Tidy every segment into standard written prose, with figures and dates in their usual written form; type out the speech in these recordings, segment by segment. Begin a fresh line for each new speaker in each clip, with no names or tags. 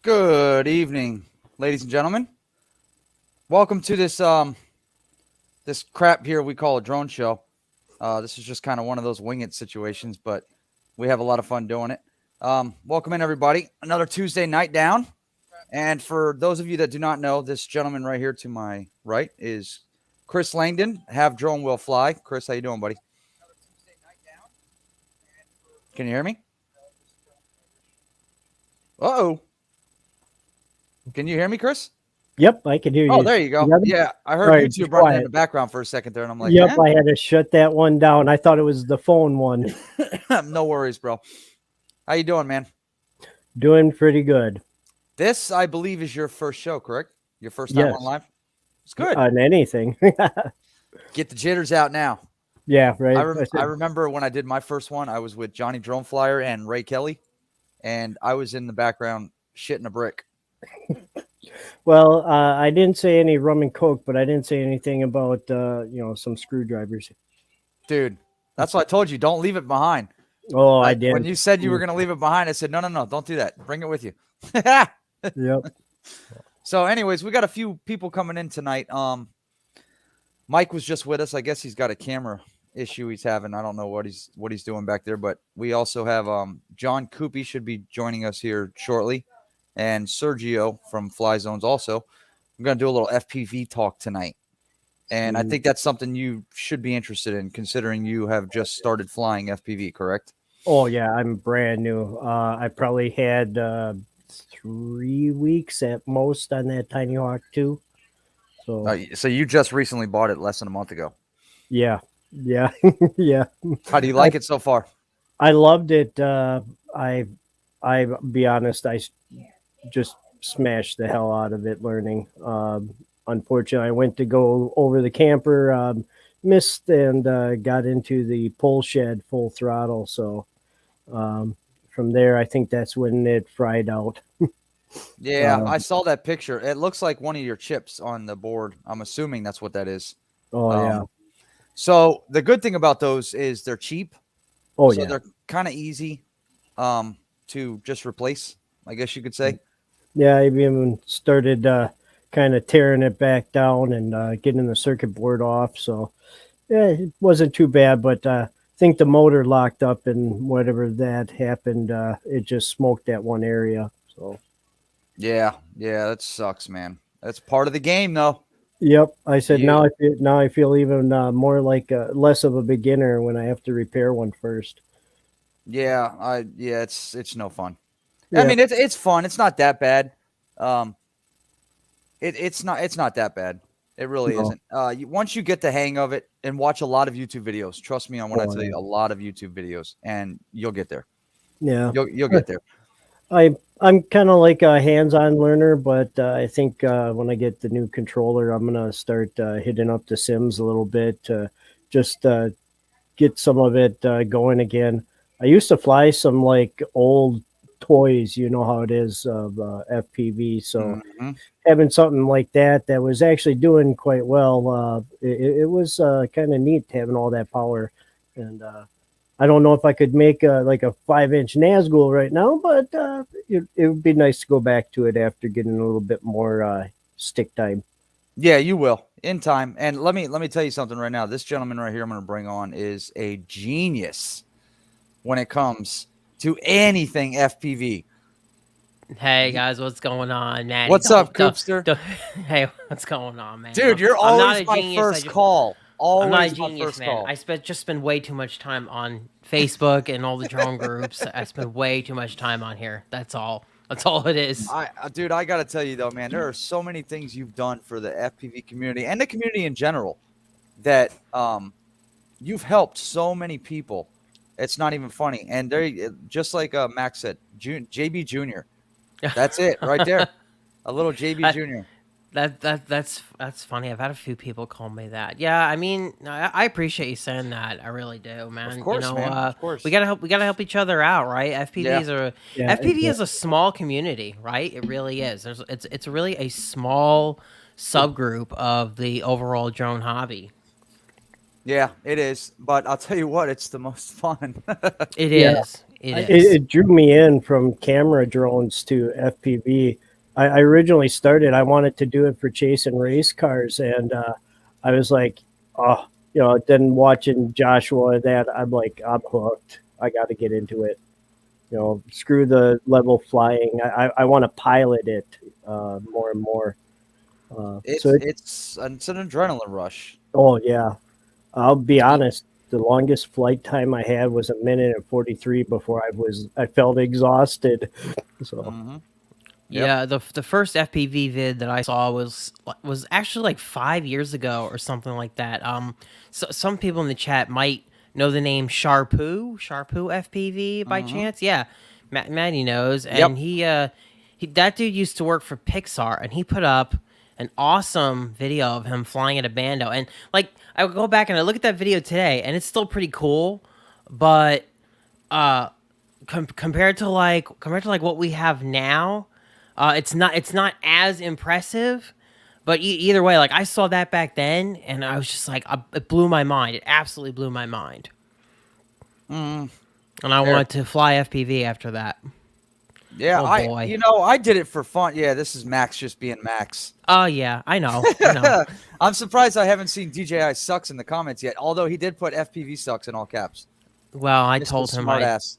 Good evening, ladies and gentlemen. Welcome to this crap here we call a drone show. This is just kind of one of those wing it situations, but we have a lot of fun doing it. Welcome in, everybody. Another Tuesday night down. And for those of you that do not know, this gentleman right here to my right is Chris Langdon. Have Drone Will Fly. Chris, how you doing, buddy? Can you hear me? Uh-oh. Can you hear me, Chris?
Yep, I can hear you.
Oh, there you go. Yeah, I heard
Right,
YouTube
be
running in
quiet.
the background for a second there, and I'm like,
Yep,
man,
I had to shut that one down. I thought it was the phone one.
no worries, bro. How you doing, man?
Doing pretty good.
This, I believe, is your first show, correct? Your first time
Yes.
on live? It's good.
On anything.
Get the jitters out now.
Yeah, right.
I remember when I did my first one, I was with Johnny Drone Flyer and Ray Kelly, and I was in the background shitting a brick.
Well, I didn't say any rum and coke, but I didn't say anything about some screwdrivers.
Dude, that's why I told you, don't leave it behind.
Oh, I did.
When you said you were going to leave it behind, I said, no, don't do that. Bring it with you.
Yep.
So anyways, we got a few people coming in tonight. Mike was just with us. I guess he's got a camera issue he's having. I don't know what he's doing back there, but we also have John Coopy should be joining us here shortly, and Sergio from Fly Zones also. I'm going to do a little FPV talk tonight, and I think that's something you should be interested in, considering you have just started flying FPV, correct?
Oh yeah, I'm brand new. I probably had 3 weeks at most on that Tiny Hawk 2.
So you just recently bought it less than a month ago.
Yeah. Yeah.
How do you like it so far?
I loved it. I be honest, I just smashed the hell out of it learning. Unfortunately, I went to go over the camper, missed, and got into the pole shed full throttle. So from there, I think that's when it fried out.
Yeah, I saw that picture. It looks like one of your chips on the board. I'm assuming that's what that is.
Oh, yeah.
So the good thing about those is they're cheap.
Oh,
so
yeah.
They're kind of easy to just replace, I guess you could say.
Yeah, I even started kind of tearing it back down and getting the circuit board off. So yeah, it wasn't too bad, but I think the motor locked up and whatever that happened, it just smoked that one area. So
yeah, that sucks, man. That's part of the game, though.
Yep, I said now I feel even more like less of a beginner when I have to repair one first.
Yeah, it's no fun.
Yeah.
I mean, it's fun. It's not that bad. It's not that bad. It really isn't. Once you get the hang of it and watch a lot of YouTube videos, trust me on when I tell you, a lot of YouTube videos, and you'll get there.
Yeah,
you'll get there.
I'm kind of like a hands-on learner, but I think when I get the new controller, I'm gonna start hitting up the Sims a little bit to just get some of it going again. I used to fly some like old toys, you know how it is of FPV, so having something like that was actually doing quite well. It was kind of neat having all that power, and I don't know if I could make like a 5-inch Nazgul right now, but it would be nice to go back to it after getting a little bit more stick time.
Yeah, you will in time. And let me tell you something right now. This gentleman right here I'm going to bring on is a genius when it comes to anything FPV.
Hey guys, what's going on, Matty?
What's up, Coopster?
Hey, what's going on, man?
Dude, you're always my first call.
I'm not a
Always my
genius,
first
man.
call.
I just spend way too much time on Facebook and all the drone groups. I spend way too much time on here. That's all. That's all it is.
Dude, I got to tell you though, man, there are so many things you've done for the FPV community and the community in general that you've helped so many people. It's not even funny. And they just like Max said, JB Jr. That's it right there. A little JB Jr.
That's funny. I've had a few people call me that. Yeah, I mean, I appreciate you saying that. I really do, man.
Of course, man. Of course.
We gotta help each other out, right? FPV
Yeah,
is a small community, right? It really is. It's really a small subgroup of the overall drone hobby.
Yeah, it is. But I'll tell you what, it's the most fun.
It is. It
It,
is.
it drew me in from camera drones to FPV. I originally started, I wanted to do it for chasing race cars, and I was like, oh, then watching Joshua and that, I'm like, I'm hooked. I got to get into it. Screw the level flying. I want to pilot it more and more.
It's an adrenaline rush.
Oh yeah, I'll be honest. The longest flight time I had was 1 minute and 43 before I felt exhausted. So
Mm-hmm. Yep.
Yeah, the first FPV vid that I saw was actually like 5 years ago or something like that. So some people in the chat might know the name Sharpoo FPV by
Mm-hmm.
chance. Yeah, Matty knows,
Yep.
and he that dude used to work for Pixar, and he put up an awesome video of him flying at a bando, and like I would go back and I look at that video today, and it's still pretty cool, but uh, compared to like what we have now. It's not as impressive, but either way, like I saw that back then, and I was just like, it blew my mind. It absolutely blew my mind,
Mm,
and I
fair.
wanted to fly FPV after that.
Yeah,
Oh
I
boy.
I did it for fun. Yeah, this is Max just being Max.
Oh yeah, I know. I know.
I'm surprised I haven't seen DJI sucks in the comments yet. Although he did put FPV sucks in all caps.
Well, I
Mr.
told him
Smart ass.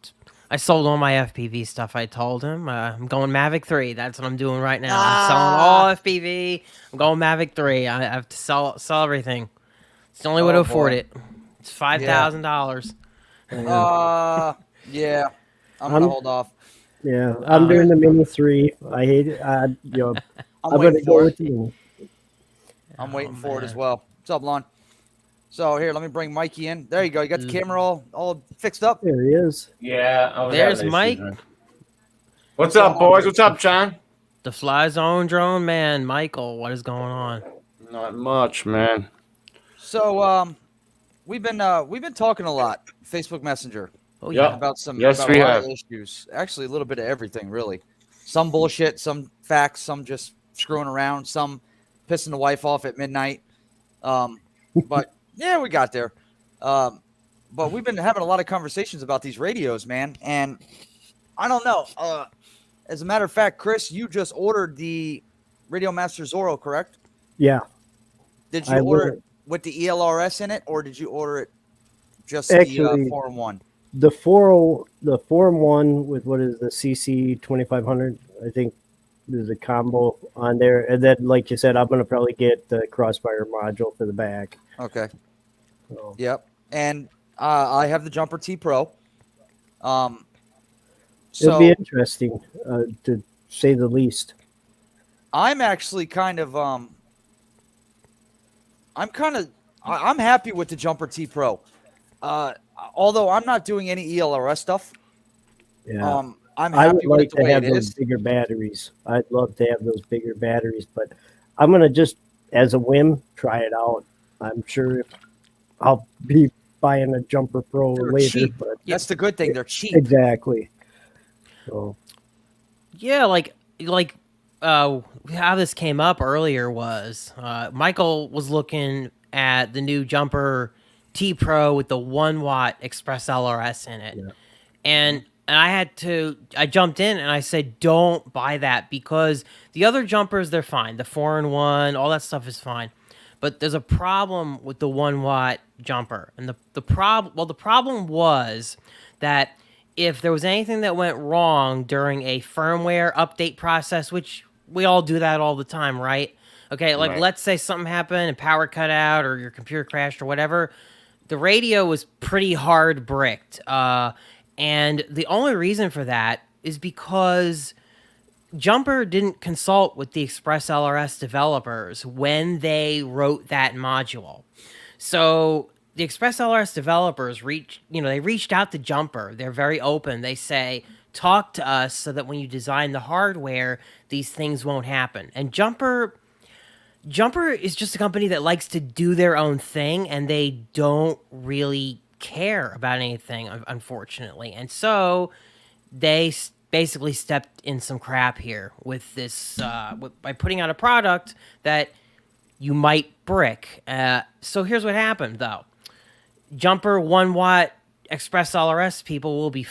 I sold all my FPV stuff. I told him I'm going Mavic 3. That's what I'm doing right now. I'm selling all FPV. I'm going Mavic 3. I have to sell everything. It's the only way to
Oh,
afford
boy.
it. It's $5,000.
Yeah. I'm gonna hold off.
yeah, I'm doing the Mini 3. I hate it. I'm
I'm
gonna
waiting
go
for
with
it.
the Mini.
I'm waiting for it as
man.
well. What's up, Lon? So here, let me bring Mikey in. There you go. You got the camera all fixed up.
There he is.
Yeah, I was
There's
having
Mike.
issues, man. What's up, boys? What's up, John?
The Fly Zone drone man, Michael. What is going on?
Not much, man.
So we've been talking a lot, Facebook Messenger,
Oh
Yep.
yeah.
about some
Yes,
about
we
a lot
have.
of issues. Actually, a little bit of everything, really. Some bullshit, some facts, some just screwing around, some pissing the wife off at midnight. But yeah, we got there. But we've been having a lot of conversations about these radios, man, and I don't know. As a matter of fact, Chris, you just ordered the Radio Master Zorro, correct?
Yeah,
Did
I
you order
will-
it with the ELRS in it, or did you order it just
Actually-
the 4-in-1?
the 4-in-1 with what is the CC 2500? I think there's a combo on there, and then like you said, I'm gonna probably get the crossfire module for the back.
Okay.
So,
Yep. And I have the Jumper T Pro.
it'll
So
be interesting, to say the least.
I'm actually I'm happy with the Jumper T Pro. Although I'm not doing any ELRS stuff.
Yeah.
I'm
I
happy
would
with
like
it the
to
way
have
it
those
is.
bigger batteries. I'd love to have those bigger batteries, but I'm gonna just, as a whim, try it out. I'm sure I'll be buying a Jumper Pro
They're
later,
cheap.
but
That's the good thing. They're cheap.
exactly. So
Yeah, how this came up earlier was Michael was looking at the new Jumper T Pro with the 1 watt Express LRS in it.
Yeah.
And I jumped in and I said, don't buy that because the other jumpers, they're fine. The 4-in-1, all that stuff is fine. But there's a problem with the 1 watt jumper. And the problem was that if there was anything that went wrong during a firmware update process, which we all do that all the time, right? Okay, like
Right.
let's say something happened and power cut out or your computer crashed or whatever. The radio was pretty hard bricked. And the only reason for that is because Jumper didn't consult with the Express LRS developers when they wrote that module. So the Express LRS developers reached out to Jumper. They're very open. They say, talk to us so that when you design the hardware, these things won't happen. And Jumper is just a company that likes to do their own thing, and they don't really care about anything, unfortunately. And so they basically stepped in some crap here with this by putting out a product that you might brick. So here's what happened, though. Jumper 1 watt Express LRS people will be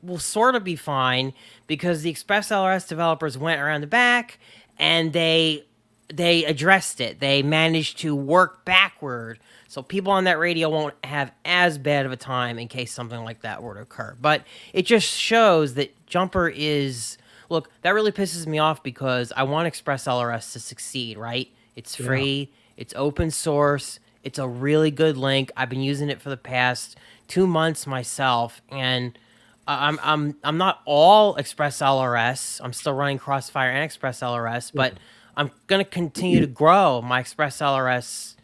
will sort of be fine because the Express LRS developers went around the back and they addressed it. They managed to work backward so people on that radio won't have as bad of a time in case something like that were to occur. But it just shows that Jumper is look, that really pisses me off because I want Express LRS to succeed, right? It's free, it's open source, it's a really good link. I've been using it for the past 2 months myself, and I'm not all Express LRS. I'm still running Crossfire and Express LRS, but I'm gonna continue to grow my Express LRS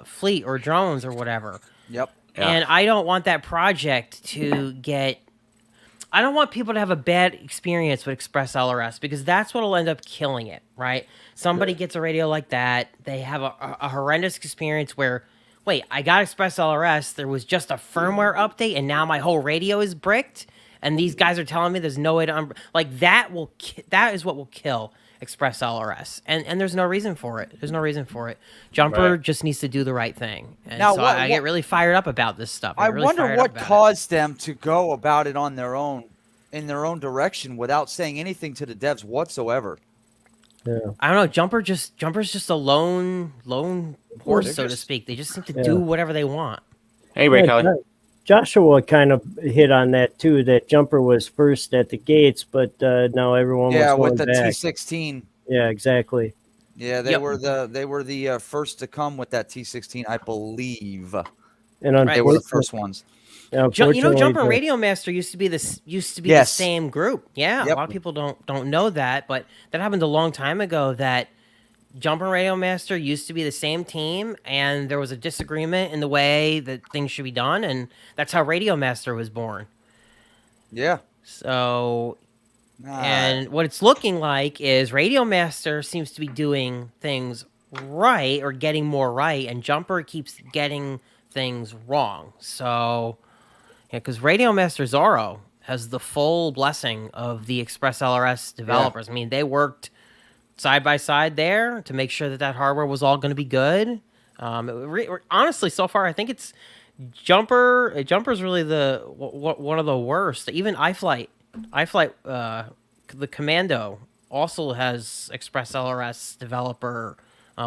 fleet or drones or whatever.
Yep.
Yeah.
And I don't want that project to get. I don't want people to have a bad experience with Express LRS because that's what'll end up killing it, right? Somebody gets a radio like that, they have a horrendous experience where, wait, I got Express LRS, there was just a firmware update, and now my whole radio is bricked, and these guys are telling me there's no way to like that that is what will kill Express LRS, and there's no reason for it. There's no reason for it. Jumper just needs to do the right thing, and
Now,
so
what-
I get really fired up about this stuff.
I
get really
wonder
fired
what
up about it.
caused them to go about it on their own, in their own direction, without saying anything to the devs whatsoever.
Yeah.
I don't know. Jumper's just a lone horse,
they're
so to
just-
speak. They just seem to do whatever they want.
Hey, Ray
Yeah,
Kelly.
Joshua kind of hit on that too. That Jumper was first at the gates, but now everyone
Yeah,
was
with
going
the
back.
T16.
Yeah, exactly.
Yeah, they
Yep.
were the first to come with that T16, I believe.
And
They were the
unfortunately,
first ones.
unfortunately,
Jumper
the-
Radio Master used to be the
Yes.
same group. Yeah,
Yep.
a lot of people don't know that, but that happened a long time ago. That Jumper Radio Master used to be the same team, and there was a disagreement in the way that things should be done, and that's how Radio Master was born.
Yeah.
So
Ah,
And what it's looking like is Radio Master seems to be doing things right or getting more right, and Jumper keeps getting things wrong. So, yeah, because Radio Master Zorro has the full blessing of the Express LRS developers. I mean, they worked side by side there to make sure that that hardware was all going to be good. Honestly, so far, I think it's Jumper's really one of the worst. Even iFlight, the Commando also has Express LRS developer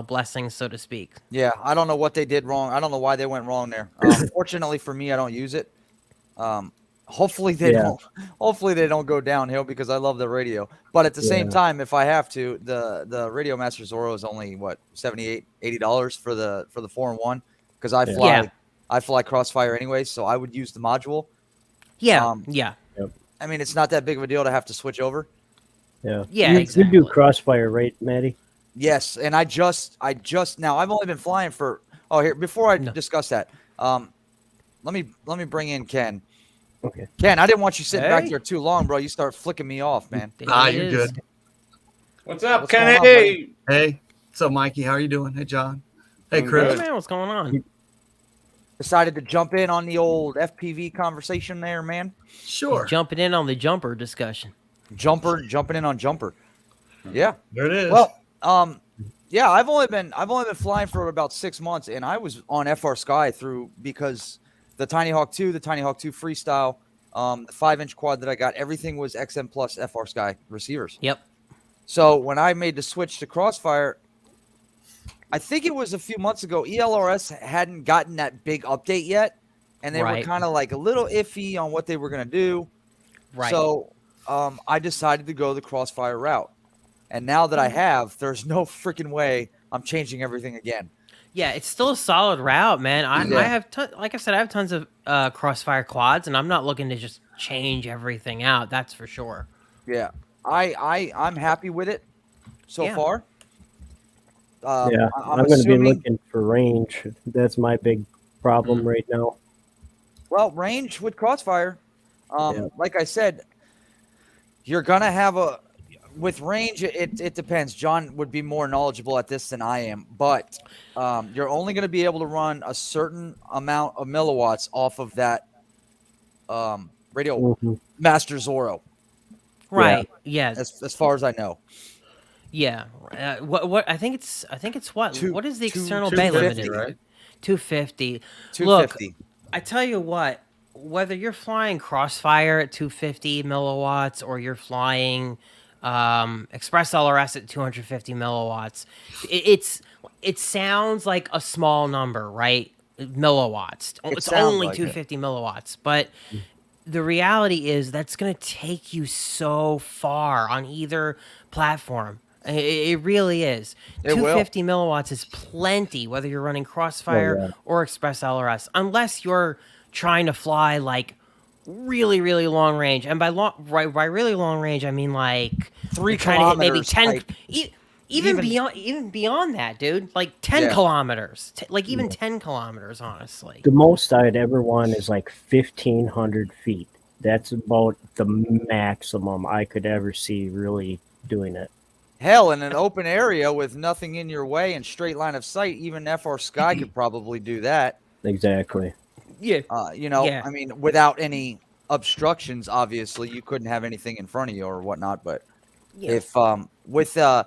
blessings, so to speak.
yeah, I don't know what they did wrong. I don't know why they went wrong there. Fortunately for me, I don't use it. Hopefully they
Yeah.
don't. Hopefully they don't go downhill because I love the radio. But at the same
Yeah.
time, if I have to, the Radio Master Zorro is only what $78-$80 for the 4-in-1 because I
Yeah.
fly
Yeah.
I fly Crossfire anyway, so I would use the module.
Yeah, yeah,
I mean, it's not that big of a deal to have to switch over.
Yeah,
Yeah,
You
exactly.
do Crossfire, right, Matty?
Yes, and I just now I've only been flying for here before I
No.
discuss that. Let me bring in Ken.
Okay.
Ken, I didn't want you sitting back
Hey.
there too long, bro. You start flicking me off, man.
There
Ah,
it
you're
is.
good.
What's up,
What's going on,
Kennedy?
Hey, so Mikey, how are you doing? Hey, John. Hey,
I'm
Hey,
Chris.
good.
man, what's going on?
Decided to jump in on the old FPV conversation there, man.
Sure.
Jumping in on the Jumper discussion.
Jumping in on Jumper. Yeah.
There it is.
Well, yeah, I've only been flying for about 6 months, and I was on FR Sky because the Tiny Hawk 2, the Tiny Hawk 2 Freestyle, the 5-inch quad that I got, everything was XM Plus FR Sky receivers.
Yep.
So when I made the switch to Crossfire, I think it was a few months ago, ELRS hadn't gotten that big update yet, and they were
Right.
kind of like a little iffy on what they were going to do.
Right.
So I decided to go the Crossfire route. And now that I have, there's no freaking way I'm changing everything again.
Yeah, it's still a solid route, man.
Yeah.
I have, like I said, I have tons of Crossfire quads, and I'm not looking to just change everything out. That's for sure.
Yeah, I'm happy with it so
Yeah.
far.
Yeah,
I'm
I'm going to be
assuming-
looking for range. That's my big problem right now.
Well, range with Crossfire,
Yeah.
like I said, you're gonna have with range. It depends. John would be more knowledgeable at this than I am, but you're only gonna be able to run a certain amount of milliwatts off of that Radio
Mhm.
Master Zorro,
Right. Yeah.
as far as I know.
Yeah. What I think it's what?
Two-
What is the
two-
external bay limit?
250,
right?
250.
250.
I tell you what, whether you're flying Crossfire at 250 milliwatts or you're flying Express LRS at 250 milliwatts, it sounds like a small number, right? Milliwatts.
It
It's
sounds
only
like it.
250 milliwatts, but the reality is that's going to take you so far on either platform. It really is.
It will.
250 milliwatts is plenty, whether you're running Crossfire
yeah.
or Express LRS, unless you're trying to fly like really, really long range. And by really long range, I mean like
3
you're trying to hit maybe
kilometers,
10,
like,
even
even-
beyond that, dude. Like 10
Yeah.
kilometers, like even 10 kilometers, honestly.
The most I'd ever want is like 1,500 feet. That's about the maximum I could ever see really doing it.
Hell, in an open area with nothing in your way and straight line of sight, even FR Sky could probably do that.
Exactly.
Yeah. Yeah.
I mean, without any obstructions, obviously, you couldn't have anything in front of you or whatnot. But
Yeah.
if with the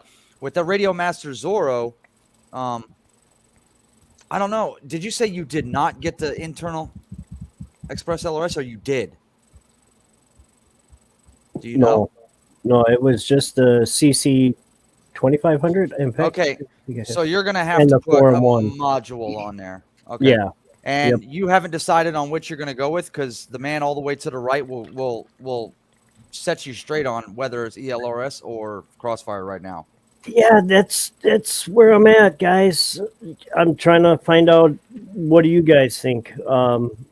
Radio Master Zorro, I don't know. Did you say you did not get the internal Express LRS, or you did? Do you know?
No, it was just the CC 2500 impact.
Okay, so you're gonna have
And
to
the
put a
4-in-1.
module on there. Okay.
Yeah.
And you haven't decided on which you're gonna go with, because the man all the way to the right will set you straight on whether it's ELRS or Crossfire right now.
Yeah, that's where I'm at, guys. I'm trying to find out, what do you guys think?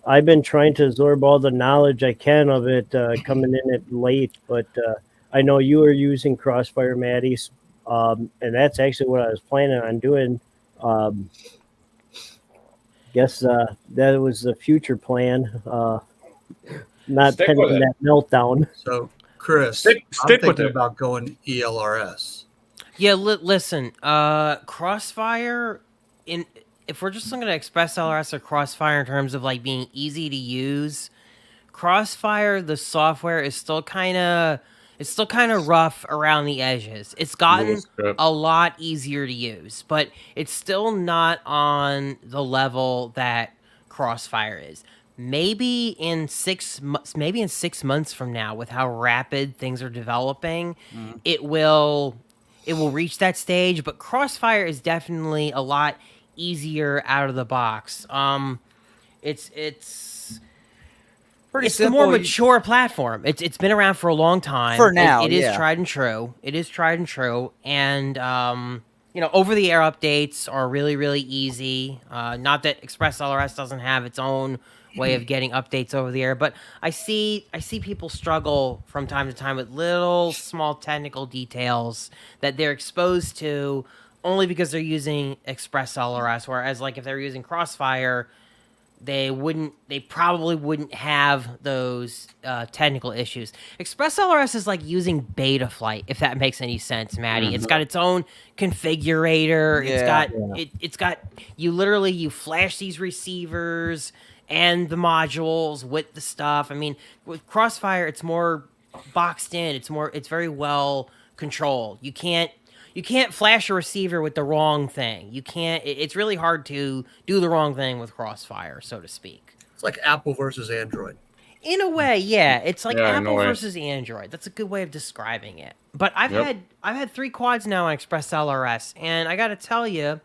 I've been trying to absorb all the knowledge I can of it, coming in it late, but I know you are using Crossfire, Matty, and that's actually what I was planning on doing. Guess that was the future plan. Not
Stick
pending
with it.
that meltdown.
So, Chris,
Stick
I'm
with
thinking
it.
about going ELRS.
Yeah, listen, Crossfire, if we're just looking at Express LRS or Crossfire in terms of like being easy to use, Crossfire, the software is still kind of rough around the edges. It's gotten
Little script.
a lot easier to use, but it's still not on the level that Crossfire is. Maybe in 6 months from now, with how rapid things are developing, it will reach that stage. But Crossfire is definitely a lot easier out of the box. It's
Pretty
the
simple.
more mature platform. It's been around for a long time.
For now,
it is
yeah.
tried and true. It is tried and true, and over the air updates are really, really easy. Not that Express LRS doesn't have its own way of getting updates over the air, but I see people struggle from time to time with little small technical details that they're exposed to only because they're using Express LRS, whereas like if they're using Crossfire, they probably wouldn't have those technical issues. Express LRS is like using Betaflight, if that makes any sense, Matty. It's got its own configurator.
Yeah.
It's got you flash these receivers and the modules with the stuff. I mean, with Crossfire, it's more boxed in. It's very well controlled. You can't flash a receiver with the wrong thing. It's really hard to do the wrong thing with Crossfire, so to speak.
It's like Apple versus Android.
In a way, yeah. It's like
Yeah, in a
Apple
way.
versus Android. That's a good way of describing it. But I've
Yep.
had 3 quads now on Express LRS, and I got to tell you,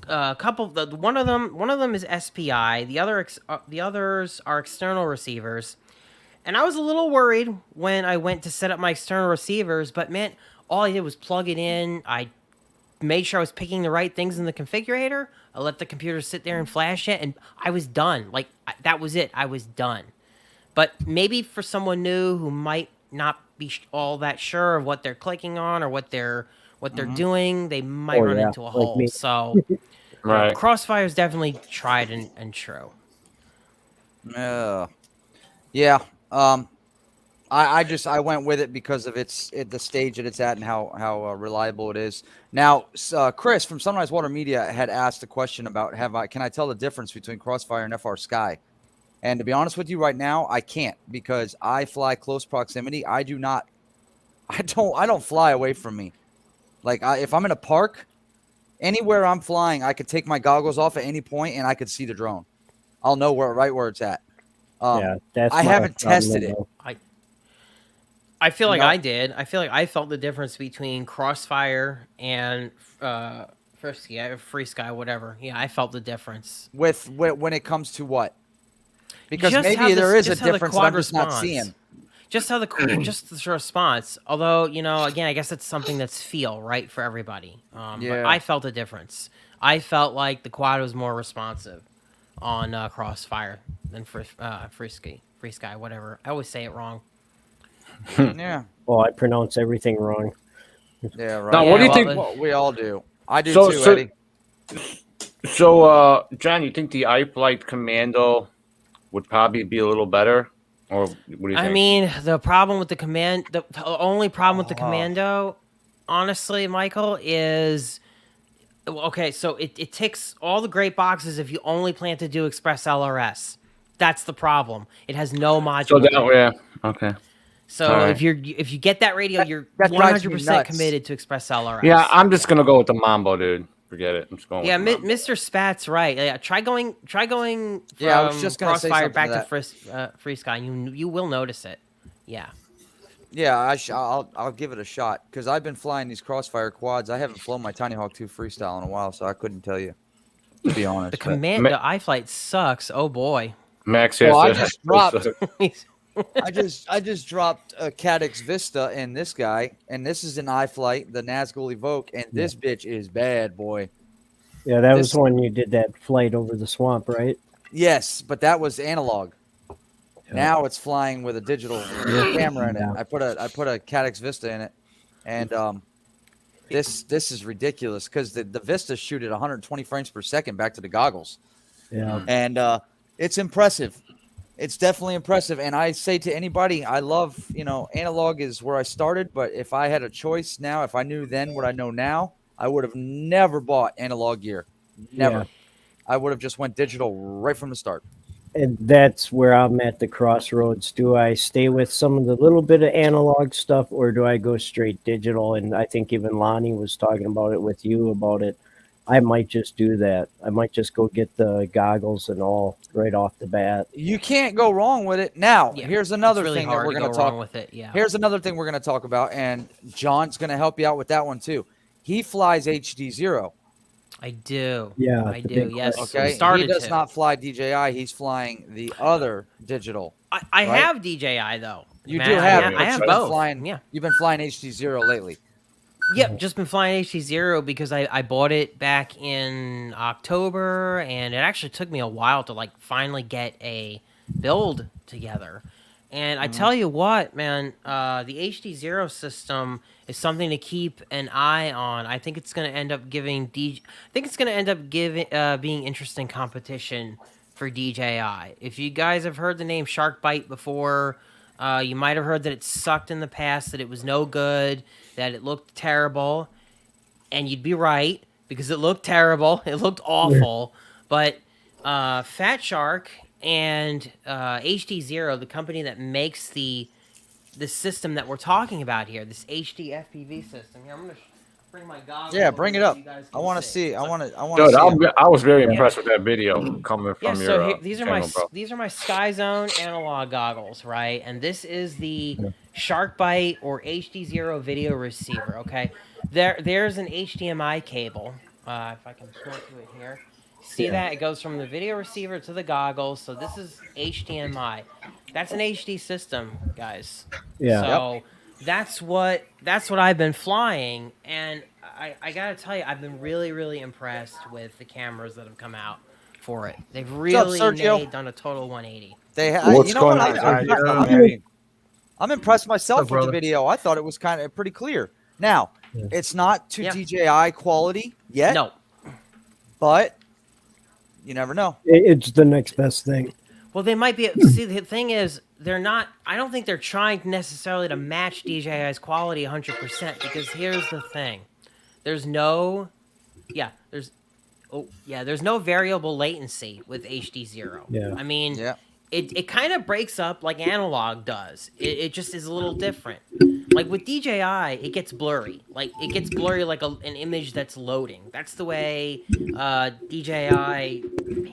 a couple. One of them is SPI. The others are external receivers. And I was a little worried when I went to set up my external receivers, but man, all I did was plug it in. I made sure I was picking the right things in the configurator. I let the computer sit there and flash it, and I was done. Like, that was it. I was done. But maybe for someone new who might not be all that sure of what they're clicking on or what they're doing, they might run into a
like
hole.
me.
So,
Right.
Crossfire is definitely tried and true.
Yeah. I went with it because of the stage that it's at and how reliable it is. Now, Chris from Sunrise Water Media had asked a question about can I tell the difference between Crossfire and FR Sky? And to be honest with you right now, I can't, because I fly close proximity. I don't fly away from me. Like if I'm in a park, anywhere I'm flying, I could take my goggles off at any point and I could see the drone. I'll know where it's at.
Yeah, that's
I
my
haven't
problem,
tested it.
though.
I feel like
No.
I did. I feel like I felt the difference between Crossfire and Free Sky, whatever. Yeah, I felt the difference.
With when it comes to what? Because
Just how
maybe
the-
there is a
just how the
difference that
quad
I'm just not
responds.
seeing.
Just how just the response. Although, again, I guess it's something that's feel, right, for everybody. But
Yeah.
I felt a difference. I felt like the quad was more responsive on Crossfire than Free Sky, whatever. I always say it wrong.
Yeah.
Well, I pronounce everything wrong.
Yeah. Right.
Now, what do you
Yeah,
think?
well,
Well, we all do. I do
So-
too,
so-
Eddie.
So, John, you think the iFlight Commando would probably be a little better, or what do you think?
I mean, the problem with the only problem with the
Oh.
Commando, honestly, Michael, is okay. So it ticks all the great boxes if you only plan to do Express LRS. That's the problem. It has no module.
so that yeah, okay.
So
All right.
if you get that radio, you're
that drives me
100%
nuts.
committed to Express LRS.
Yeah, I'm just gonna go with the Mambo, dude. Forget it. I'm just going.
Yeah,
with the Mambo.
Mr. Spat's right. Yeah, try going. From
Yeah, I was just gonna say
Crossfire
something
back
to
to Free Sky. You will notice it. Yeah.
Yeah, I'll give it a shot because I've been flying these Crossfire quads. I haven't flown my Tiny Hawk 2 freestyle in a while, so I couldn't tell you, to be honest.
The
but-
the iFlight sucks. Oh boy.
Max.
Well, I
has
just dropped. I just dropped a Cadix Vista in this guy, and this is an iFlight, the Nazgul Evoke, and this bitch is bad, boy.
Yeah, that was
This-
when you did that flight over the swamp, right?
Yes, but that was analog.
Yeah.
Now it's flying with a digital camera in it.
Yeah.
I put a Cadix Vista in it, and this is ridiculous because the Vistas shoot at 120 frames per second back to the goggles,
Yeah.
and it's impressive. It's definitely impressive, and I say to anybody, I love analog is where I started, but if I had a choice now, if I knew then what I know now, I would have never bought analog gear. Never.
Yeah.
I would have just went digital right from the start.
And that's where I'm at the crossroads. Do I stay with some of the little bit of analog stuff, or do I go straight digital? And I think even Lonnie was talking about it with you about it. I might just do that. I might just go get the goggles and all right off the bat.
You can't go wrong with it. Now,
Yeah,
here's another
it's really
thing that
hard
we're
to
going
go
to talk
wrong with it. Yeah.
Here's another thing we're going to talk about, and John's going to help you out with that one too. He flies HD0.
I do.
Yeah,
I
the
do.
big
Yes.
question.
Okay,
Started
he does
to.
not fly DJI. He's flying the other digital.
I
right?
have DJI though.
You
Man,
do have
I
it,
have,
but
I have
you've been
both.
flying.
Yeah.
You've been flying HD0 lately.
Yep, just been flying HT0 because I bought it back in October, and it actually took me a while to like finally get a build together. And I tell you what, man, the HD0 system is something to keep an eye on. I think it's going to end up giving being interesting competition for DJI. If you guys have heard the name Shark Bite before, you might have heard that it sucked in the past, that it was no good, that it looked terrible, and you'd be right because it looked terrible. It looked awful. But Fat Shark and HD0, the company that makes the system that we're talking about here, this HD FPV system. Here, I'm gonna bring my goggles.
Yeah,
over
bring it
so
up.
you guys
I
can
want to
see.
see. I
So-
want to
Dude,
see. him.
I was very impressed with that video coming
Yeah,
from
so
your
these are
channel, bro.
these are my Sky Zone analog goggles, right? And this is the Shark Bite or HD0 video receiver. Okay, there's an HDMI cable. If I can point to it here, see that it goes from the video receiver to the goggles. So this is HDMI. That's an HD system, guys.
Yeah.
So that's what I've been flying, and I gotta tell you, I've been really, really impressed with the cameras that have come out for it. They've really
Sergio?
done a total 180.
They
What's
you know
going
what?
on,
I'm impressed myself
What's up,
with the
brother?
video. I thought it was kind of pretty clear. Now,
Yeah.
it's not to
Yeah.
DJI quality yet,
No,
but you never know.
It's the next best thing.
well, they might be. See, the thing is, they're not. I don't think they're trying necessarily to match DJI's quality 100%. Because here's the thing: there's no variable latency with HD0.
Yeah.
I mean,
Yeah.
it kind of breaks up like analog does. It just is a little different. Like with DJI, it gets blurry. Like it gets blurry like an image that's loading. That's the way DJI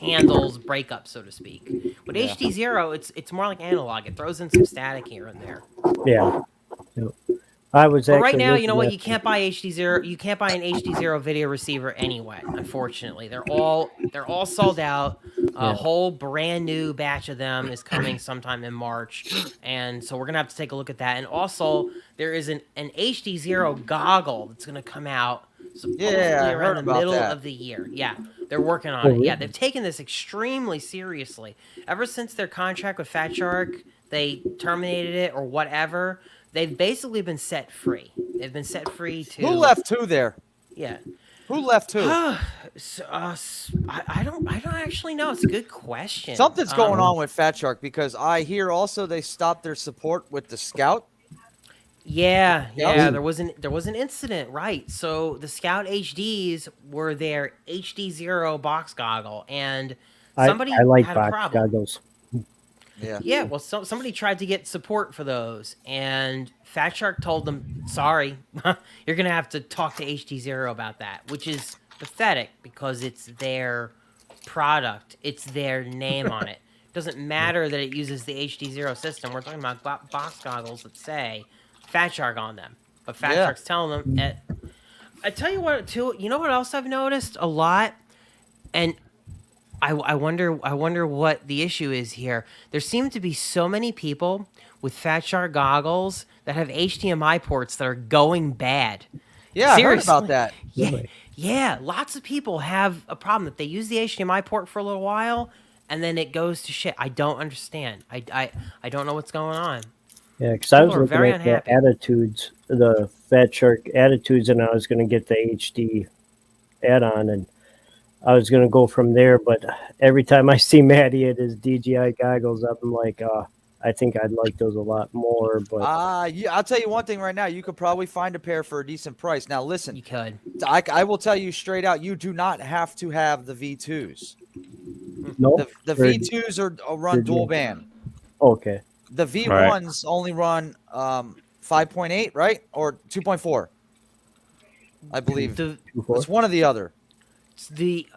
handles breakup, so to speak. With
Yeah.
HD0, it's more like analog. It throws in some static here and there.
Yeah. Yep. I was
But
actually
right now, you know what?
looking
You can't buy HD0. You can't buy an HD0 video receiver anyway. Unfortunately, they're all sold out. A
Yeah.
whole brand new batch of them is coming sometime in March, and so we're gonna have to take a look at that. And also, there is an HD0 goggle that's gonna come out supposedly
Yeah, I
around
heard
the
about
middle
that.
of the year. Yeah, they're working on
Oh,
it. Yeah,
really?
they've taken this extremely seriously. Ever since their contract with Fat Shark, they terminated it or whatever. They've basically been set free. They've been set free to.
Who left who there?
Yeah.
Who left who?
So, I don't actually know. It's a good question.
Something's going on with Fat Shark because I hear also they stopped their support with the Scout.
Yeah,
Yeah.
there was an incident, right? So the Scout HDs were their HD0 box goggle, and somebody
I like
had a
box
problem.
goggles.
Yeah.
Yeah, well, somebody tried to get support for those, and Fat Shark told them, "Sorry, you're gonna have to talk to HD0 about that," which is pathetic because it's their product, it's their name on it. It doesn't matter that it uses the HD0 system. We're talking about box goggles that say Fat Shark on them, but Fat
Yeah.
Shark's telling them. I tell you what, too. You know what else I've noticed a lot, and I wonder what the issue is here. There seem to be so many people with Fat Shark goggles that have HDMI ports that are going bad.
Yeah, I heard
Seriously.
about that.
Yeah,
Really?
yeah. Lots of people have a problem that they use the HDMI port for a little while and then it goes to shit. I don't understand. I don't know what's going on.
Yeah, because I was
People are
looking
very
at the
unhappy.
attitudes, the Fat Shark attitudes, and I was going to get the HD add-on, and I was going to go from there. But every time I see Matty at his DJI goggles, I'm like, I think I'd like those a lot more. But
Yeah, I'll tell you one thing right now. You could probably find a pair for a decent price. Now, listen,
You could.
I will tell you straight out, you do not have to have the V2s.
no,
The
Or-
V2s are run
Did you-
dual band.
okay,
The V1s only run 5.8, right? Or 2.4. I believe.
The
It's one or the other.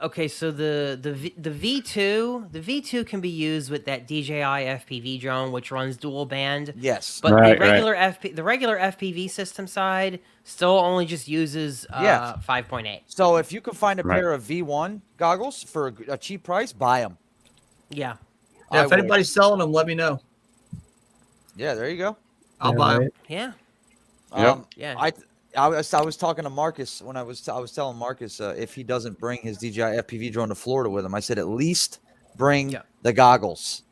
okay, so the V2 can be used with that DJI FPV drone, which runs dual band.
Yes.
But
Right,
the regular FPV system side still only just uses
Yeah.
5.8.
So if you can find a
Right.
pair of V1 goggles for a cheap price, buy them.
Yeah.
Yeah, if anybody's selling them, let me know.
Yeah, there you go.
I'll
Yeah,
buy them.
right.
Yeah.
Yep.
Yeah.
I was talking to Marcus when I was telling Marcus if he doesn't bring his DJI FPV drone to Florida with him, I said at least bring
Yeah.
the goggles,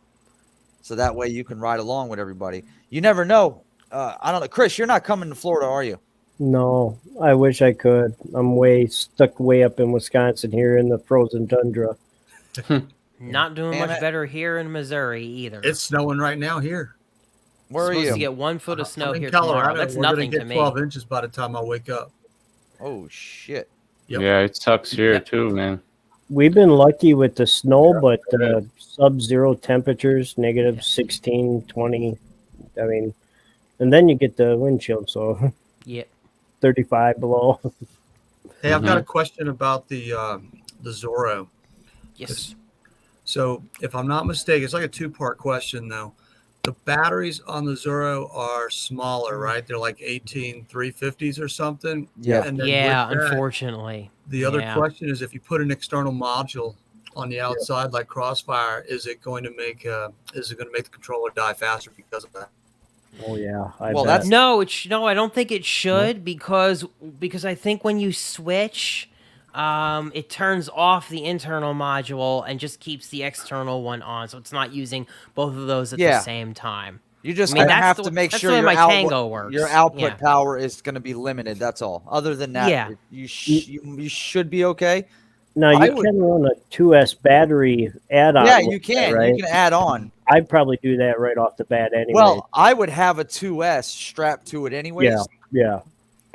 so that way you can ride along with everybody. You never know. I don't know, Chris. You're not coming to Florida, are you?
No, I wish I could. I'm stuck way up in Wisconsin here in the frozen tundra.
Not doing
Damn
much
it.
better here in Missouri either.
It's snowing right now here.
Where are
supposed
you?
to get 1 foot of snow
I'm in
here
Colorado.
tomorrow. That's
We're
nothing
gonna
to
get
me.
12 inches by the time I wake up.
Oh shit!
Yep.
Yeah, it sucks here
Yep.
too, man.
We've been lucky with the snow, but sub-zero temperatures, negative 16, 20. I mean, and then you get the wind chill, so
Yeah.
35 below.
Hey, I've got a question about the Zorro.
Yes.
So, if I'm not mistaken, it's like a two-part question though. The batteries on the Zorro are smaller, right? They're like 18 350s or something.
Yeah.
And then
Yeah,
with that,
unfortunately.
the other
Yeah.
question is, if you put an external module on the outside like Crossfire, is it going to make the controller die faster because of that?
Oh yeah, I
Well,
bet.
that's-
No, I don't think it should because I think when you switch, it turns off the internal module and just keeps the external one on, so it's not using both of those at
Yeah.
the same time.
You just
I mean,
gonna
that's
have
the-
to make
that's
sure
the way
your
my Tango works.
your output
Yeah.
power is going to be limited. That's all. Other than that,
Yeah.
you should be okay.
Now
I
you
would-
can run a 2S battery add-on.
Yeah,
with
you
that,
can.
right?
You can add on.
I'd probably do that right off the bat anyway.
Well, I would have a 2S strapped to it anyways.
yeah.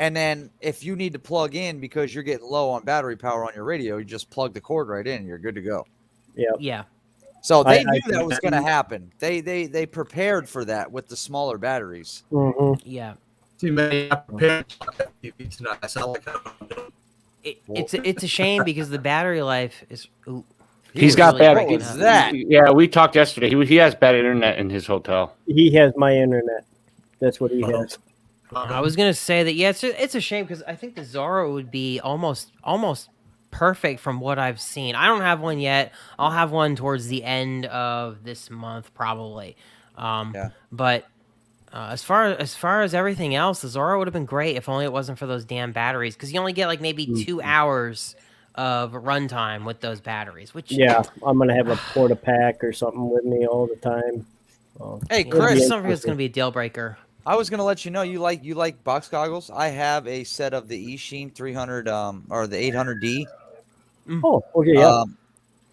And then if you need to plug in because you're getting low on battery power on your radio, you just plug the cord right in. You're good to go.
Yeah.
So they
I
knew that was going to
can-
happen. They prepared for that with the smaller batteries.
Mhm.
Yeah.
See, maybe I prepared TV tonight. I sound like I'm doing.
It's a shame because the battery life is. Ooh,
He's
is
got
really
bad.
What
breaking
was
up.
that?
Yeah, we talked yesterday. He has bad internet in his hotel.
He has my internet. That's what he
Uh-oh.
has.
I was gonna say that. Yeah, it's a shame because I think the Zorro would be almost perfect from what I've seen. I don't have one yet. I'll have one towards the end of this month probably.
Yeah.
But as far as everything else, the Zorro would have been great if only it wasn't for those damn batteries. Because you only get like maybe 2 hours of runtime with those batteries. Which
Yeah, I'm gonna have a porta pack or something with me all the time.
Hey,
yeah,
Chris,
some of it's gonna be a deal breaker.
I was going to let you know you like box goggles. I have a set of the eSheen 300 or the 800D.
Oh, okay, yeah,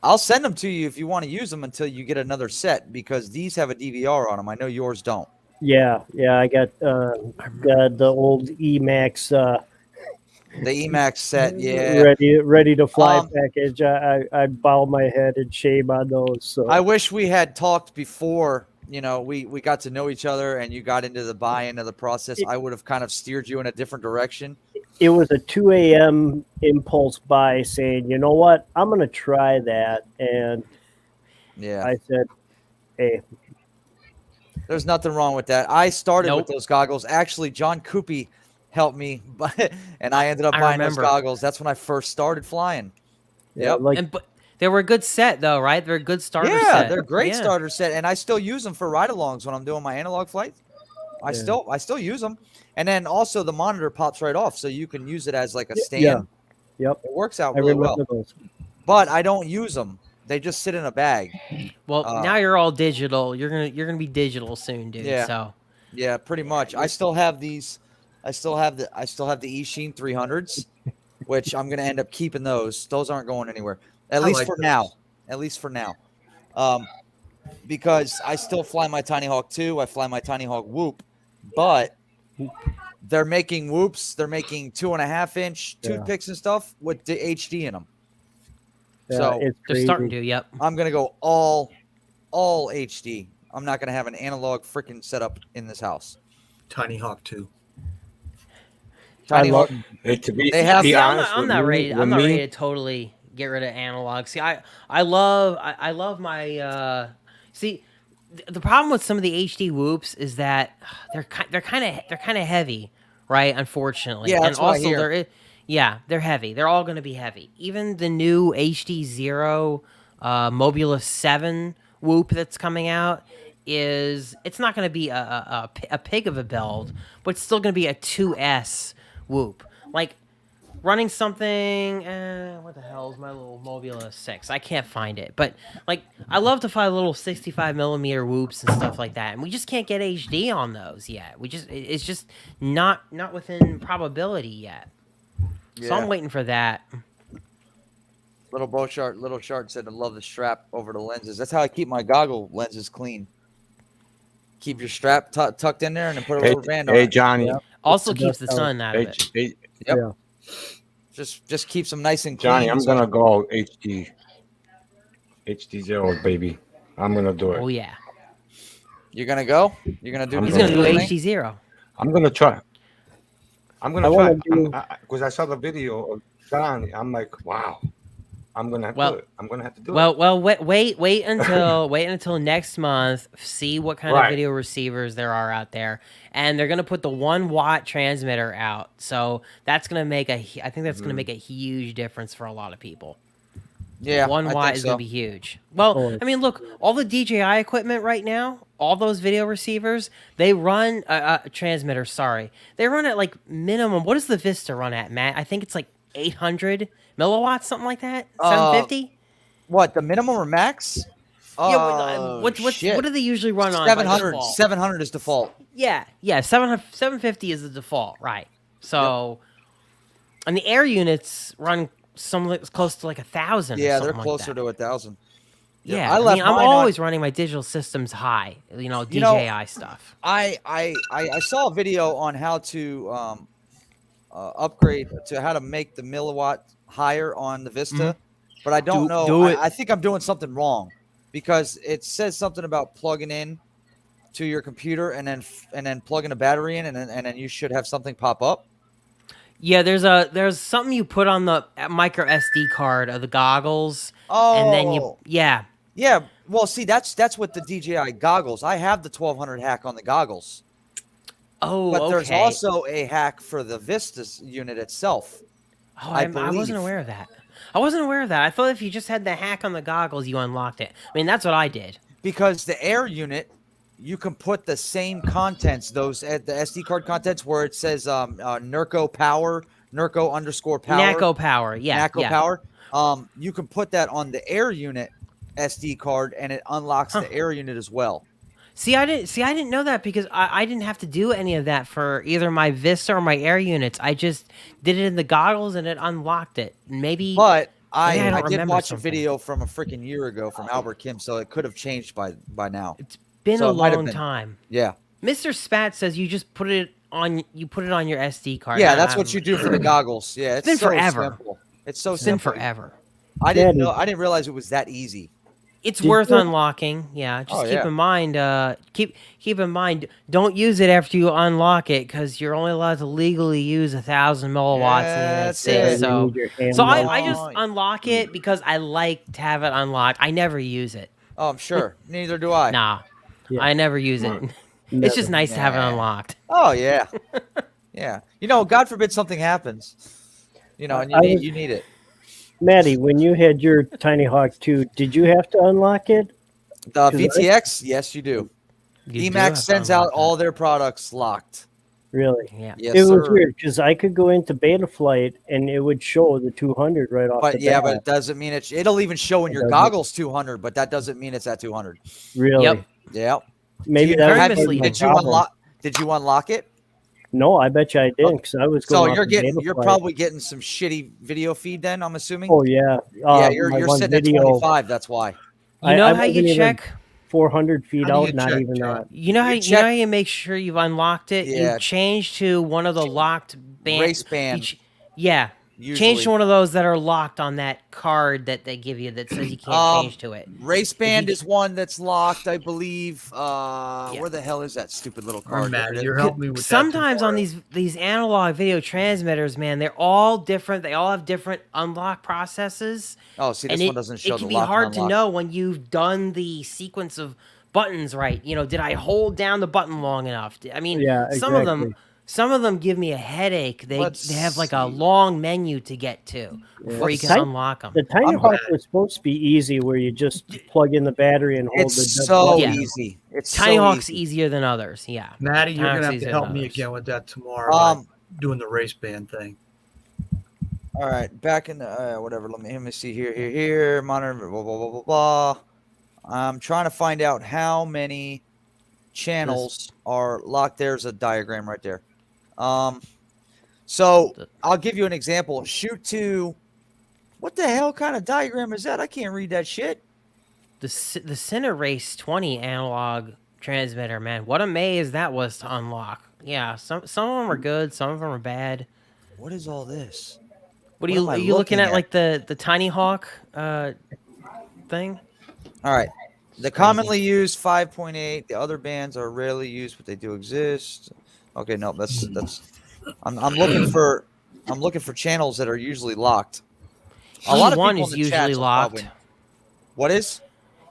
I'll send them to you if you want to use them until you get another set because these have a DVR on them. I know yours don't.
yeah. I got the old Emax
The Emax set, yeah.
ready to fly
Um,
package. I bow my head in shame on those. So
I wish we had talked before, we got to know each other and you got into the buy-in of the process. I would have kind of steered you in a different direction.
it was a 2 a.m. impulse buy saying, you know what, I'm going to try that. And
Yeah.
I said, hey,
There's nothing wrong with that. I started with
Nope.
those goggles. Actually, John Coopy helped me, and I ended up
I
buying
remember.
those goggles. That's when I first started flying.
yeah,
Yep.
like,
But they were a good set though, right? They're a good starter
Yeah,
set.
they're great
Yeah.
starter set, and I still use them for ride-alongs when I'm doing my analog flights. I
Yeah.
still use them, and then also the monitor pops right off, so you can use it as like a stand.
yeah, yep.
It works out
I
really
remember
well.
those.
But I don't use them; they just sit in a bag.
Well, now you're all digital. You're gonna be digital soon, dude.
Yeah.
So
Yeah, pretty much. I still have these. I still have the eSheen 300s, which I'm gonna end up keeping those. Those aren't going anywhere, at
I
least
like
for
those.
now. At least for now, because I still fly my Tiny Hawk 2. I fly my Tiny Hawk Whoop, but they're making whoops. They're making 2.5-inch
Yeah.
toothpicks and stuff with the HD in them.
Yeah,
So
it's
they're
crazy.
starting to. Yep.
I'm gonna go all HD. I'm not gonna have an analog freaking setup in this house.
Tiny Hawk 2.
Tiny
love-
Hawk.
Hey, to be,
They
to
have-
be
See,
honest
I'm
with
not
me,
ready.
with
I'm not
me,
ready to totally get rid of analog. See, I love my. See, the problem with some of the HD whoops is that they're kind of heavy, right? Unfortunately,
Yeah,
and
that's what I
also
hear.
they're heavy. They're all going to be heavy. Even the new HD Zero Mobula 7 whoop that's coming out it's not going to be a pig of a build, but it's still going to be a 2S whoop. Like running something, what the hell is my little Mobula 6? I can't find it, but like I love to fly little 65mm whoops and stuff like that, and we just can't get HD on those yet. It's just not within probability yet. So
Yeah.
I'm waiting for that.
Little Shark said, I love the strap over the lenses. That's how I keep my goggle lenses clean. Keep your strap tucked in there and then put a
hey,
rubber band on
hey
it.
Johnny,
Yeah.
Also
the
keeps the
best
sun out of
hey,
it.
hey,
Yep.
Yeah.
Just keeps them nice and clean.
Johnny, I'm
so-
gonna go HD zero, baby. I'm gonna do it.
Oh yeah,
You're gonna go? You're gonna do?
I'm
he's
gonna
gonna do
do it.
HD Zero.
I'm gonna try. I'm
I
gonna
wanna
try
do-
because I saw the video of Johnny. I'm like, wow. I'm gonna have to do it. I'm gonna have to do it.
Well, wait until next month. See what kind of
Right.
video receivers there are out there, and they're gonna put the 1-watt transmitter out. So that's gonna make I think that's gonna make a huge difference for a lot of people.
Yeah,
1
I
watt
think
is
so.
gonna be huge. Well,
Oh.
I mean, look, all the DJI equipment right now, all those video receivers, they run transmitters. Sorry, they run at like minimum. What does the Vista run at, Matt? I think it's like 800 milliwatts, something like that. 750.
What, the minimum or max?
Yeah, what
shit.
do they usually run on? by
700.
default?
700 is default.
Yeah, 750 is the default, right? So, and the air units run some close to like 1,000.
Yeah,
or
they're
something
closer
like that.
to 1,000.
Yeah,
I
I
left
mean, I'm
mine on-
always running my digital systems high. DJI stuff.
I saw a video on how to upgrade to how to make the milliwatt higher on the Vista, but I don't know.
Do it.
I think I'm doing something wrong because it says something about plugging in to your computer and then plugging a battery in, and then you should have something pop up.
Yeah, there's something you put on the micro SD card of the goggles, and then
Oh,
yeah.
Well, see, that's with the DJI goggles. I have the 1200 hack on the goggles,
Oh,
but there's
okay.
also a hack for the Vistas unit itself.
Oh,
I
I wasn't
believe.
aware of that. I wasn't aware of that. I thought if you just had the hack on the goggles, you unlocked it. I mean, that's what I did.
Because the Air unit, you can put the same contents, those at the SD card contents where it says Nurko power, Nurko underscore power,
NACO power, yeah,
NACO
yeah.
power. You can put that on the Air unit SD card, and it unlocks the Air unit as well.
I didn't know that because I didn't have to do any of that for either my Vista or my Air units. I just did it in the goggles and it unlocked it. Maybe,
But
I
I
don't
did
remember
watch
something.
a video from a freaking year ago from Albert Kim, so it could have changed by now.
it's been
So
a
it might have
long
been.
time.
Yeah,
Mr. Spat says you just put it on your SD card.
yeah, that's what you do for the goggles. Yeah, it's
been
so
forever.
simple. It's so
It's been
simple.
forever.
I didn't
Daddy.
know. I didn't realize it was that easy.
It's
Did
worth
you-
unlocking. Yeah, just
Oh,
keep
yeah.
in mind. Keep in mind. Don't use it after you unlock it because you're only allowed to legally use 1,000 milliwatts in the United
That's
States.
it.
So,
You need your hand
so
mount.
I just unlock it because I like to have it unlocked. I never use it.
Oh, I'm sure. Neither do I.
Nah,
Yeah.
I never use it.
Never.
It's just nice to have it
Nah.
unlocked.
Oh yeah, yeah. God forbid something happens. And
I was-
you need it.
Matty, when you had your Tiny Hawk 2, did you have to unlock it?
The
'Cause
VTX, yes, you do.
You do
Emax
have to
sends out
unlock that.
all their products locked.
Really?
Yeah.
Yes,
It was
sir.
weird because I could go into Beta Flight and it would show the 200 right off
But
the
yeah,
bat.
but it doesn't mean it'll even show in
It
your
doesn't.
goggles 200, but that doesn't mean it's at 200.
Really?
Yep.
Yeah.
Maybe
Did
that
you,
was
very
part of
misleading.
my
did you
problem.
unlock? Did you unlock it?
No, I bet you I didn't because I was
So
going. off
you're
the
getting,
Beta
you're
Flight.
probably getting some shitty video feed then. I'm assuming.
Oh yeah.
Yeah, you're
my one
sitting
video,
at 25. That's why.
You know
I
how you
wasn't even
check?
400 feet
How do you
out, not
check,
even
John?
that.
You know how
You
you
check-
know how you make sure you've unlocked it?
Yeah.
You change to one of the locked
Race band.
Yeah.
Usually.
Change to one of those that are locked on that card that they give you that says you can't change to it.
Race band
you-
is one that's locked, I believe. Where the hell is that stupid little
Or
card? There it
Matty,
is.
you're helping me with that
Sometimes on
tomorrow.
these analog video transmitters, man, they're all different. They all have different unlock processes.
Oh, see, this
And
one doesn't show
it
the
can be
lock and
hard to
unlock.
know when you've done the sequence of buttons right. Did I hold down the button long enough? I mean,
Yeah,
some of them give me a headache. They
Let's
have like a
see.
long menu to get to before you
Let's
can
see.
unlock them.
The Tiny
I'm
Hawk
glad.
was supposed to be easy, where you just plug in the battery and hold
It's
the
so
button.
Yeah.
easy. It's
Tiny
so
Hawk's
easy.
easier than others. Yeah.
Matty, you're
Tiny
gonna
Hawk's
have
easier
to
than
help me
others.
again with that tomorrow. by
Um,
doing the race band thing.
All right, back in the whatever. Let me see here. Monitor. Blah blah blah blah blah. I'm trying to find out how many channels are locked. There's a diagram right there. So I'll give you an example. Shoot to. What the hell kind of diagram is that? I can't read that shit.
The Cine Race 20 analog transmitter, man. What a maze that was to unlock. Yeah, some of them are good, some of them are bad.
What is all this?
What
What am I
are you looking
looking
at?
at?
Like the Tiny Hawk thing?
All right. The commonly used 5.8. The other bands are rarely used, but they do exist. Okay, no, that's. I'm looking for channels that are usually locked. A lot of
E1
people
is
in the
usually
chats will
locked.
probably- What is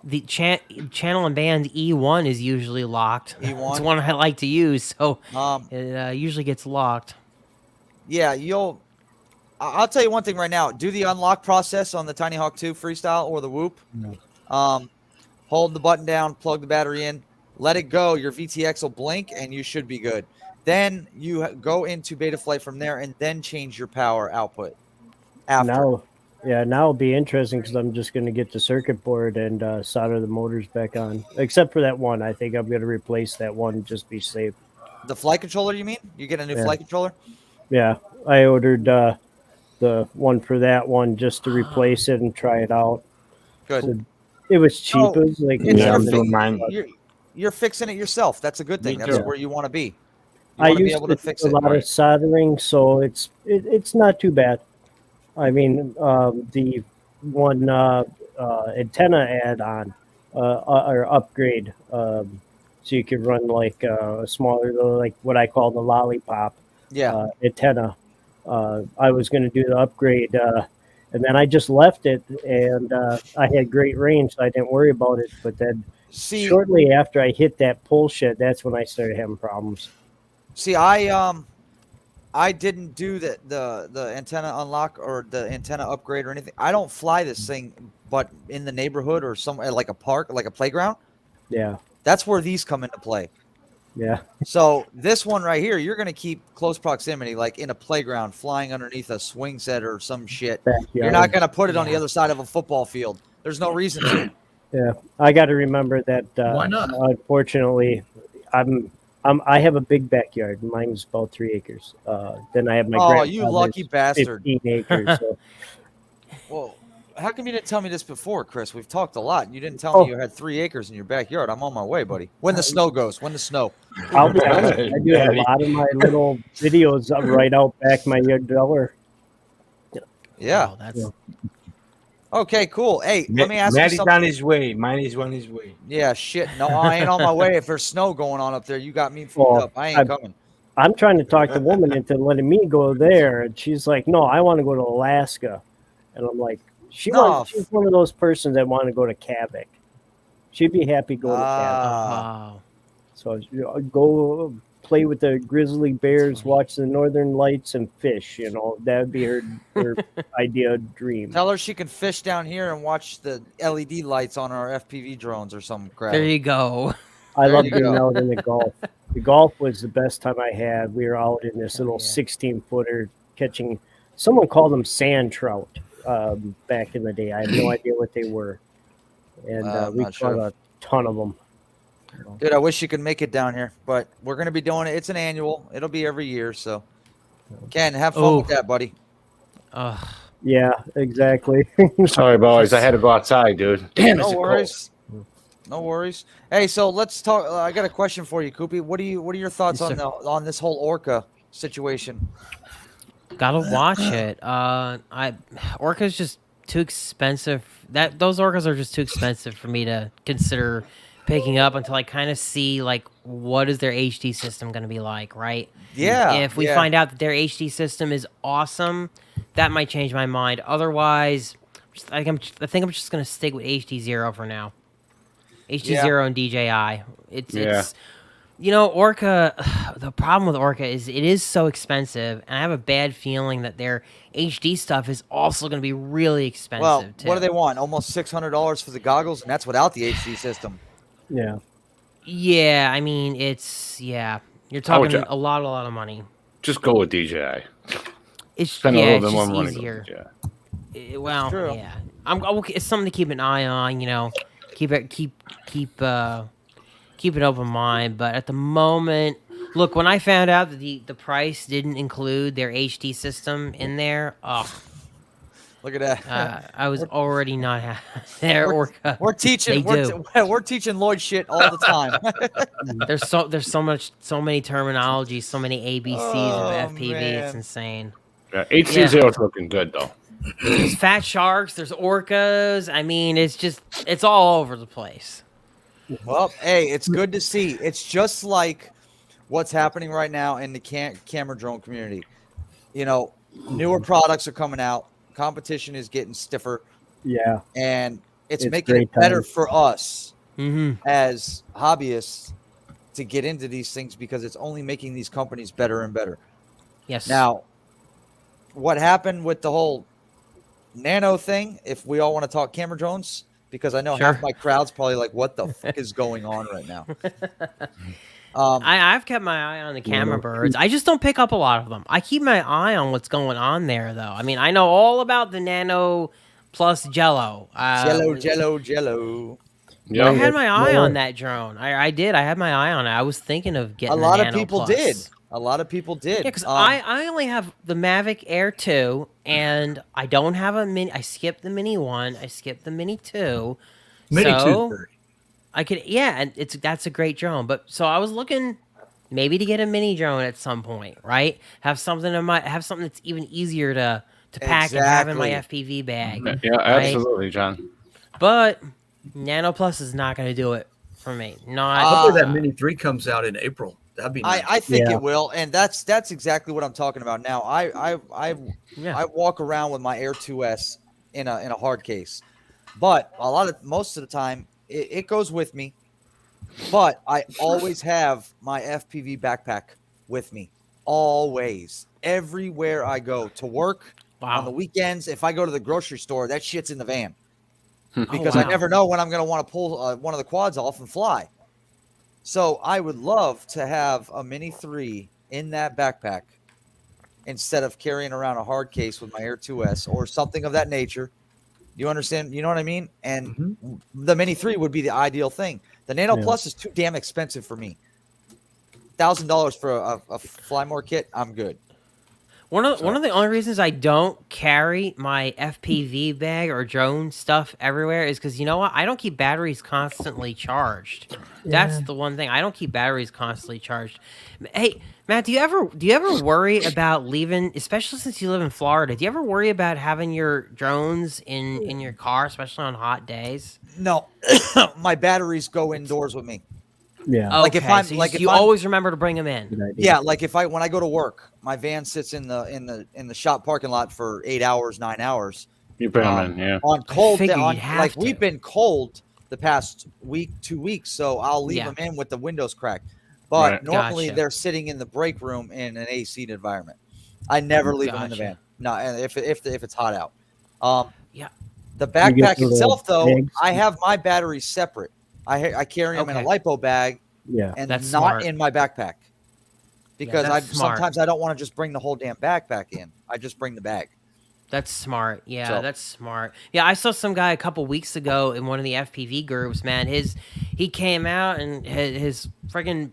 The channel and band E1 is usually locked.
E1?
It's one I like to use, so
um?
it usually gets locked.
Yeah, I'll tell you one thing right now. Do the unlock process on the Tiny Hawk 2 Freestyle or the Whoop. Hold the button down, plug the battery in, let it go. Your VTX will blink, and you should be good. Then you go into Beta Flight from there, and then change your power output. After.
Now it'll be interesting because I'm just going to get the circuit board and solder the motors back on. Except for that one, I think I'm going to replace that one just be safe.
The flight controller, you mean? You get a new
Yeah.
flight controller?
Yeah, I ordered the one for that one just to replace it and try it out.
Good.
So it was cheap.
No,
it was like
it's
Yeah, I'm
your
doing
fix.
mine.
You're fixing it yourself. That's a good thing.
Me
That's
too.
where you want to be. You
I
want to be
used
able
to
to fix
do a
it.
lot
Right.
of soldering, so it's not too bad. I mean, the one antenna add-on, or upgrade, so you could run like a smaller, like what I call the lollipop
Yeah.
antenna. I was going to do the upgrade, and then I just left it, and I had great range, so I didn't worry about it. But then
See,
shortly after I hit that pole shed, that's when I started having problems.
I didn't do the antenna unlock or the antenna upgrade or anything. I don't fly this thing, but in the neighborhood or somewhere like a park, like a playground.
Yeah,
That's where these come into play.
yeah,
So this one right here, you're going to keep close proximity, like in a playground, flying underneath a swing set or some shit.
backyard.
You're not going to put it on the other side of a football field. There's no reason to.
Yeah, I got to remember that.
Why not?
Unfortunately, I have a big backyard. Mine's about 3 acres. Then I have my
Oh, you
grandfather's
lucky bastard.
15 acres. So.
Well, how come you didn't tell me this before, Chris? We've talked a lot. You didn't tell me you had 3 acres in your backyard. I'm on my way, buddy. When the snow goes. When the snow.
I'll be honest, I do have a lot of my little videos right out back my yard door.
Yeah.
Oh, that's
Yeah.
Okay, cool. Hey, let me ask you
Matty's
something.
on his way. Mine is on his way.
Yeah, shit. No, I ain't on my way. If there's snow going on up there, you got me fucked
Well,
up. I ain't coming.
I'm trying to talk the woman into letting me go there, and she's like, "No, I want to go to Alaska," and I'm like, "She's one of those persons that want to go to Kavik. She'd be happy going to Kavik.
oh.
So go play with the grizzly bears, watch the northern lights, and fish. You know, that would be her idea dream.
Tell her she can fish down here and watch the LED lights on our FPV drones or some crap.
There you go.
I
There
love
you
being
go.
out in the Gulf. The Gulf was the best time I had. We were out in this little 16-footer catching. Someone called them sand trout back in the day. I have no idea what they were, and
I'm
we
not
caught
sure.
a ton of them.
Dude, I wish you could make it down here, but we're going to be doing it. It's an annual. It'll be every year. So, Ken, have fun with that, buddy.
Ugh.
Yeah, exactly.
Sorry, boys. I had to go outside, dude. Damn,
No
it's
worries. No worries. Hey, so let's talk. I got a question for you, Koopy. What are your thoughts
Yes,
on on this whole orca situation?
Gotta watch it. Orca's just too expensive. Those orcas are just too expensive for me to consider picking up until I kind of see like what is their HD system going to be like, right?
Yeah.
If we find out that their HD system is awesome, that might change my mind. Otherwise, I think I'm just going to stick with HD Zero for now. HD Zero and DJI. It's you know, Orca. The problem with Orca is it is so expensive, and I have a bad feeling that their HD stuff is also going to be really expensive.
Well,
too.
what do they want? Almost $600 for the goggles, and that's without the HD system.
Yeah.
Yeah, I mean you're talking a lot of money.
Just go with DJI.
It's
Spend a little bit more
just
money.
easier.
DJI.
Well,
true.
yeah, it's something to keep an eye on. You know, keep an open mind. But at the moment, look, when I found out that the price didn't include their HD system in there,
Look at that.
I was already not there. Orca.
We're teaching. We're teaching Lloyd shit all the time.
There's so many terminologies, so many ABCs of FPV.
man.
It's insane.
Yeah, HD Zero is looking good though.
There's fat sharks. There's orcas. I mean, it's all over the place.
Well, hey, it's good to see. It's just like what's happening right now in the camera drone community. You know, newer products are coming out. Competition is getting stiffer.
Yeah.
And it's making
great
it better
time.
for us
Mm-hmm.
as hobbyists to get into these things because it's only making these companies better and better.
Yes.
Now, what happened with the whole nano thing, if we all want to talk camera drones, because I know half my crowd's probably like, what the fuck is going on right now?
I've kept my eye on the camera birds. I just don't pick up a lot of them. I keep my eye on what's going on there, though. I mean, I know all about the Nano plus Jello.
Jello.
Yeah.
I had my eye on that drone. I did. I had my eye on it. I was thinking of getting
A lot
the
of
Nano
people
Plus.
did. A lot of people did.
Yeah, because I only have the Mavic Air 2, and I don't have a mini. I skipped the Mini 1. I skipped the Mini 2.
Mini
so
230.
I could, and that's a great drone. But so I was looking maybe to get a mini drone at some point, right? Have something that's even easier to pack and have in my FPV bag.
Yeah, absolutely, John.
But Nano Plus is not going to do it for me. Not.
Hopefully that Mini 3 comes out in April. That'd be nice.
I think
Yeah.
it will, and that's exactly what I'm talking about now. I walk around with my Air 2S in a hard case, but most of the time it goes with me. But I always have my FPV backpack with me, always, everywhere I go to work.
Wow.
On the weekends, if I go to the grocery store, that shit's in the van because
wow.
I never know when I'm going to want to pull one of the quads off and fly. So I would love to have a Mini 3 in that backpack instead of carrying around a hard case with my Air 2S or something of that nature. You understand? You know what I mean? And the Mini 3 would be the ideal thing. The Nano Plus is too damn expensive for me. $1,000 for a Flymore kit, I'm good.
One of the only reasons I don't carry my FPV bag or drone stuff everywhere is because you know what? I don't keep batteries constantly charged. That's the one thing. I don't keep batteries constantly charged. Hey, Matt, do you ever worry about leaving, especially since you live in Florida? Do you ever worry about having your drones in your car, especially on hot days?
No, my batteries go indoors with me.
Yeah.
Like if I'm
so
like if
you
I'm-
always remember to bring them in.
Good idea.
Yeah, like when I go to work, my van sits in the shop parking lot for 8 hours, 9 hours.
You bring them in, yeah.
On cold,
figured you'd have
like
to.
we've been cold the past week, 2 weeks, so I'll leave
Yeah.
them in with the windows cracked. But
Right.
normally
Gotcha.
they're sitting in the break room in an AC environment. I never leave them in the
Gotcha.
van. No, and if it's hot out.
Yeah.
The
You get
backpack
the little
itself, though,
bags?
I have my batteries separate. I carry them in a
Okay.
lipo bag
Yeah.
and
That's
not
smart.
in my backpack because
that's smart.
sometimes I don't want to just bring the whole damn backpack in. I just bring the bag.
That's smart. Yeah,
So-
that's smart. Yeah, I saw some guy a couple weeks ago in one of the FPV groups. Man, he came out and his friggin'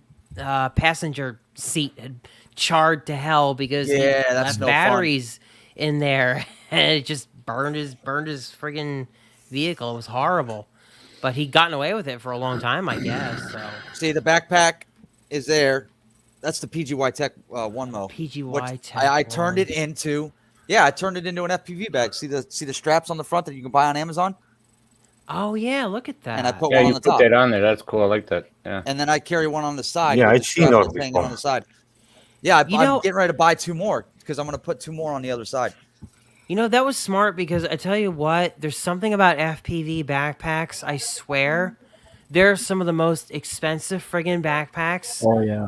passenger seat had charred to hell because he
Yeah, that's
left
no fun.
batteries in there, and it just burned his friggin' vehicle. It was horrible, but he'd gotten away with it for a long time, I guess. So
See, the backpack is there. That's the PGY Tech 1Mo.
PGY
which
Tech
I turned
1.
it into. Yeah, I turned it into an FPV bag. See the straps on the front that you can buy on Amazon,
Oh yeah, look at that.
and I put
Yeah,
one on
you
the
put
top,
that on there. That's cool. I like that. Yeah.
and then I carry one on the side.
Yeah,
with
I'd
the
seen
strap
those
hanging
before.
on the side. Yeah, I'm
know-
getting ready to buy 2 more because I'm going to put 2 more on the other side.
You know, that was smart because I tell you what, there's something about FPV backpacks, I swear. They're some of the most expensive friggin' backpacks
Oh yeah.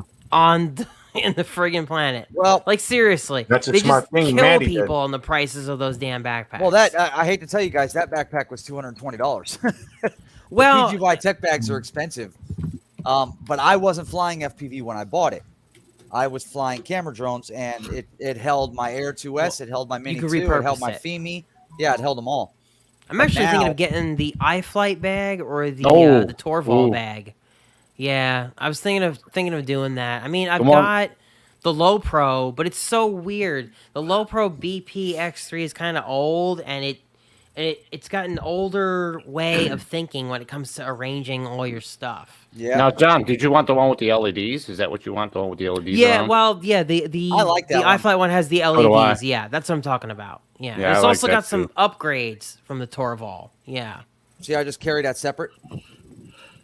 in the friggin' planet.
Well,
Like, seriously.
That's a
they
smart
just
thing
kill
Matty did.
people on the prices of those damn backpacks.
well, that I hate to tell you guys, that backpack was $220.
Well,
PGY Tech bags are expensive, but I wasn't flying FPV when I bought it. I was flying camera drones, and it held my Air 2S, it held my Mini
could
2, it held
repurpose
my
it.
FEMI. Yeah, it held them all.
I'm actually thinking
now-
of getting the iFlight bag or the
Oh,
Torval
ooh.
bag. Yeah, I was thinking of doing that. I mean, I've
Come on.
got the Low Pro, but it's so weird. The Low Pro BP X3 is kind of old, and it's got an older way of thinking when it comes to arranging all your stuff.
Yeah,
Now, John, did you want the one with the LEDs? Is that what you want? The one with the LEDs?
Yeah,
on?
well, yeah, the
I like that
the
one.
iFlight one has the
do I.
LEDs. Yeah, that's what I'm talking about. Yeah,
Yeah, I
it's
like
also
that
got some
too.
upgrades from the Torval. Yeah.
see, I just carry that separate.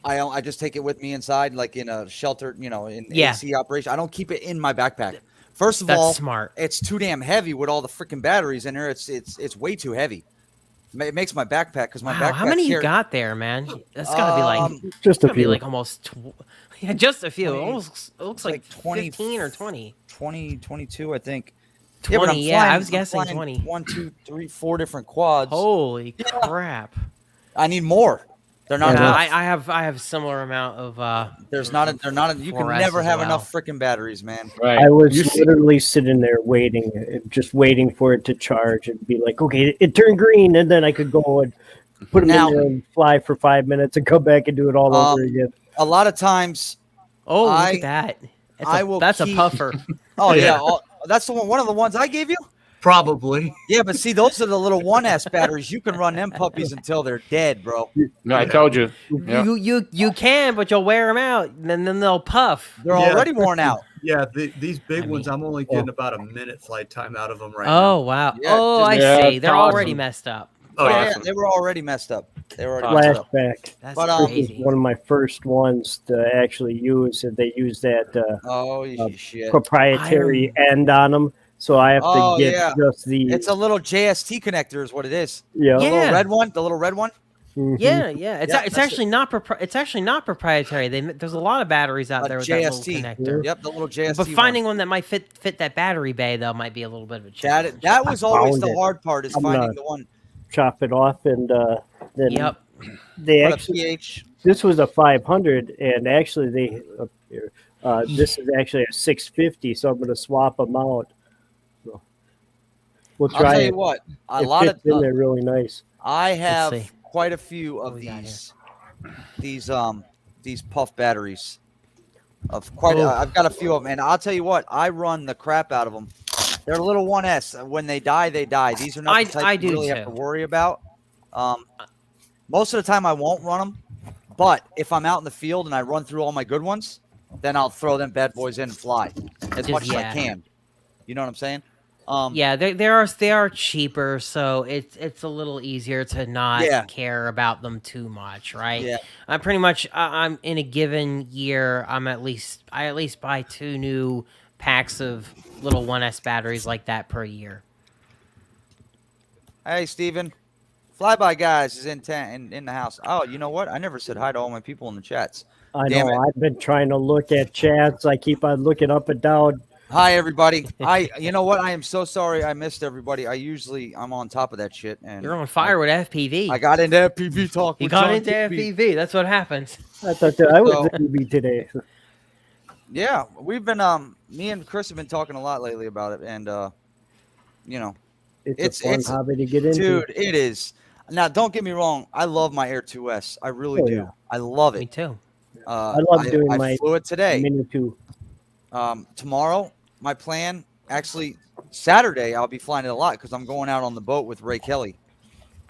I just take it with me inside, like in a shelter, in
Yeah.
AC operation. I don't keep it in my backpack. First of
That's
all,
smart.
it's too damn heavy with all the freaking batteries in there. It's way too heavy. It makes my backpack because my
Wow,
backpack.
how many you
carry-
got there, man? That's gotta be like
Just a
gotta be
few.
like almost yeah, just a few.
20
Almost it looks like
like 20
15 or 20.
20, 22, I think.
20,
but I'm
yeah, I
flying-
was
I'm
guessing
flying
20.
1, 2, 3, 4 different quads.
Holy crap!
I need more. They're not
Yeah,
enough.
I have a similar amount of
They're not. You can
4S
never
as
have
well.
enough freaking batteries, man.
Right.
I was
You see-
literally sitting there waiting, just waiting for it to charge and be like, okay, it turned green, and then I could go and put them
Now-
in there and fly for 5 minutes and come back and do it all over again.
A lot of times,
oh look
I-
at that.
I will
That's
keep-
a puffer.
oh yeah,
Yeah.
that's the one of the ones I gave you.
Probably.
Yeah, but see, those are the little 1S batteries. You can run them puppies until they're dead, bro.
No, I told you. Yeah.
You can, but you'll wear them out, and then they'll puff.
They're
Yeah.
already worn out.
Yeah, these big
I
ones,
mean-
I'm only getting about a minute flight time out of them right now.
Oh wow.
Yeah,
oh, I
yeah,
see. They're
awesome.
already messed up.
Oh,
yeah,
yeah.
they were already messed up. They were already set up.
Flashback.
That's
But,
This was
crazy.
one of my first ones to actually use, and they use that
Oh shit!
proprietary end on them. So I have to get just the.
It's a little JST connector, is what it is.
Yeah.
The little
Yeah.
red one. The little red one.
Mhm.
Yeah. It's
Yeah,
it's
that's
actually not it's actually not proprietary. There's a lot of batteries out
A
there with that little
JST.
connector.
Yep, the little JST.
But finding one that might fit that battery bay though might be a little bit of a challenge.
that was always
found
the
it.
hard part is
I'm
finding
gonna
the one.
Chop it off, and then
Yep.
they
Put a
actually.
pH.
This was a 500, and actually they. This is actually a 650, so I'm going to swap them out. So we'll
I'll
try
tell
it.
you what. A
It
lot
fits
of
in there really nice.
I have
see.
quite a few
What
of
we got
these puff batteries. I've got a few of them, and I'll tell you what. I run the crap out of them. They're a little 1S. When they die, they die. These are not the type
I
you
do
really have to
too.
worry about. Most of the time, I won't run them. But if I'm out in the field and I run through all my good ones, then I'll throw them bad boys in and fly as much as I
yeah.
can. You know what I'm saying?
Yeah, they are cheaper, so it's a little easier to not care about them too much, right?
Yeah.
I'm pretty much I'm in a given year I at least buy 2 new packs of little 1S batteries like that per year.
Hey, Steven. Flyby Guys is in the house. Oh, you know what? I never said hi to all my people in the chats.
I
Damn
know.
it.
I've been trying to look at chats. I keep on looking up and down.
Hi, everybody. You know what? I am so sorry I missed everybody. I'm on top of that shit. And
You're on fire with FPV.
I got into FPV talk.
You
with
got
John
into
Digby.
FPV. That's what happens.
I thought that I was
So-
FPV today.
Yeah, we've been me and Chris have been talking a lot lately about it, and you know,
It's a fun
it's
hobby to get into.
dude, it is. Now, don't get me wrong. I love my Air 2S. I really
Oh,
do.
yeah.
I love
Me
it.
too.
I love doing
I
my
flew it today.
Mini 2.
Tomorrow, my plan, actually, Saturday, I'll be flying it a lot because I'm going out on the boat with Ray Kelly,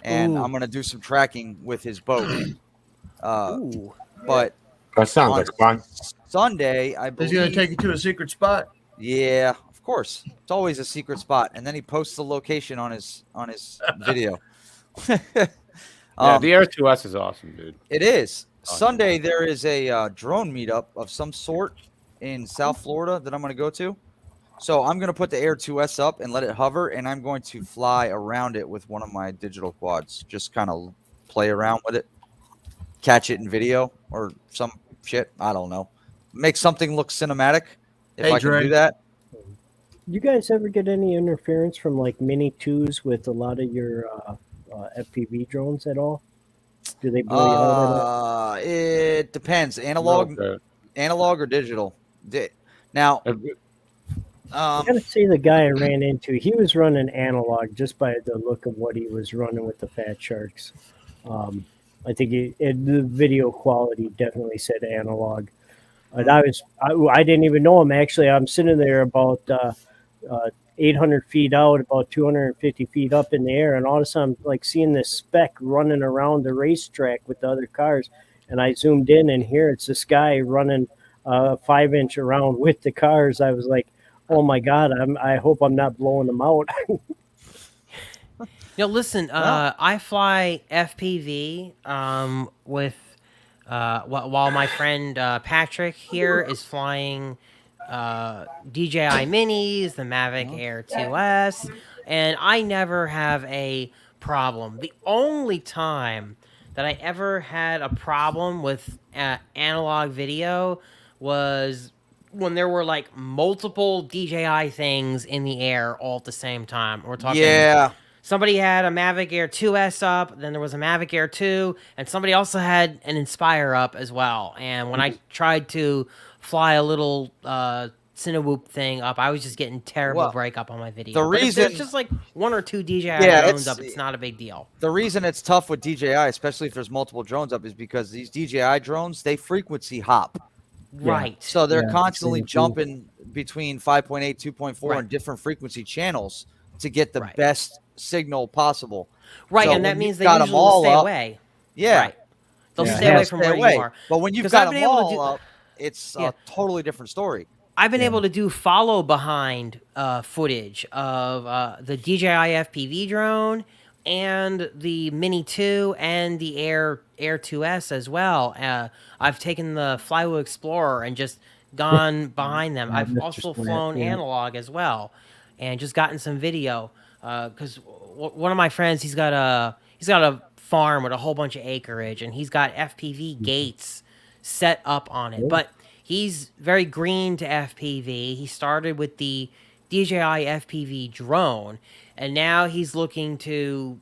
and
Ooh.
I'm going to do some tracking with his boat.
Ooh.
But
That sounds
on
like fun.
Sunday, I believe.
He's going to take you to a secret spot.
Yeah, of course. It's always a secret spot, and then he posts the location on his video.
Yeah, the Air 2S is awesome, dude.
It is.
Awesome.
Sunday, there is a drone meetup of some sort in South Florida that I'm going to go to. So I'm going to put the Air 2S up and let it hover, and I'm going to fly around it with one of my digital quads. Just kind of play around with it, catch it in video or some shit. I don't know. Make something look cinematic if
Hey,
I can
Dre.
do that.
You guys ever get any interference from like Mini 2s with a lot of your FPV drones at all? Do they blow you out?
It depends. Analog or digital. Now,
I gotta say, the guy I ran into, he was running analog just by the look of what he was running with the Fat Sharks. I think the video quality definitely said analog. And I didn't even know him. Actually, I'm sitting there about 800 feet out, about 250 feet up in the air, and all of a sudden, I'm like seeing this speck running around the racetrack with the other cars. And I zoomed in, and here it's this guy running 5-inch around with the cars. I was like, oh my God, I hope I'm not blowing them out.
Listen, I fly FPV with while my friend Patrick here is flying DJI Minis, the Mavic Air 2S, and I never have a problem. The only time that I ever had a problem with analog video was when there were like multiple DJI things in the air all at the same time. We're talking.
yeah.
Somebody had a Mavic Air 2S up, then there was a Mavic Air 2, and somebody also had an Inspire up as well. And when I tried to fly a little Cinewhoop thing up, I was just getting terrible breakup on my video.
The
But if
reason-
there's just like 1 or 2 DJI
Yeah,
drones
it's-
up, it's not a big deal.
The reason it's tough with DJI, especially if there's multiple drones up, is because these DJI drones, they frequency hop.
Right.
So they're
Yeah,
constantly
same thing.
jumping between 5.8, 2.4
Right.
and different frequency channels to get the
Right.
best signal possible.
Right,
So
and that
when
means
you've
they
got 'em
usually
all
stay
up-
away.
Yeah.
Right. They'll
Yeah.
stay
Yeah,
away from where you are.
But when you've
'Cause
got
I've been
them
able to
all
do-
up, it's
Yeah.
a totally different story.
I've been able to do follow behind footage of the DJI FPV drone and the Mini 2 and the Air 2S as well. I've taken the Flywheel Explorer and just gone behind them. I've
that's
also
just what
flown
happened.
analog as well, and just gotten some video. Because one of my friends, he's got a farm with a whole bunch of acreage, and he's got FPV gates set up on it.
Cool.
But he's very green to FPV. He started with the DJI FPV drone, and now he's looking to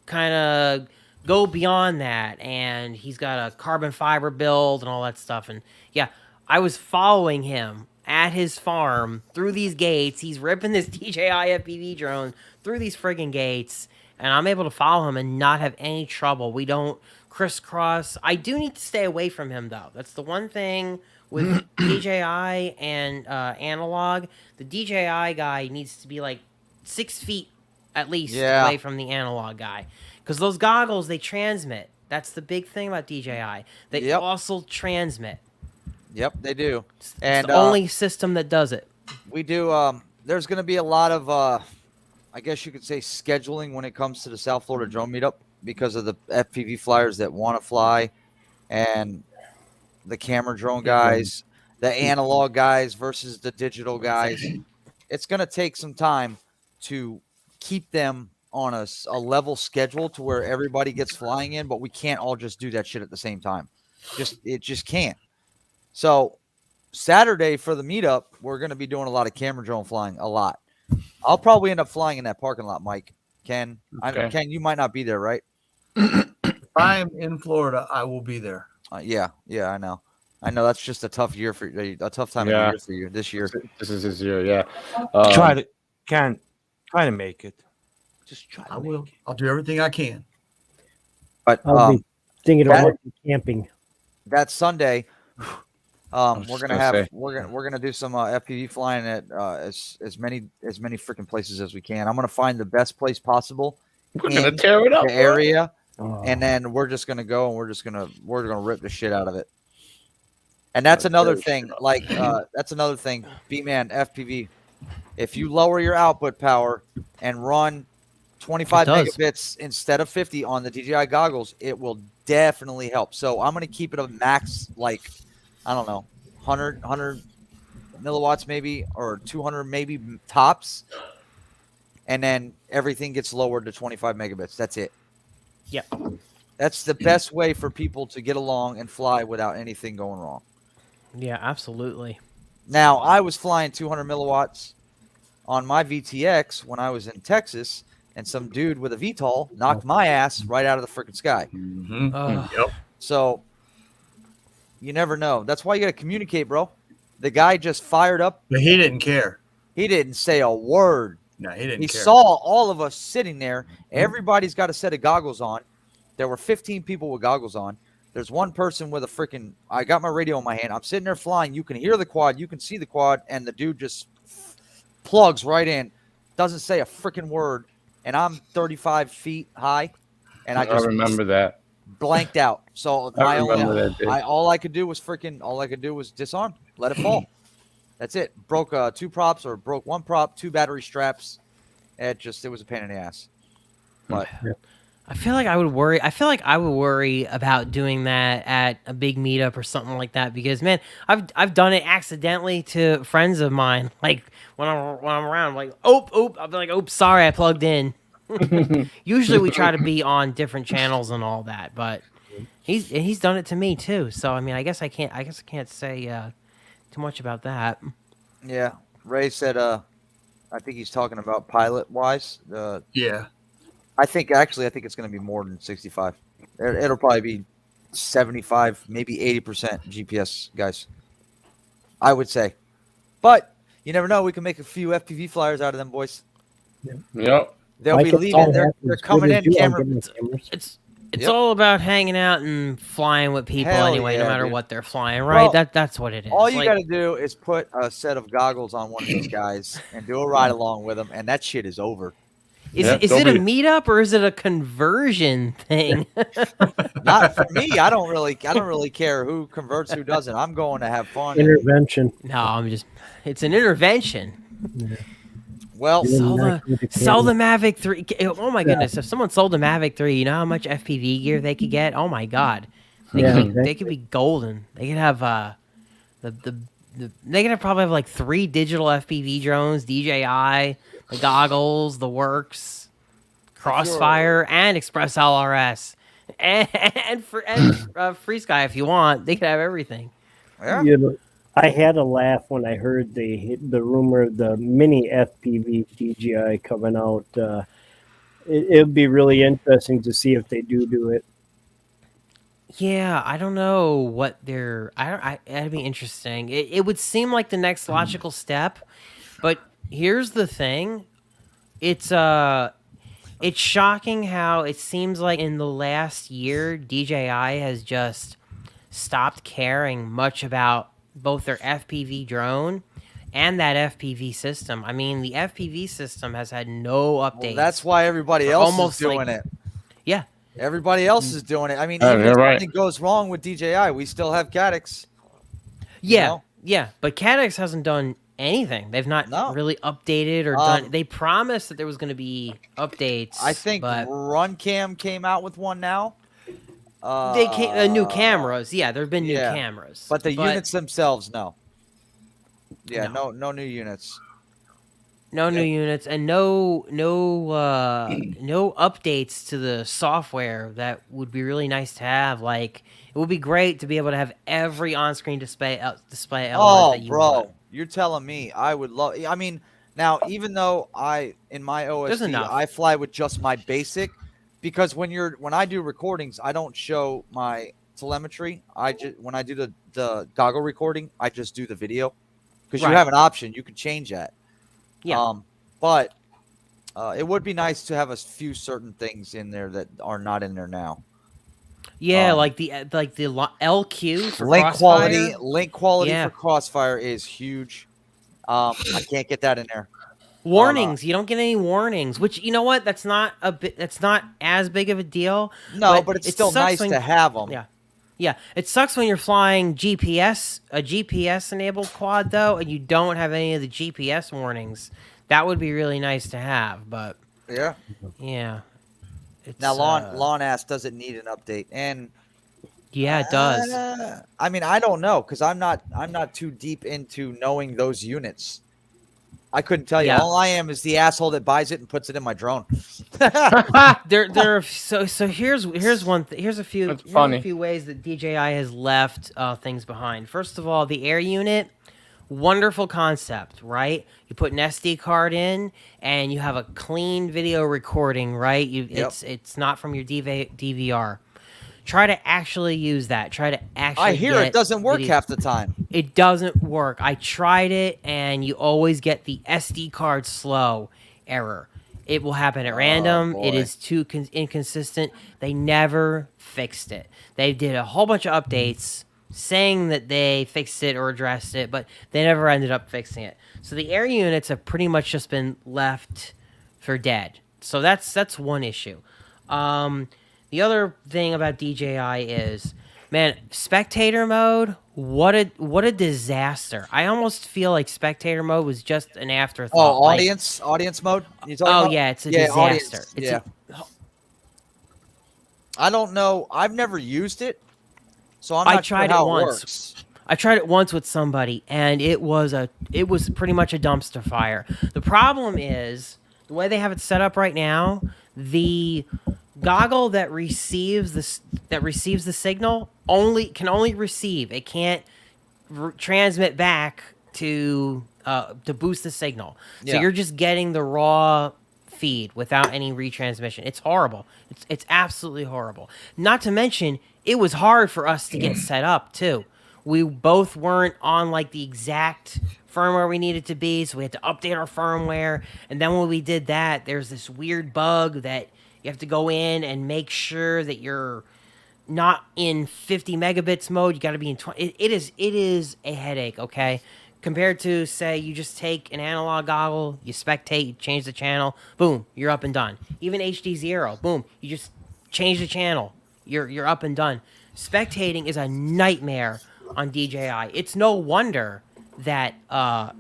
kind of go beyond that, and he's got a carbon fiber build and all that stuff. And yeah, I was following him at his farm through these gates. He's ripping this DJI FPV drone through these friggin' gates, and I'm able to follow him and not have any trouble. We don't crisscross. I do need to stay away from him, though. That's the one thing with DJI and analog. The DJI guy needs to be like 6 feet at least away from the analog guy, because those goggles, they transmit. That's the big thing about DJI. They also transmit.
Yep, they do.
It's
And
the only system that does it.
we do. There's going to be a lot of, I guess you could say, scheduling when it comes to the South Florida Drone Meetup because of the FPV flyers that want to fly, and the camera drone guys, the analog guys versus the digital guys. It's going to take some time to keep them on a level schedule to where everybody gets flying in, but we can't all just do that shit at the same time. It just can't. So Saturday for the meetup, we're going to be doing a lot of camera drone flying, a lot. I'll probably end up flying in that parking lot, Mike. Ken,
Okay.
Ken, you might not be there, right?
If I am in Florida, I will be there.
Yeah, I know. That's just a tough year for a tough time of
Yeah.
year for you this year.
This is his year, yeah.
Try to make it. Just try.
I will. I'll do everything I can.
But
I'll be thinking
that-
about camping.
that Sunday,
was
we're
just
gonna
gonna
have
say.
we're gonna do some FPV flying at as many freaking places as we can. I'm gonna find the best place possible
We're gonna
in
tear it up.
the area,
Oh,
and then we're just gonna go and we're gonna rip the shit out of it. And that's another thing. Like that's another thing. B-Man FPV. If you lower your output power and run 25
It does.
megabits instead of 50 on the DJI goggles, it will definitely help. So I'm going to keep it a max, like, I don't know, 100 milliwatts maybe, or 200 maybe tops. And then everything gets lowered to 25 megabits. That's it.
Yep.
That's the best way for people to get along and fly without anything going wrong.
Yeah, absolutely.
Now, I was flying 200 milliwatts on my VTX when I was in Texas, and some dude with a VTOL knocked my ass right out of the freaking sky.
Mm-hmm.
Ugh.
So you never know. That's why you got to communicate, bro. The guy just fired up.
But he didn't care.
He didn't say a word.
No, he didn't
He
care.
saw all of us sitting there. Everybody's got a set of goggles on. There were 15 people with goggles on. There's one person with a freaking, I got my radio in my hand. I'm sitting there flying. You can hear the quad. You can see the quad. And the dude just plugs right in. Doesn't say a freaking word. And I'm 35 feet high. And I
I
just
remember that.
blanked out. So
I remember that day.
all I could do was disarm. Let it fall. That's it. Broke 2 props or broke 1 prop, 2 battery straps. It was a pain in the ass. But
I feel like I would worry about doing that at a big meetup or something like that, because man, I've done it accidentally to friends of mine. Like when I'm around, I'm like, I'll be like, oops, sorry, I plugged in. Usually we try to be on different channels and all that, but he's done it to me too. So I mean, I guess I can't say too much about that.
yeah, Ray said I think he's talking about pilot wise.
Yeah.
I think it's going to be more than 65. It'll probably be 75, maybe 80% GPS guys. I would say. But you never know, we can make a few FPV flyers out of them boys.
Yep.
They'll
Like
be
it's all
leaving. They're
happens.
coming
What
in
do you do? I'm
camera.
getting cameras.
It's
Yep.
all about hanging out and flying with people
Hell
anyway,
yeah,
no matter
dude.
what they're flying, right?
Well,
That's what it is.
All you
Like,
got to do is put a set of goggles on one of these guys and do a ride along with them, and that shit is over.
Is
Yeah,
it
don't
a
be-
meetup or is it a conversion thing?
Not for me. I don't really care who converts, who doesn't. I'm going to have fun.
Intervention.
No, it's an intervention.
Well,
You're
Sell
not
the,
going to
sell the
camera.
Mavic 3. Oh my goodness. If someone sold a Mavic 3, you know how much FPV gear they could get? Oh my God.
Yeah,
They could be golden. They could have they could probably have like 3 digital FPV drones, DJI, the goggles, the works, Crossfire, and Express LRS. And Free Sky if you want. They could have everything.
yeah.
You know, I had a laugh when I heard the rumor of the mini FPV DJI coming out. It'd be really interesting to see if they do it.
Yeah, I don't know what they're. That'd be interesting. It would seem like the next logical step, but here's the thing. It's shocking how it seems like in the last year DJI has just stopped caring much about both their FPV drone and that FPV system. I mean, the FPV system has had no updates.
Well, that's why everybody
for
else is
almost,
doing
like-
it.
Yeah.
Everybody else is doing it. I mean,
Oh,
even
you're
if
right.
something goes wrong with DJI, we still have Cadix.
Yeah,
know?
yeah, but Cadix hasn't done anything. They've not
No.
really updated or done. They promised that there was going to be updates.
I think
but
RunCam came out with one now.
they came new cameras. Yeah, there've been new
yeah,
cameras,
But the units themselves, no. Yeah,
No.
no new units.
no new units, and no updates to the software that would be really nice to have. Like it would be great to be able to have every on-screen display element
Oh,
that you
bro,
want.
you're telling me I would love. I mean, now even though in my
There's
OSD
enough.
I fly with just my basic, because when I do recordings, I don't show my telemetry. When I do the goggle recording, I just do the video, because
Right.
you have an option. You can change that.
Yeah.
But it would be nice to have a few certain things in there that are not in there now.
Yeah, like the LQ for
Link
Crossfire.
quality
Yeah.
for Crossfire is huge. I can't get that in there.
Warnings. You don't get any warnings, which you know what? That's not as big of a deal.
No, but it's
it
still
sucks
nice
when-
to have them.
Yeah. Yeah, it sucks when you're flying a GPS enabled quad though, and you don't have any of the GPS warnings. That would be really nice to have, but
Yeah.
yeah. It's,
Now, Lawn Ass doesn't need an update, and
yeah, it does.
I mean, I don't know, because I'm not too deep into knowing those units. I couldn't tell you.
Yeah.
All I am is the asshole that buys it and puts it in my drone.
So here's a few ways that DJI has left things behind. First of all, the air unit, wonderful concept, right? You put an SD card in and you have a clean video recording, right?
Yep.
It's not from your DVR. Try to actually use that. Try to actually.
I hear it doesn't work
video.
half the time.
It doesn't work. I tried it, and you always get the SD card slow error. It will happen at random.
boy.
It is too inconsistent. They never fixed it. They did a whole bunch of updates saying that they fixed it or addressed it, but they never ended up fixing it. So the air units have pretty much just been left for dead. So that's one issue. The other thing about DJI is, man, spectator mode. What a disaster! I almost feel like spectator mode was just an afterthought.
Oh,
like-
audience mode. You talking
Oh
about?
yeah, it's a
audience,
disaster.
yeah. I don't know. I've never used it, so I'm
I
not
tried
sure
it
how
once.
works.
I tried it once with somebody, and it was pretty much a dumpster fire. The problem is the way they have it set up right now. The goggle that receives the signal can only receive. It can't transmit back to boost the signal. So
Yeah.
you're just getting the raw feed without any retransmission. It's horrible. It's absolutely horrible. Not to mention, it was hard for us to get set up too. We both weren't on like the exact firmware we needed to be, so we had to update our firmware. And then when we did that, there's this weird bug that you have to go in and make sure that you're not in 50 megabits mode. You got to be in 20. It is a headache, okay? Compared to, say, you just take an analog goggle, you spectate, you change the channel, boom, you're up and done. Even HD0, boom, you just change the channel, you're up and done. Spectating is a nightmare on DJI. It's no wonder that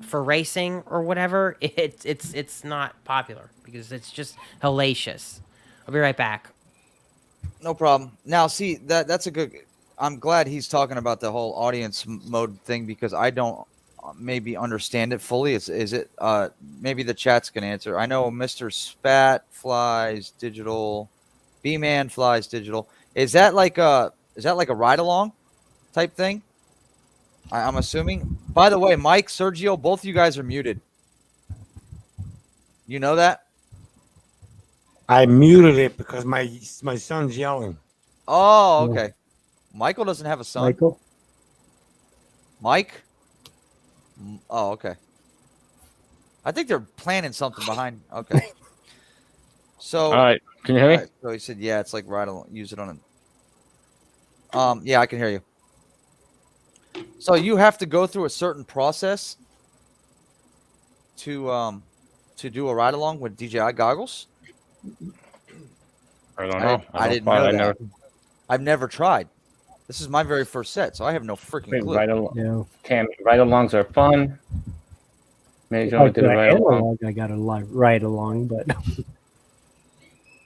for racing or whatever, it's not popular because it's just hellacious. I'll be right back.
No problem. Now, see that's a good. I'm glad he's talking about the whole audience mode thing because I don't maybe understand it fully. Is it? Maybe the chat's can answer. I know Mr. Spat flies digital, B-Man flies digital. Is that like a ride along type thing? I'm assuming. By the way, Mike, Sergio, both of you guys are muted. You know that?
I muted it because my son's yelling.
Oh, okay. Michael doesn't have a son.
Michael?
Mike? Oh, okay. I think they're planning something behind. Okay. So,
All right. Can you hear me?
so he said, yeah, it's like right along. Use it on a. Yeah, I can hear you. So you have to go through a certain process to do a ride along with DJI goggles.
I don't know.
I didn't know that. I've never tried. This is my very first set, so I have no freaking clue.
Ride-alongs are fun. Maybe you
Like
did a
the
ride-along.
analog, I got a ride along, but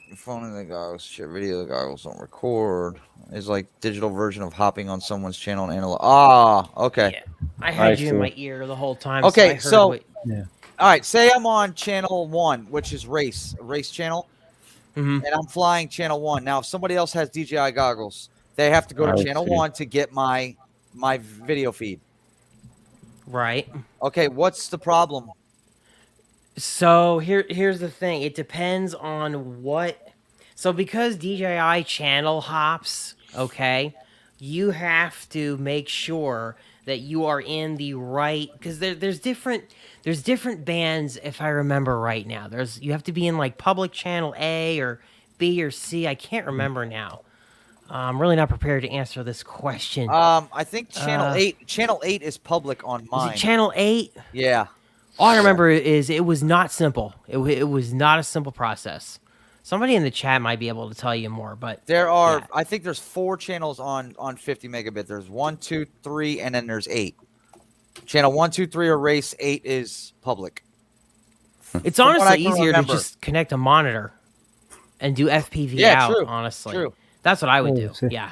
Your phone and the goggles, shit, video goggles don't record. It's like digital version of hopping on someone's channel and analog. Ah, okay.
Yeah, I had you in
see.
my ear the whole time.
Okay,
so I heard
so-
what,
All right, say I'm on channel 1, which is a race channel,
Mhm.
and I'm flying channel 1. Now, if somebody else has DJI goggles, they have to go to
I
channel
see.
1 to get my video feed.
right.
Okay, what's the problem?
So here's the thing. It depends on what. So because DJI channel hops, okay, you have to make sure that you are in the right because there's different bands if I remember right now. You have to be in like public channel A or B or C. I can't remember now. I'm really not prepared to answer this question.
I think channel 8. Channel 8 is public on
Is
mine.
it channel 8?
Yeah.
All I remember is it was not simple. It was not a simple process. Somebody in the chat might be able to tell you more, but
There are,
yeah.
I think there's 4 channels on 50 megabit. There's 1, 2, 3, and then there's 8. Channel 1, 2, 3 are race. 8 is public.
It's
From what I
honestly
can
easier
remember.
to just connect a monitor and do FPV
Yeah,
out.
true,
Honestly,
True.
that's what I would
Oh,
do.
see.
Yeah,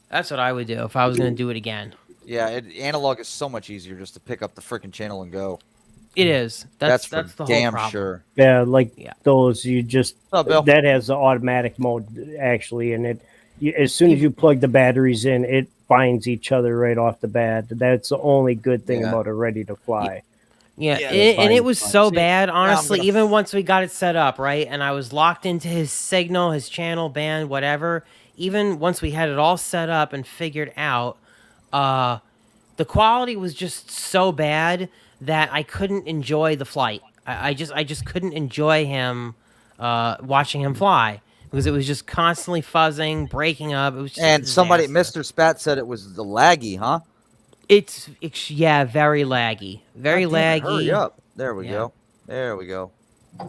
that's what I would do if I was going to do it again.
Yeah, analog is so much easier just to pick up the freaking channel and go.
It is. That's
for
the whole
damn
problem.
sure.
yeah, like
Yeah.
those you just
What's up, Bill?
that has the automatic mode actually, and as soon as you plug the batteries in, it finds each other right off the bat. That's the only good thing
Yeah.
about a ready to fly.
Yeah,
Yeah,
and it
fine,
was
fine.
so
See,
bad,
now I'm
honestly.
gonna
Even once we got it set up, right, and I was locked into his signal, his channel, band, whatever. Even once we had it all set up and figured out, the quality was just so bad that I couldn't enjoy the flight. I just couldn't enjoy him, watching him fly because it was just constantly fuzzing, breaking up. It was just a
And somebody,
disaster.
Mr. Spat, said it was the laggy, huh?
It's yeah, very laggy, very
God damn it,
laggy.
Hurry up. There we
Yeah.
go. There we go.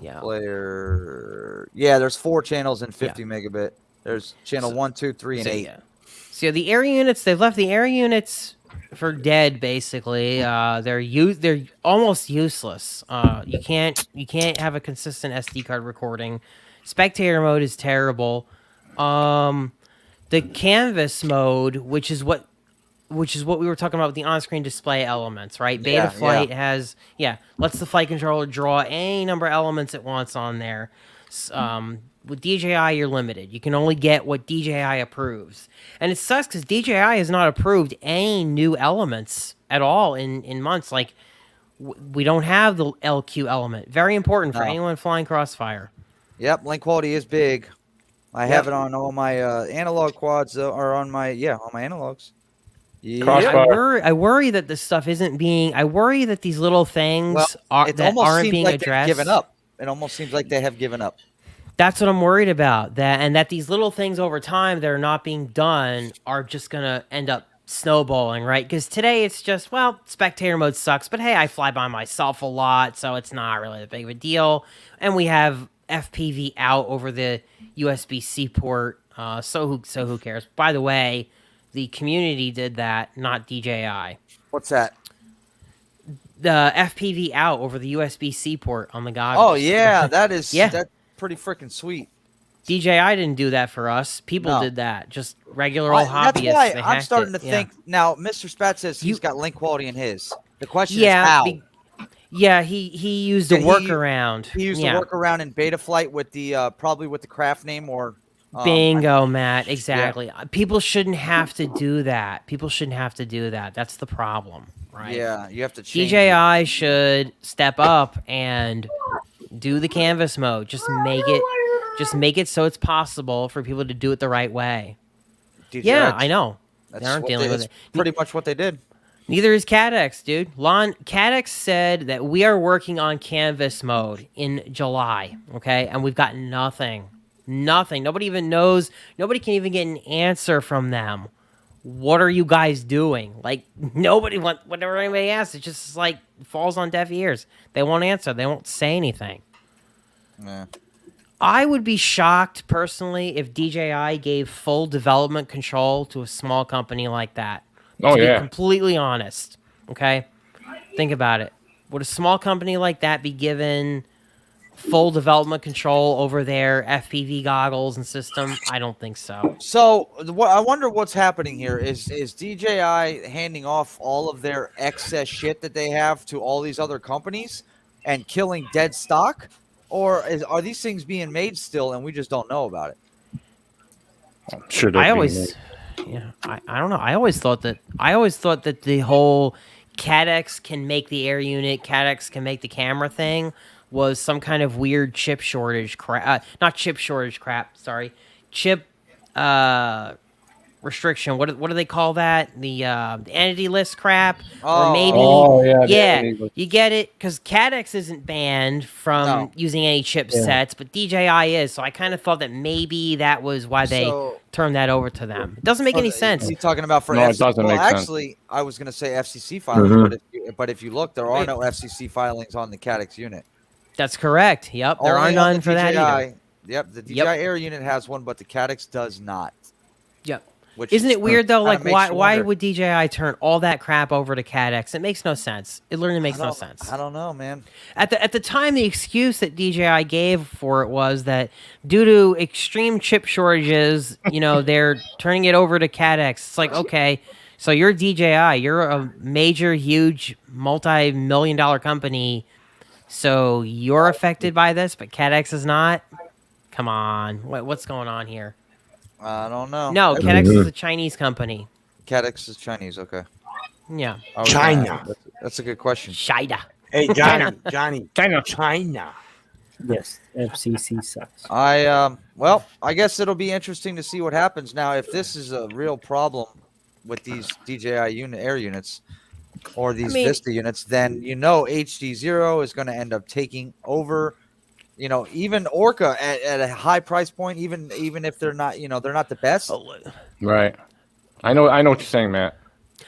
Yeah.
Player. Yeah, there's 4 channels in 50 megabit. There's channel 1, 2, 3, and 8.
Yeah. So the air units, they've left the air units for dead. Basically, they're almost useless. You can't have a consistent SD card recording. Spectator mode is terrible. The canvas mode, which is what we were talking about with the on-screen display elements, right?
Yeah,
Betaflight lets the flight controller draw any number of elements it wants on there. With DJI, you're limited. You can only get what DJI approves. And it sucks because DJI has not approved any new elements at all in months. Like, we don't have the LQ element. Very important for
No.
anyone flying Crossfire.
Yep, link quality is big. I
Yep.
have it on all my analog quads, or on my analogs. Yeah.
Crossfire.
I worry that this stuff isn't being. I worry that these little things
Well, it
that
almost
aren't
seems
being
like
addressed.
they've given up. It almost seems like they have given up.
That's what I'm worried about. That these little things over time that are not being done are just gonna end up snowballing, right? Because today it's just, well, spectator mode sucks, but hey, I fly by myself a lot, so it's not really that big of a deal. And we have FPV out over the USB-C port, so who cares? By the way, the community did that, not DJI.
What's that?
The FPV out over the USB-C port on the goggles.
Oh yeah, that's pretty freaking sweet.
DJI didn't do that for us. People
No.
did that. Just regular old hobbyists.
That's why
They
I'm
hacked
starting
it.
to think now. Mr. Spat says he's got link quality in his. The question is how.
He used a workaround.
He used a workaround in beta flight with the probably with the craft name or.
Bingo, Matt. Exactly. People shouldn't have to do that. People shouldn't have to do that. That's the problem, right?
Yeah, you have to change.
DJI should step up and do the canvas mode. Just make it so it's possible for people to do it the right way.
DJI,
I know. They aren't dealing with it.
Pretty much what they did.
Neither is CADX, dude. CADX said that we are working on canvas mode in July, okay? And we've got nothing. Nothing. Nobody even knows. Nobody can even get an answer from them. What are you guys doing? Like, whenever anybody asks, it just like falls on deaf ears. They won't answer. They won't say anything.
Yeah.
I would be shocked, personally, if DJI gave full development control to a small company like that.
Oh,
To
yeah.
be completely honest, okay? Think about it. Would a small company like that be given full development control over their FPV goggles and system? I don't think so.
So I wonder what's happening here. Is DJI handing off all of their excess shit that they have to all these other companies and killing dead stock? Or are these things being made still and we just don't know about it?
Sure.
I don't know. I always thought that the whole CADX can make the air unit, CADX can make the camera thing was some kind of weird chip shortage crap. Not chip shortage crap. Sorry, chip restriction. What do they call that? The entity list crap, or maybe you get it because CADX isn't banned from using any chipsets, but DJI is. So I kind of thought that maybe that was why they turned that over to them. It doesn't make any sense.
You're talking about for
No, it
FCC?
doesn't make sense.
Actually, I was going to say FCC filings, but if you look, there are no FCC filings on the CADX unit.
That's correct. Yep, there are
Only on
none
the
for that either.
DJI. Yep, the DJI Air unit has one, but the CADX does not.
Yep.
Which
Isn't it weird though? Like, why
wonder.
would DJI turn all that crap over to CADX? It makes no sense. It literally makes no sense.
I don't know, man.
At the time, the excuse that DJI gave for it was that due to extreme chip shortages, they're turning it over to CADX. It's like, okay, so you're DJI, you're a major, huge, multi-million-dollar company, so you're affected by this, but CADX is not. Come on, what's going on here?
I don't know.
No, CADX is a Chinese company.
CADX is Chinese. Okay.
Yeah.
China.
That's a good question.
China.
Hey, Johnny.
China.
China.
Yes, FCC sucks.
I guess it'll be interesting to see what happens now. If this is a real problem with these DJI air units or these Vista units, then HD0 is going to end up taking over. Even Orca at a high price point, even if they're not, they're not the best.
Right. I know what you're saying, Matt.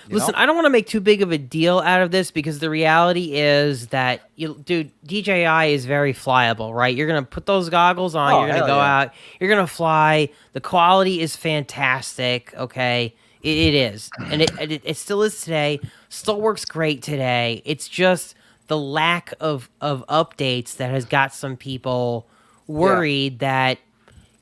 Listen, I don't want to make too big of a deal out of this because the reality is that, DJI is very flyable, right? You're going to put those goggles on, you're going to go out, you're going to fly. The quality is fantastic, okay? It is. And it still is today. Still works great today. It's just the lack of updates that has got some people worried that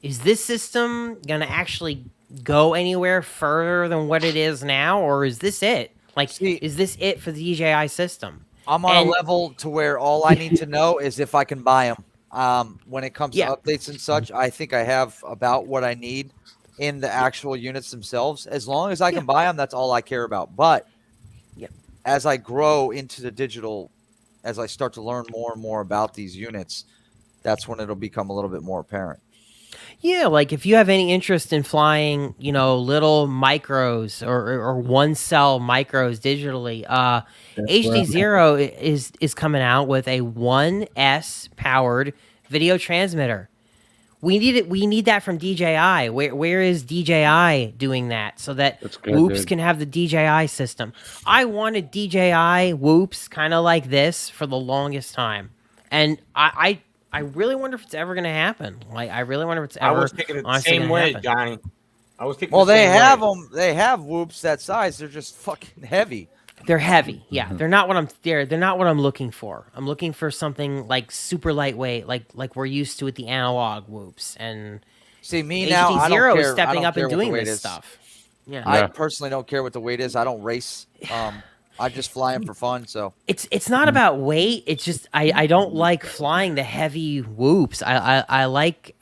is this system going to actually go anywhere further than what it is now, or is this it? Like, is this it for the DJI system?
I'm on a level to where all I need to know is if I can buy them. When it comes to updates and such, I think I have about what I need in the actual units themselves. As long as I can buy them, that's all I care about. But as I grow into the digital, as I start to learn more and more about these units, that's when it'll become a little bit more apparent.
Yeah, like if you have any interest in flying, little micros or one cell micros digitally, HD0 is coming out with a 1S powered video transmitter. We need it. We need that from DJI. Where is DJI doing that so that Whoops can have the DJI system? I wanted DJI Whoops kind of like this for the longest time, and I really wonder if it's ever going to happen. Like, I really wonder if it's ever.
I was thinking the same way, Johnny. I was thinking.
Well, they have them. They have Whoops that size. They're just fucking heavy.
They're heavy. Yeah, they're not what they're not what I'm looking for. I'm looking for something like super lightweight, like we're used to with the analog whoops. And
See, me now,
HT
I don't
Zero
care.
is
I
stepping
don't
up
care
and
what the
doing
weight
this
is.
stuff. Yeah.
I personally don't care what the weight is. I don't race. I just fly them for fun. So
It's not about weight. It's just I don't like flying the heavy whoops. I like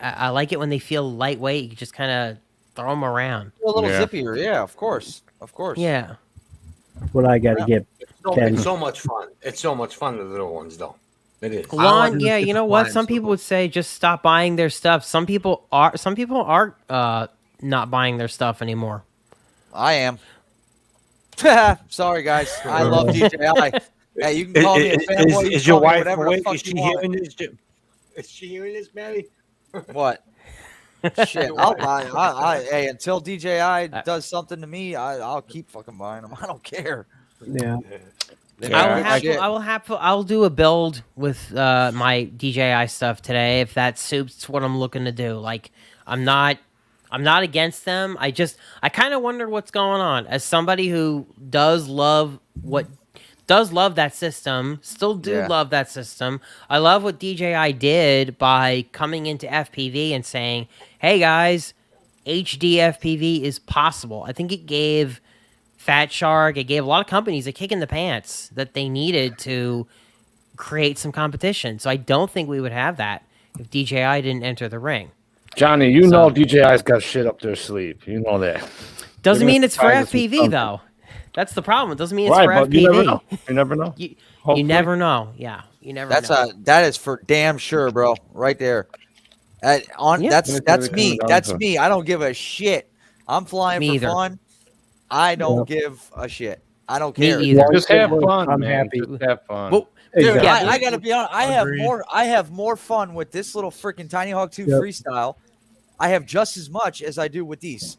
it when they feel lightweight. You can just kind of throw them around.
a little
Yeah.
zippier. Yeah, of course. Of course.
Yeah.
What I got to
Yeah.
get.
So,
Ken.
it's so much fun. It's so much fun, the little ones, though. It is.
I
Lon,
like
yeah,
the
you know what?
flying
Some people
stuff.
would say just stop buying their stuff. Some people are not buying their stuff anymore.
I am. Sorry, guys. I love DJI. Hey, you can call me a fanboy.
Is your wife
whatever the
awake?
fuck
Is she
you want.
hearing this? Is she hearing this, Matty?
What? Shit. I'll buy. Hey, until DJI does something to me, I'll keep fucking buying them. I don't care.
Yeah.
They
Yeah,
make
I
good shit.
will have. I'll do a build with my DJI stuff today if that suits what I'm looking to do. Like, I'm not against them. I kind of wonder what's going on. As somebody who does love that system, still do
Yeah.
love that system. I love what DJI did by coming into FPV and saying, "Hey guys, HD FPV is possible." I think it gave Fat Shark, it gave a lot of companies a kick in the pants that they needed to create some competition. So I don't think we would have that if DJI didn't enter the ring.
Johnny, you
So-
know DJI's got shit up their sleeve. You know that.
Doesn't
They're
mean
gonna
it's for
try this
FPV
something.
though. That's the problem. It doesn't mean it's
Right,
for
but
FPV.
you never know. You never know.
You
Hopefully.
never know. Yeah, you never know.
That is for damn sure, bro. Right there.
Yeah.
That's me.
Down
That's
to-
me. I don't give a shit. I'm flying
Me
for
either.
fun. I don't give a shit. I don't
Me
care.
either.
Just have fun,
I'm
man.
happy.
Just have fun.
Well,
Dude,
Exactly.
Yeah,
I gotta be honest.
Agreed.
I have more fun with this little freaking Tiny Hawk 2
Yep.
freestyle. I have just as much as I do with these.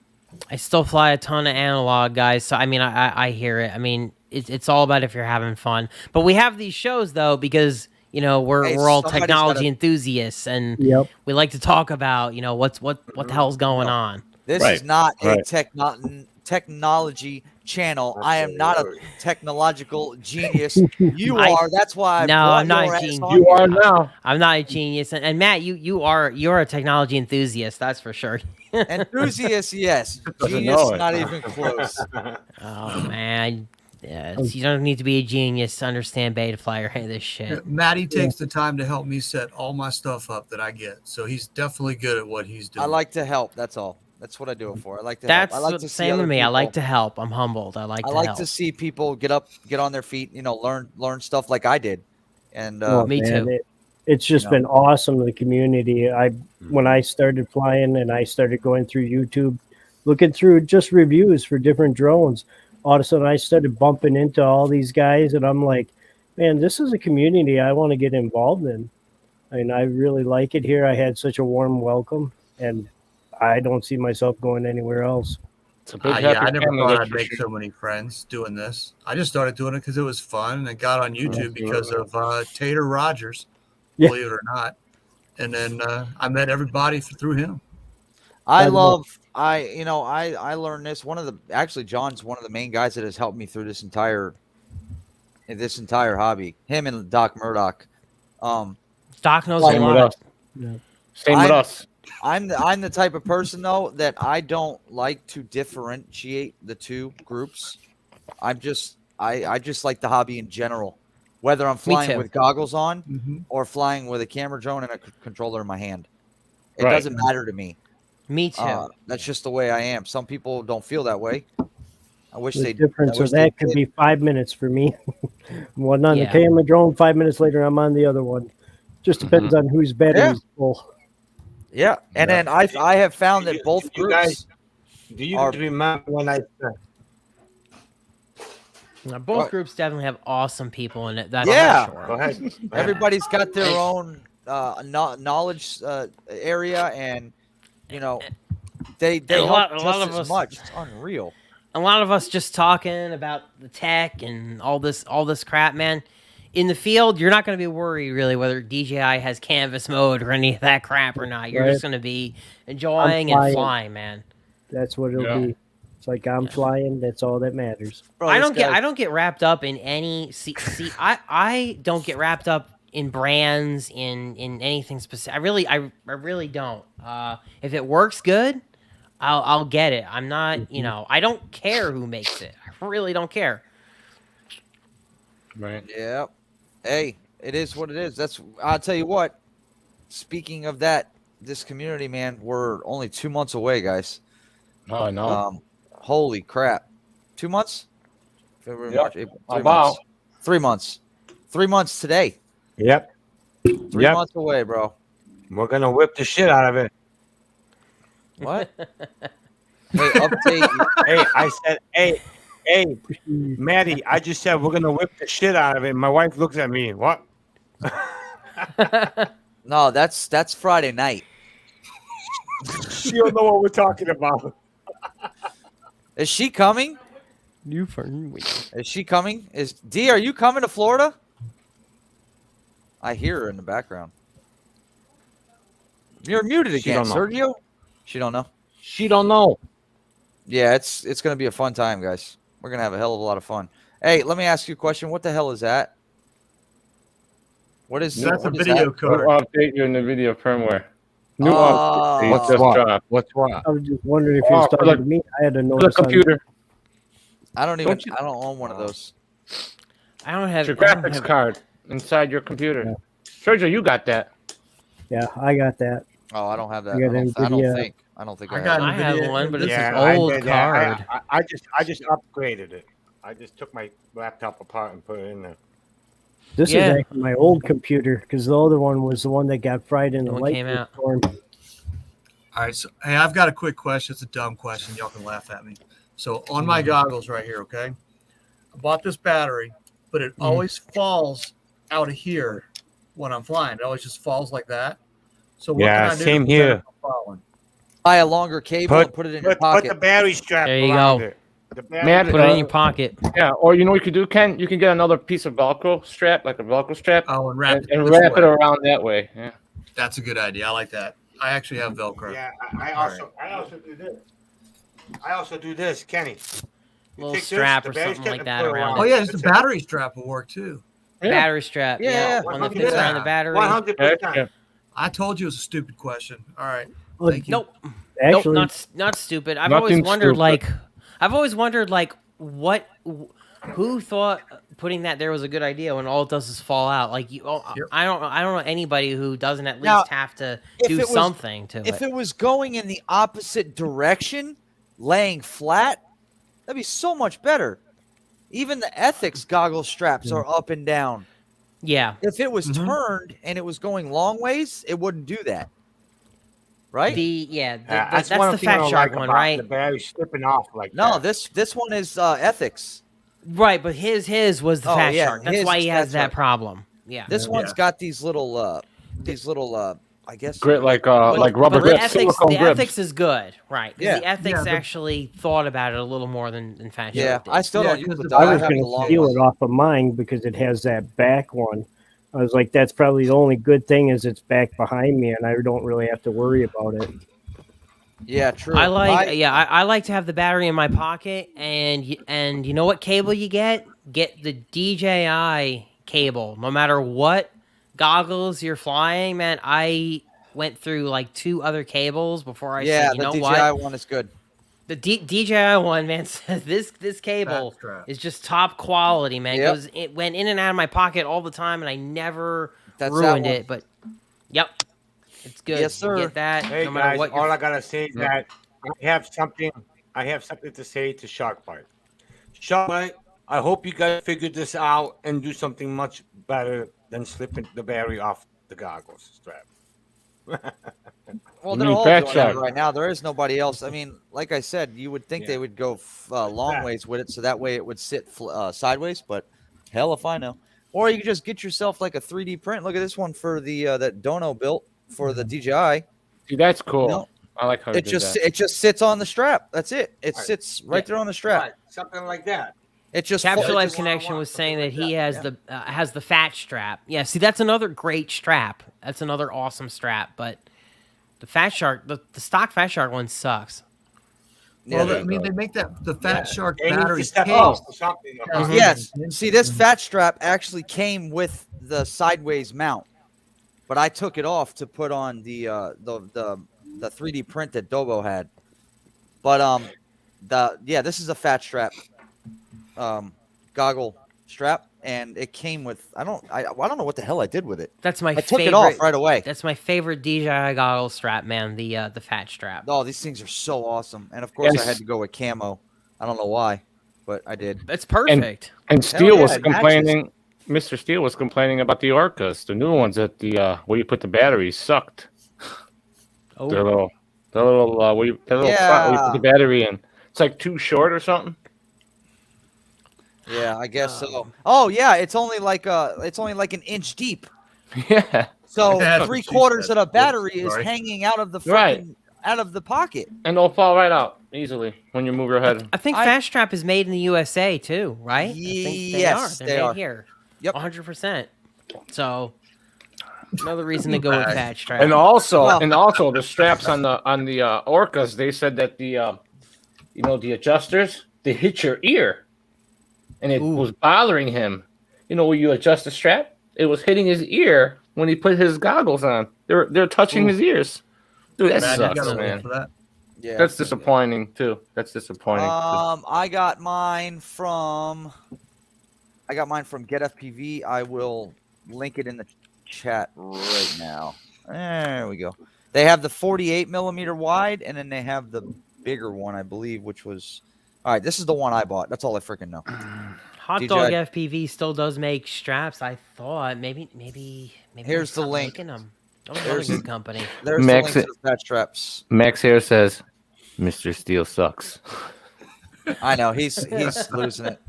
I still fly a ton of analog, guys. So I mean, I hear it. I mean, it's all about if you're having fun. But we have these shows though because we're
Hey,
all
somebody's
technology
gotta-
enthusiasts and
Yep.
we like to talk about what the hell's going on.
This
Right,
is not a
right.
technology channel. I am not a
Absolutely.
technological genius. You
I-
are. That's why I
No,
brought
I'm not
your
a
ass
genius.
on
You
here.
are now.
I'm not a genius, and Matt, you're a technology enthusiast. That's for sure.
Enthusiast, yes.
Doesn't
Genius,
know it.
not even close.
Oh man, yeah, you don't need to be a genius to understand beta flyer. Hey, this shit.
Matty takes the time to help me set all my stuff up that I get. So he's definitely good at what he's doing.
I like to help. That's all. That's what I do it for. I like to
That's
help. I like
the
to see
same
other
with me. I like
people-
to help. I'm humbled. I like
I
to
like
help.
to see people get on their feet, learn stuff like I did. And
Oh,
Me
man,
too.
It's just
You know.
been awesome, the community. When I started flying and I started going through YouTube, looking through just reviews for different drones, all of a sudden I started bumping into all these guys, and I'm like, man, this is a community I want to get involved in. I mean, I really like it here. I had such a warm welcome, and I don't see myself going anywhere else.
It's a big
Yeah,
happy
I never
family,
thought
that's
I'd
for
make
sure.
so many friends doing this. I just started doing it because it was fun and got on YouTube because of Tater Rogers,
Yeah.
believe it or not. And then I met everybody through him.
I
By the way-
love I learned this. John's one of the main guys that has helped me through this entire hobby. Him and Doc Murdoch.
Doc knows
Same
a
with
lot.
us. Same with
I'm-
us.
I'm the type of person though that I don't like to differentiate the two groups. I just like the hobby in general, whether I'm flying
too.
with goggles on
Mm-hmm.
or flying with a camera drone and a controller in my hand. It
Right.
doesn't matter to me.
Me too.
That's just the way I am. Some people don't feel that way. I wish
The
they.
difference
I wish
of that
they
could
did.
be 5 minutes for me. One on
Yeah.
the camera drone, 5 minutes later I'm on the other one. Just depends on whose battery's full.
Yeah, and then I have found that both
You
groups.
guys- Do you
are-
remember when I said?
Now, both
What?
groups definitely have awesome people in it. That's
Yeah.
for
Go
sure.
ahead.
Everybody's got their own knowledge area, and they
a lot-
help
a lot
just
of
as
us-
much. It's unreal.
A lot of us just talking about the tech and all this crap, man. In the field, you're not going to be worried really whether DJI has canvas mode or any of that crap or not. You're
Right.
just going to be enjoying and
flying.
flying, man.
That's what it'll
Yeah.
be. It's like I'm flying. That's all that matters.
Bro,
I
this
don't get
guy-
I don't get wrapped up in any I don't get wrapped up in brands in anything specific. I really don't. If it works good, I'll get it. I'm not, I don't care who makes it. I really don't care.
Right.
Yeah. Hey, it is what it is. I'll tell you what. Speaking of that, this community, man, we're only 2 months away, guys.
Oh no.
Holy crap. 2 months? February,
Yep.
March, April. 3
About.
months. 3 months. 3 months today.
Yep.
3
Yep.
months away, bro.
We're gonna whip the shit out of it.
What? Hey, update.
Hey, I said, hey, Matty, I just said we're gonna whip the shit out of it. My wife looks at me. What?
No, that's Friday night.
She don't know what we're talking about.
Is she coming?
New fern week.
Is she coming? D, are you coming to Florida? I hear her in the background. You're muted
She
again,
don't know.
Sergio. She don't know.
She don't know.
Yeah, it's gonna be a fun time, guys. We're gonna have a hell of a lot of fun. Hey, let me ask you a question. What the hell is that? What is
That's a
what is
video
that?
card.
We'll update you in the video firmware. New
Oh.
update.
What's
Just
what?
dropped.
What's what?
I was just wondering if you
Oh,
was
for
talking
the-
to me. I had a
For the
notice on
computer.
I don't own one of
Oh.
those.
I don't have
It's your
I don't
graphics
have-
card inside your computer. Sergio, you got that.
Yeah, I got that.
Oh, I don't have that.
You
I
got
don't
NVIDIA.
think. I don't think
I
I
got
have.
I have
NVIDIA.
one, but it's
Yeah,
an
I
old
did that.
card.
I just upgraded it. I just took my laptop apart and put it in there.
This
Yeah.
is actually my old computer because the other one was the one that got fried in the
The one came
lightning
out.
storm.
All right, so hey, I've got a quick question. It's a dumb question. Y'all can laugh at me. So on my goggles right here, okay, I bought this battery, but it always falls out of here when I'm flying. It always just falls like that. So what
Yeah,
can I do
same
to prevent
here.
it from falling?
Buy a longer cable and put it in your
Put
pocket.
the battery strap
There you
around
go.
it. The battery
Matt,
Put it in your pocket.
Yeah, or you know what you could do, Ken? You can get another piece of Velcro strap, like a Velcro strap,
Oh, and wrap
and
it this
wrap it
way.
around that way. Yeah.
That's a good idea. I like that. I actually have Velcro.
Yeah, I
All
also do this. I also do this, Kenny. You
Little
take this,
strap
the
or
battery
something
strap,
like
and
that
put it
around
Oh
it.
yeah, just a
That's it.
battery strap will work too.
Yeah.
Battery strap.
Yeah,
One that
100%.
fits around the battery.
100%.
Yeah.
I told you it was a stupid question. All right.
Well,
Thank you.
Nope.
Actually,
Nope, not stupid. I've
Nothing
always wondered like who thought putting that there was a good idea when all it does is fall out. Like
Yep.
I don't know anybody who doesn't at least
Now,
have to
if
do
it was-
something to
If
it.
it was going in the opposite direction, laying flat, that'd be so much better. Even the ethics goggle straps are up and down.
Yeah.
If it was
Mhm.
turned and it was going long ways, it wouldn't do that. Right?
That's
one
the
thing I
Fat
don't
Shark
like
one,
about
right?
The battery slipping off like
No,
that.
this one is ethics.
Right, but his was the
Oh,
Fat
yeah,
Shark. That's
his
why he
is
has
Fat
that
Shark.
problem. Yeah.
This
Yeah.
one's got these little I guess
Grit like
But-
rubber
but the
grips,
ethics,
silicone
the
grips.
ethics is good, right? 'Cause
Yeah.
the ethics
Yeah, the-
actually thought about it a little more than Fat
Yeah,
Shark did.
I still
Yeah,
don't use
because
the
the
dog.
I
I
was
have
going
the
to
long
steal
one.
it off of mine because it has that back one. I was like, that's probably the only good thing is it's back behind me, and I don't really have to worry about it.
Yeah, true.
I like to have the battery in my pocket, and you know what cable you get? Get the DJI cable. No matter what goggles you're flying, man. I went through like 2 other cables before I
yeah,
said, you
the
know
DJI
what?
one is good.
The DJI one, man, says this cable
Fat strap.
is just top quality, man.
Yep.
It went in and out of my pocket all the time, and I never
That's that
ruined
one.
it. But yep, it's good.
Yes, sir.
You get that
Hey
no matter
guys,
what.
all
You're...
I gotta say is that I have something to say to Sharkbite. Sharkbite, I hope you guys figure this out and do something much better than slipping the battery off the goggles strap.
Well,
You
they're
mean
all
Fat
doing it
Shark.
right now. There is nobody else. I mean, like I said, you would think they would go long ways with it, so that way it would sit sideways. But hell if I know. Or you could just get yourself like a 3D print. Look at this one for the that Dono built for the DJI.
See, that's cool.
No.
I like how you
It
did
just
that.
it just sits on the strap. That's it. It
Right.
sits right there on the strap.
Right, something like that.
It just
Capture
it
Life
just-
Connection was saying that he
like
has the fat strap. Yeah, see, that's another great strap. That's another awesome strap. But the Fat Shark, the stock Fat Shark one sucks.
Well,
there
I
you
mean,
go.
they make the Fat Shark
They need to
battery
step
case.
up or something.
Yes. See, this fat strap actually came with the sideways mount, but I took it off to put on the 3D print that Dobo had. But this is a fat strap goggle strap, and it came with I don't know what the hell I did with it.
That's my
I took
favorite.
it off right away.
That's my favorite DJI goggle strap, man. The fat strap.
Oh, these things are so awesome, and of course I
Yes.
had to go with camo. I don't know why, but I did.
It's perfect.
And Steele
yeah,
was
it matches.
complaining. Mr. Steele was complaining about the Orcas, the new ones that the where you put the batteries sucked.
Oh,
The little where you, the little front where you put the battery in. It's like too short or something.
Yeah, I guess so. Oh yeah, it's only like an inch deep.
Yeah,
So
That's what
3/4
she
of the
said.
battery is
Sorry.
hanging out of the
Right.
out of the pocket.
and they'll fall right out easily when you move your head.
I think fat strap is made in the USA too, right? I think
Yes,
They're
they
made
are.
here.
Yep.
100%. So another reason to go with fat strap.
And also,
Well-
the straps on the Orcas, they said that the the adjusters, they hit your ear, and it
Ooh.
was bothering him. You know, when you adjust the strap, it was hitting his ear when he put his goggles on. They're touching his ears. Dude, that
Man, you
sucks,
gotta look
man.
for that.
Yeah,
That's disappointing too. That's disappointing.
I got mine from Get FPV. I will link it in the chat right now. There we go. They have the 48 millimeter wide, and then they have the bigger one, I believe, which was. All right, this is the one I bought. That's all I freaking know.
Hot
DJI
Dog FPV still does make straps. I thought maybe.
Here's
they
the
stopped
link.
making them. That was another good company.
There's
Max
the link to the fat straps.
Max here says, "Mr. Steele sucks."
I know he's losing it.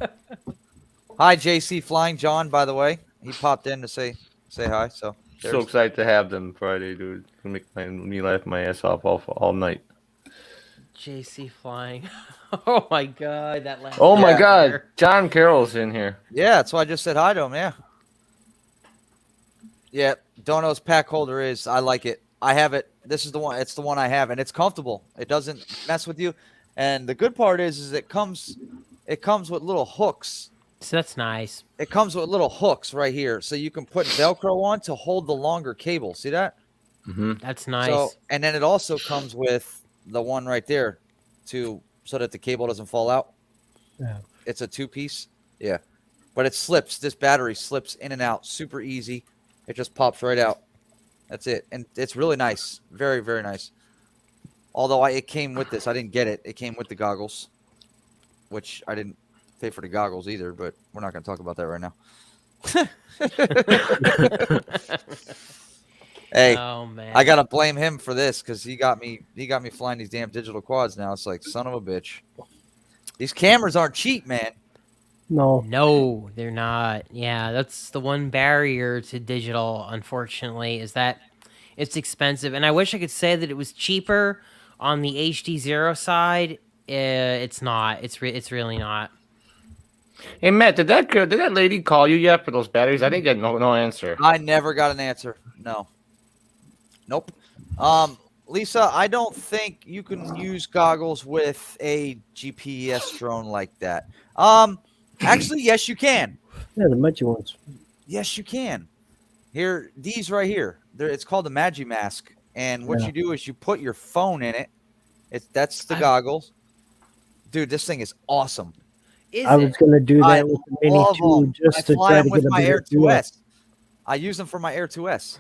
Hi, JC Flying John. By the way, he popped in to say hi. So
So
there's-
excited to have them Friday, dude. Gonna make me laugh my ass off all night.
JC flying. Oh my god, that last.
Oh my
Yeah.
God, John Carroll's in here.
yeah, that's why I just said hi to him. Yeah. Yeah, Dono's pack holder is. I like it. I have it. This is the one. It's the one I have, and it's comfortable. It doesn't mess with you. And the good part is it comes with little hooks.
So that's nice.
It comes with little hooks right here, so you can put Velcro on to hold the longer cable. See that?
Mm-hmm.
That's nice.
So, and then it also comes with the one right there, so that the cable doesn't fall out.
Yeah.
It's a 2-piece. Yeah, but it slips. This battery slips in and out super easy. It just pops right out. That's it, and it's really nice. Very, very nice. Although it came with this, I didn't get it. It came with the goggles, which I didn't pay for the goggles either. But we're not going to talk about that right now. Hey,
oh man.
I gotta blame him for this because he got me flying these damn digital quads now. It's like, son of a bitch. These cameras aren't cheap, man.
No.
No, they're not. Yeah, that's the one barrier to digital, unfortunately, is that it's expensive. And I wish I could say that it was cheaper on the HD0 side. It's not. It's really not.
Hey Matt, did that lady call you yet for those batteries? I didn't get no answer.
I never got an answer. No. Nope. Lisa, I don't think you can use goggles with a GPS drone like that. Actually, yes, you can.
Yeah, the Matty ones.
Yes, you can. Here, these right here. It's called the Matty Mask, and what
Yeah.
you do is you put your phone in it. That's the
I-
goggles. Dude, this thing is awesome.
Is
I
it?
was gonna do
I
that with the Mini
love
2
them.
just
I
to
fly
try
them
to
with
get a
my Air
better feel.
2S. I use them for my Air 2S,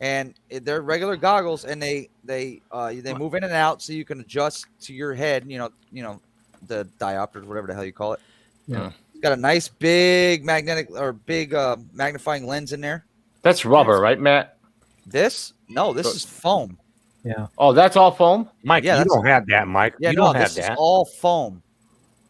and they're regular goggles, and they move in and out, so you can adjust to your head. You know, the diopters, whatever the hell you call it.
Yeah.
It's got a nice big magnifying lens in there.
That's rubber, right, Matt?
This is foam.
Yeah.
Oh, that's all foam.
Mike,
Yeah,
you
that's-
don't have that, Mike.
Yeah,
you
no,
don't have
this is
that.
all foam.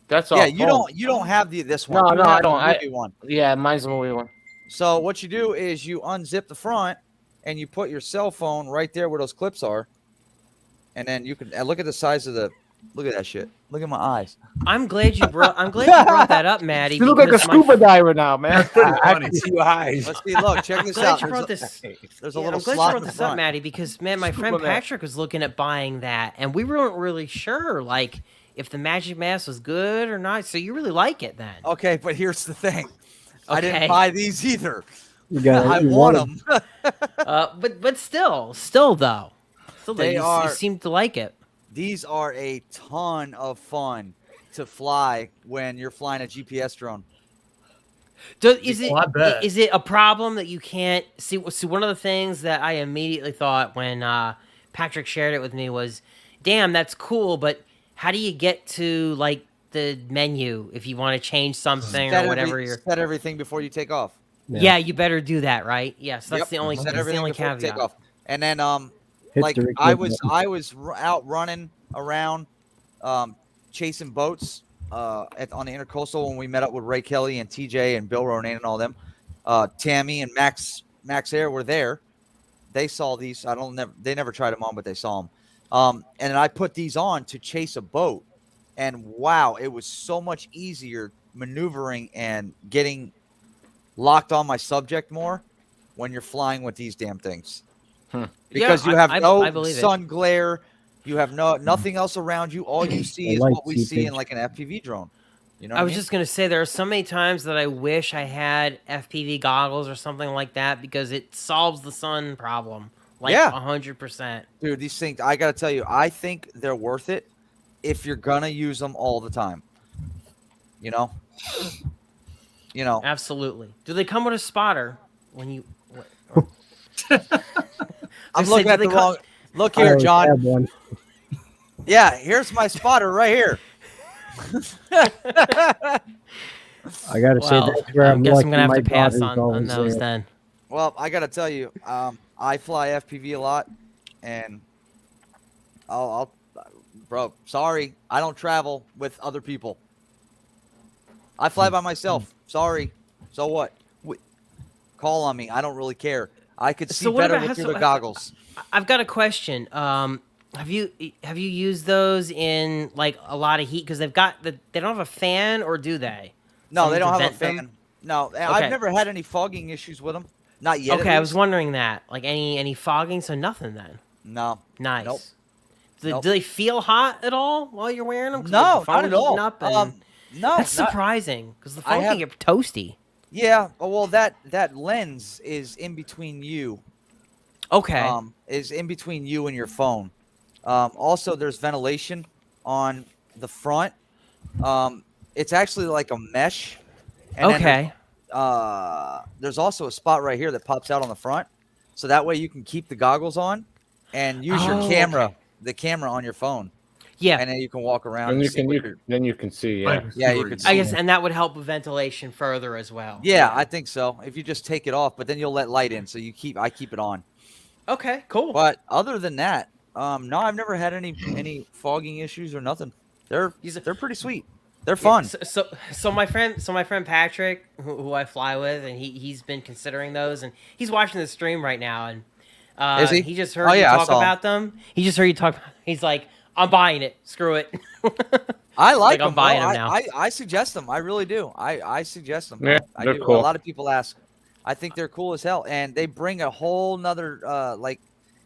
That's all.
Yeah, you
foam.
don't have this one.
No,
You
no, I
have the
don't. I-
movie one.
Yeah, mine's the movie one.
So what you do is you unzip the front and you put your cell phone right there where those clips are, and then you can look at the size of the. Look at that shit. Look at my eyes.
I'm glad you brought that up, Maddie.
You look like a
because my-
scuba diver now, man.
I can see your eyes.
Let's see. Look, check this
I'm glad
out.
you brought
There's
this.
a
Yeah,
little
I'm glad you
slot in
brought
the
this up,
front.
Maddie, because man, my friend
Superman.
Patrick was looking at buying that, and we weren't really sure. Like, if the Magic Mask was good or not. So you really like it then?
Okay, but here's the thing. I didn't
Okay.
buy these either.
You got
I want them.
But still though,
They
you
are-
seem to like it.
These are a ton of fun to fly when you're flying a GPS drone.
Is
Oh, I bet.
it a problem that you can't see? So one of the things that I immediately thought when Patrick shared it with me was, "Damn, that's cool," but how do you get to like the menu if you want to change something or whatever?
Set everything before you take off.
Yeah, you better do that, right? Yes, that's
Yep,
the only
set
that's the
everything
only
before you
caveat.
take off. And then
Hit
like
the record
I
button.
was out running around chasing boats on the intercoastal when we met up with Ray Kelly and TJ and Bill Ronan and all them. Tammy and Max Air were there. They saw these. They never tried them on, but they saw them. And then I put these on to chase a boat, and wow, it was so much easier maneuvering and getting locked on my subject more when you're flying with these damn things. Because
Yeah,
you have
I
no
believe it.
sun glare, you have nothing else around you. All you see
I
is
like
what we see in
seepage.
like an FPV drone. You know,
I was just gonna say there are so many times that I wish I had FPV goggles or something like that because it solves the sun problem. Like
Yeah.
100%.
dude, these things. I gotta tell you, I think they're worth it if you're gonna use them all the time. You know.
Absolutely. Do they come with a spotter when you?
I'm
Just
looking
say,
at
do
the
they
wrong. Look
I
here,
always
John.
have one.
Yeah, here's my spotter right here.
I gotta say
Well,
that's where
I
I'm
guess I'm
lucky
gonna have
my
to pass
daughter's
on
always
those
there.
then.
Well, I gotta tell you, I fly FPV a lot, and bro, sorry, I don't travel with other people. I fly by myself. Sorry. So what? Call on me. I don't really care. I could see
So what
better
about-
with
so-
through the goggles.
I've got a question. Have you used those in like a lot of heat because they don't have a fan, or do they?
No,
Something
they don't
to
have a
vent them?
fan. No,
Okay.
I've never had any fogging issues with them. Not yet. at
Okay, I was
least.
wondering that. Like any fogging, so nothing then.
No.
Nice.
Nope.
Do,
Nope.
do they feel hot at all while you're wearing them?
No, not at all. No,
That's
not-
surprising because the
I
phone
have-
can get toasty.
Yeah. Well, that lens is in between you.
Okay.
Is in between you and your phone. Also, there's ventilation on the front. It's actually like a mesh. And then
okay.
there's also a spot right here that pops out on the front, so that way you can keep the goggles on and use your
Oh,
camera,
okay.
the camera on your phone,
Yeah.
and then you can walk around.
And
And
you
see
can
what
you,
you're-
then you can see.
I
Yeah.
can see
Yeah, you
where
could
you're
I
see
guess, and that would help with ventilation further as well.
yeah, I think so. If you just take it off, but then you'll let light in, so I keep it on.
Okay. Cool.
But other than that, no, I've never had any fogging issues or nothing. They're pretty sweet. They're fun.
So my friend Patrick, who I fly with, and he's been considering those, and he's watching the stream right now, and
Is he?
he just heard
Oh,
you
yeah, I
talk
saw him.
about them. He just heard you talk. He's like, I'm buying it. Screw it.
I like
I'm
them.
buying them now.
I suggest them. I really do. I suggest them.
Yeah,
I
they're
do.
cool.
A lot of people ask. I think they're cool as hell, and they bring a whole nother like.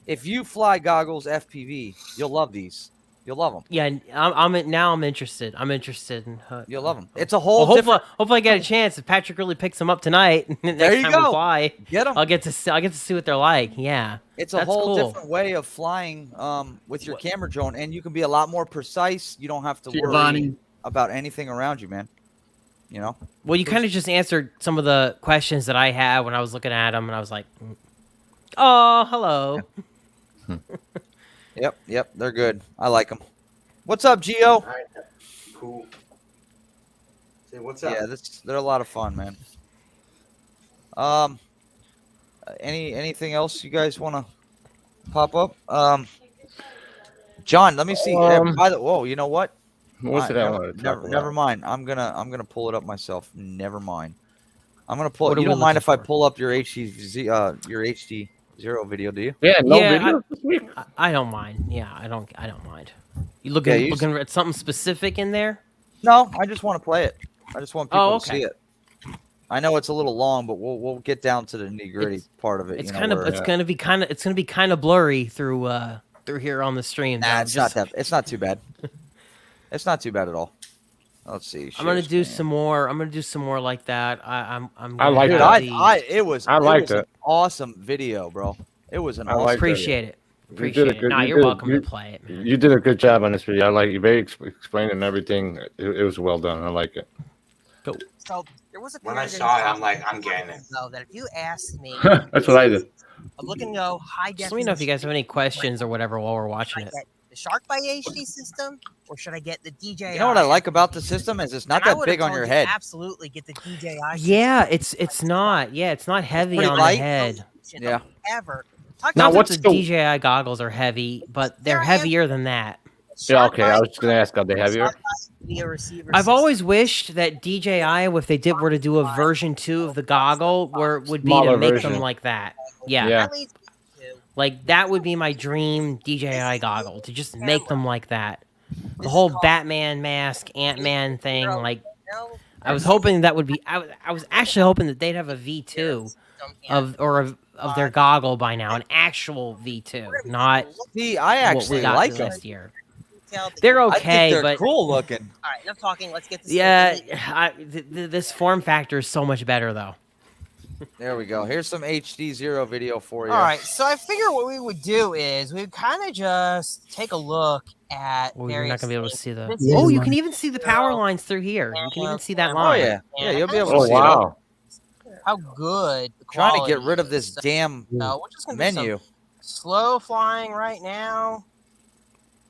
If you fly goggles FPV, you'll love these. You'll love them.
Yeah, I'm interested. I'm interested in.
You'll love them. It's a whole
Well,
different.
hopefully I get a chance. If Patrick really picks them up tonight, next
There you
time we
go.
fly,
Get them.
I'll get to see what they're like. Yeah,
It's a
that's
whole
cool.
different way of flying with your camera drone, and you can be a lot more precise. You don't have to worry
Giovanni.
about anything around you, man. You know.
Well, you kind of just answered some of the questions that I had when I was looking at them, and I was like, "Oh, hello."
Yep. They're good. I like them. What's up, Gio?
All right. Cool. Say what's up?
Yeah, they're a lot of fun, man. Anything else you guys want to pop up? John, let me see. Whoa, you know what?
What's it I wanted to talk about?
Never mind. I'm gonna pull it up myself. Never mind. I'm gonna pull.
What are
You
we
don't mind if
looking
I
for?
pull up your HD zero video, do you?
Yeah, no
Yeah,
video this week.
I don't mind. Yeah, I don't mind. You
Yeah,
looking
you-
looking at something specific in there?
No, I just want to play it. I just want people
Oh,
to
okay.
see it. I know it's a little long, but we'll get down to the nitty gritty part of it.
It's
you know,
kind of
where-
it's gonna be kind of blurry through here on the stream.
Nah,
though.
it's not that. It's not too bad. It's not too bad at all. Let's see.
I'm gonna
share
do
screen.
some more. I'm gonna do some more like that. I'm.
I like
Dude,
that.
it was
I liked
an
it.
awesome video, bro. It was an
I
awesome
liked it.
Appreciate it.
You did a
Appreciate it.
good-
Nah,
you
you're
did-
welcome
you-
to play it. Man.
You did a good job on this video. I like you. Very explaining everything. It was well done. I like it.
So there was a
When I
period in
saw it,
time
I'm like, I'm getting it.
though, that if you asked me,
That's what I did.
I'm looking to go high
Just
definition.
let me know if you guys have any questions or whatever while we're watching
Should I
it.
get the SharkBite HD system or should I get the DJI?
You know what I like about the system is it's not
And I
that
would've
big on
told
your
you
head.
Absolutely, get the DJI.
Yeah, it's not. Yeah, it's not heavy
pretty
on
light.
the head.
Yeah.
Ever. Talk
Now,
Not
about
that
what's
the
the-
DJI goggles are heavy, but they're
They're
heavier than that.
Yeah, okay. I was just gonna ask, are they heavier?
Video receiver
I've
system.
always wished that DJI, if they were to do a version 2 of the goggle, where it would be
Smaller
to make
version.
them like that. Yeah.
Yeah.
That leads me to-
Like that would be my dream DJI goggle, to just make them like that. The whole Batman mask, Ant-Man thing, like
No,
I was hoping that would be. I was actually hoping that they'd have a V2 of their goggle by now, an actual V2, not
See, I
what
actually
we got
like
this
them.
last year.
They're
They're
I
okay,
think they're
but
cool looking.
all right. Enough talking. Let's get this.
yeah, this form factor is so much better though.
There we go. Here's some HD0 video for you.
All right, so I figure what we would do is we'd kind of just take a look at.
Well, you're not gonna be able to
various
see the.
things.
Yeah,
Oh, you
man.
can even see the power lines through here. You can even see that
Oh
line.
yeah, yeah. You'll be able to
Oh
see it.
wow.
How good the
Trying to
quality
get rid of this
is.
damn
So we're just gonna do some
menu.
slow flying right now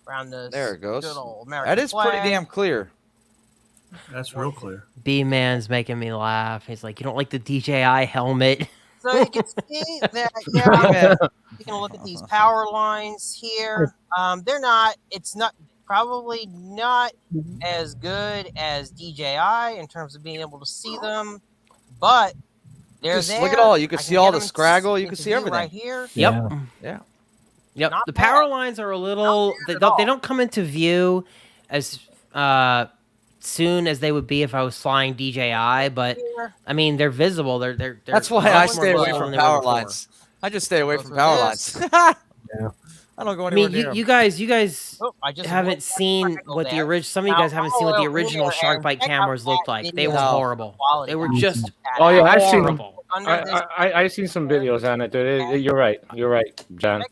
around the
There it goes.
good old American
That is pretty
flag.
damn clear.
That's real clear.
B-Man's making me laugh. He's like, you don't like the DJI helmet?
So you can see that, yeah,
Man,
you can look at these power lines here. They're not, it's not, probably not as good as DJI in terms of being able to see them, but they're
just
there.
look at all. You can
I
see
get
all the
them
scraggle. You
into
can see
view
everything.
right here.
Yep.
Yeah.
Yep.
Not
The
bad.
power lines are a little.
bad
They
at
don't. They
all.
don't come into view as soon as they would be if I was flying DJI. But
Here.
I mean, they're visible. They're
That's why
much
I
more
stay away
visible
from
than they were
power
before.
lines. I just stay away
Go
from
through
power
this.
lines.
Yeah.
I don't go
I
anywhere
mean,
near
you,
'em.
you guys
Oh, I just
haven't
looked at
seen
Fraggle
what the
there.
original. Some of you
Now,
guys haven't seen what the
I'll go
original
here and
SharkBite
check out
cameras
that
looked like. They were
video.
horrible.
Quality
They were
on
just
Oh yeah, I've seen them.
horrible.
under this.
I seen some videos on it, dude. You're right. You're right, John.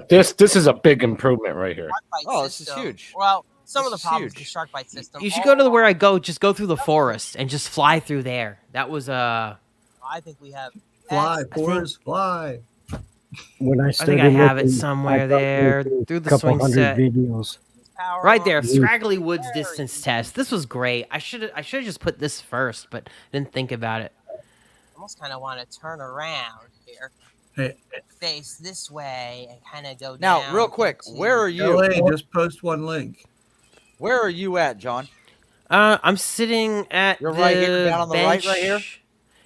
This is a big improvement right here.
SharkBite
Oh, this is
system.
huge.
Well, some of
This
the
is
problems with
huge.
the SharkBite system.
You should go to the where I go. Just go through the forest and just fly through there. That was
I think we have.
Fly,
think-
Forrest, fly.
When I
I
started
think I have it
looking,
somewhere
I thought
there
there was
through
a
the
couple
swing
hundred
set.
videos.
Power
Right there,
on.
Scraggly Woods distance test. This was great. I should just put this first, but didn't think about it.
Almost kind of want to turn around here,
Hey,
face this way, and kind of go
Now,
down.
real quick,
into-
where are you?
LA, just post one link.
Where are you at, John?
I'm sitting at
You're
the
right here, down on the right,
bench.
right here?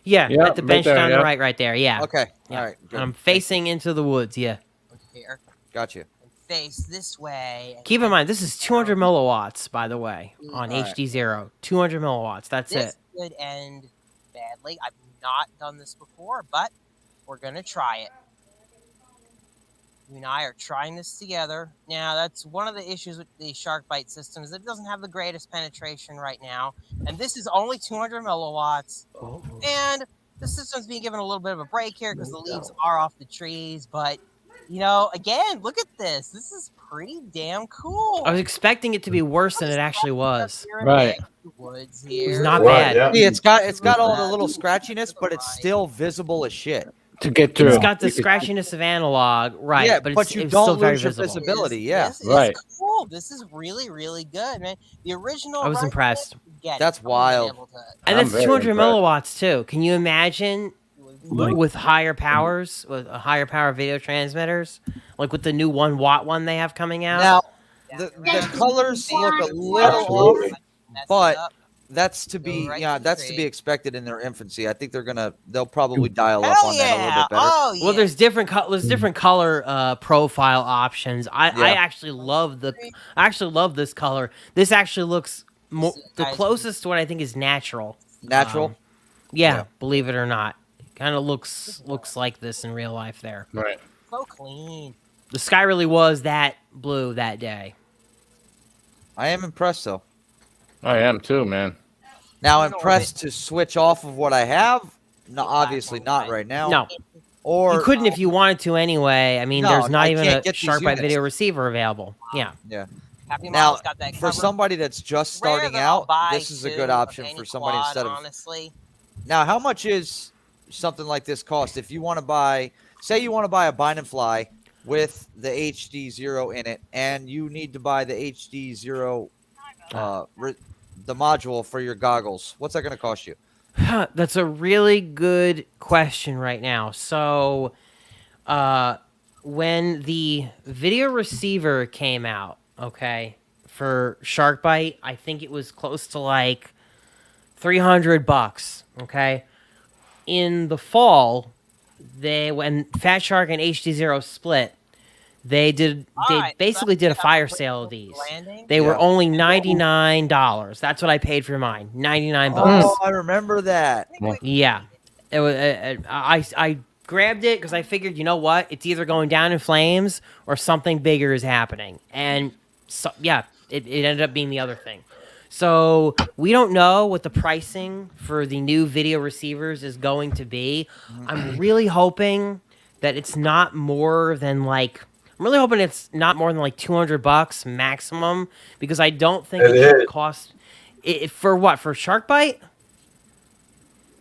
Yeah,
Yeah,
at the
right
bench
there,
down
yeah.
the right there. Yeah.
Okay.
Yeah.
All right. Good.
And I'm
Thank you.
facing into the woods. Yeah.
here,
Got you.
and face this way. and
Keep in
kinda
mind, this is 200 milliwatts, by the way, on
All right.
HD0. 200 milliwatts. That's
This
it.
could end badly. I've not done this before, but we're gonna try it. You and I are trying this together. Now, that's one of the issues with the SharkBite system is it doesn't have the greatest penetration right now, and this is only 200 milliwatts. And the system's being given a little bit of a break here because the leaves are off the trees. But you know, again, look at this. This is pretty damn cool.
I was expecting it to be worse than it actually was.
Here in
Right.
the woods
It's
here.
not
Right,
bad.
yeah.
See, it's got all the little scratchiness, but it's still visible as shit.
To get through.
It's got the scratchiness of analog, right?
Yeah,
but,
but
it's,
you
it's
don't
still very
lose your
visible.
visibility. Yeah,
This is
Right.
cool. This is really, really good, man. The original.
I was
right
impressed.
there, get it.
That's
I wouldn't be
wild.
able to-
And
I'm
that's
very
200
impressed.
milliwatts too. Can you imagine
Like-
with higher powers, with a higher power video transmitters, like with the new 1 watt one they have coming out?
Now
Yeah.
the colors look a little off,
Absolutely.
Mess it
but
up.
that's to be
right
yeah,
to the
that's to
tree.
be expected in their infancy. I think they'll probably dial up
Hell
on that a little
yeah!
bit better.
Oh yeah.
Well, there's different color profile options. I
Yeah.
actually love this color. This actually looks more the
Guys-
closest to what I think is natural.
Natural.
Um, yeah,
Yeah.
believe it or not, kind of looks like this in real life. There,
Right.
so clean.
the sky really was that blue that day.
I am impressed though.
I am too, man.
Now,
You know,
impressed to switch off of what I have? No, obviously not
platform,
right now.
No,
Or
you couldn't if you wanted to anyway. I mean,
No,
there's not
I
even
can't
a
get these
Shark Bite
units.
video receiver available. Yeah.
yeah.
Happy
Now,
Mom's got that
for
covered.
somebody that's just
Rare
starting
that I'll
out,
buy
this is a good
two of
option
any
for somebody
quad,
instead of.
honestly.
Now, how much is something like this cost? If you want to buy, say you want to buy a bind and fly with the HD0 in it, and you need to buy the HD0, the module for your goggles, what's that going to cost you?
That's a really good question right now. So, when the video receiver came out, okay, for Shark Bite, I think it was close to like $300. Okay, in the fall, when Fat Shark and HD0 split, they
Alright,
basically did a
so
fire
quick
sale of these.
landing.
They were
Yeah.
only $99. That's what I paid for mine. 99 bucks.
Oh, I remember that.
I think we-
Yeah, it was. I grabbed it because I figured, you know what, it's either going down in flames or something bigger is happening, and so yeah, it ended up being the other thing. So we don't know what the pricing for the new video receivers is going to be. I'm really hoping that it's not more than like. I'm really hoping it's not more than like $200 maximum, because I don't think it should cost. It for what, for Shark Bite?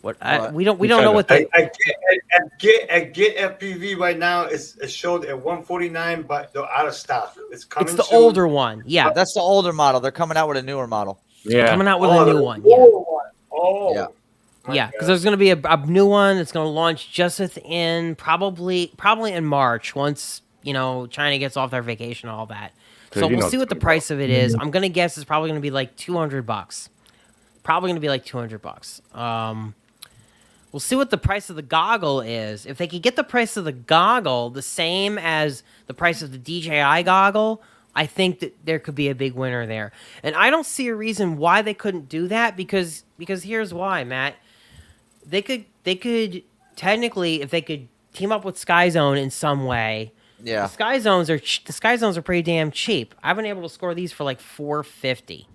What? We don't know what the.
At get FPV right now, it's showed at 149, but they're out of stock. It's coming.
It's the
soon.
older one. Yeah,
That's the older model. They're coming out with a newer model.
Yeah.
coming out with
Oh,
a new
the
one. Yeah,
older one. Oh,
Yeah.
yeah, because there's going to be a new one that's going to launch just within probably in March, once China gets off their vacation and all that. So
you
we'll
know
see what the
it's
price of it is. I'm going to guess it's probably going to be like $200. Probably going to be like $200. We'll see what the price of the goggle is. If they could get the price of the goggle the same as the price of the DJI goggle, I think that there could be a big winner there. And I don't see a reason why they couldn't do that, because here's why, Matt. They could technically, if they could team up with Sky Zone in some way.
Yeah.
The Sky Zones are pretty damn cheap. I've been able to score these for like $450.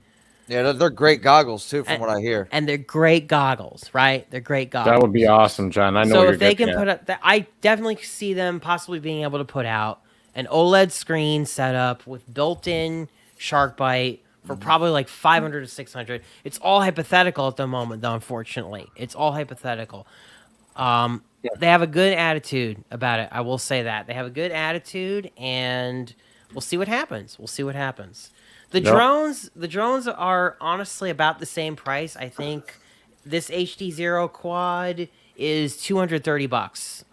Yeah, they're great goggles too, from
And-
what I hear.
And they're great goggles, right? They're great goggles.
That would be awesome, John. I know.
So
what
if they
you're
can
getting
put
at.
up that, I definitely see them possibly being able to put out an OLED screen setup with built-in Shark Bite for probably like 500 to 600. It's all hypothetical at the moment, though. Unfortunately, it's all hypothetical. They have a good attitude about it. I will say that they have a good attitude, and we'll see what happens. The drones are honestly about the same price. I think this HD0 quad is $230.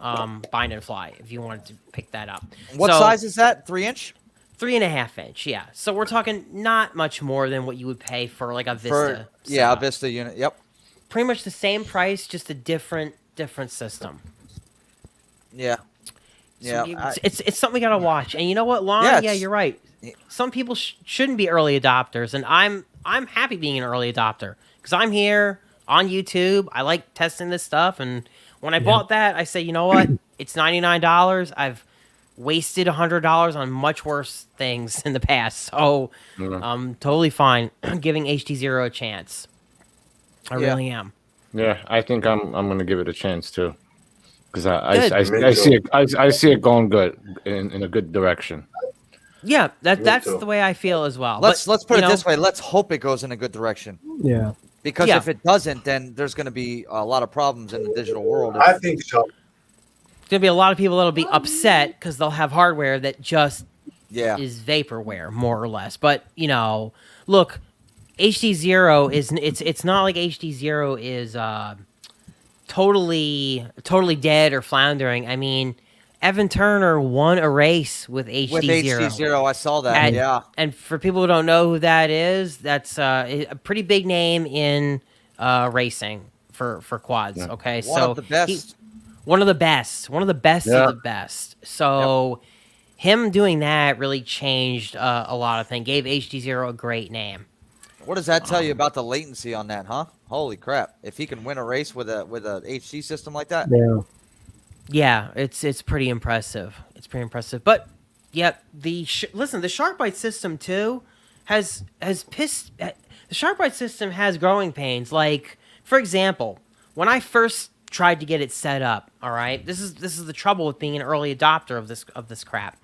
Bind and fly, if you wanted to pick that up.
What
So,
size is that? 3-inch?
3.5 inch, yeah. So we're talking not much more than what you would pay for like a Vista.
For a
setup.
Vista unit. Yep.
Pretty much the same price, just a different system.
Yeah.
So
Yeah.
it's something we gotta watch. And you know what, Lon?
Yeah,
Yeah,
it's-
you're right. Some people shouldn't be early adopters, and I'm happy being an early adopter because I'm here on YouTube. I like testing this stuff, and when I bought that, I say, you know what? It's $99. I've wasted $100 on much worse things in the past, so I'm totally fine giving HD0 a chance. I
Yeah.
really am.
Yeah, I think I'm gonna give it a chance too, because
Good.
I see it going good in a good direction.
Yeah, that's
too.
the way I feel as well.
Let's
But,
put
you
it
know,
this way. Let's hope it goes in a good direction.
Yeah.
Because
Yeah.
if it doesn't, then there's going to be a lot of problems in the digital world.
I think so.
There's gonna be a lot of people that'll be upset because they'll have hardware that just
Yeah.
is vaporware, more or less. But look, HD0 is it's not like HD0 is totally dead or floundering. I mean, Evan Turner won a race with HD0.
With HD0, I saw that. Yeah.
And for people who don't know who that is, that's a pretty big name in racing for quads.
Yeah.
Okay,
One
so
of the best.
one of the best
Yeah.
of the best. So him doing that really changed a lot of things. Gave HD0 a great name.
What does that tell you about the latency on that, huh? Holy crap! If he can win a race with a HD system like that,
Yeah.
Yeah, it's pretty impressive. It's pretty impressive. But yeah, the Shark Bite system too has pissed. the SharkBite system has growing pains. Like, for example, when I first tried to get it set up, all right, this is the trouble with being an early adopter of this crap.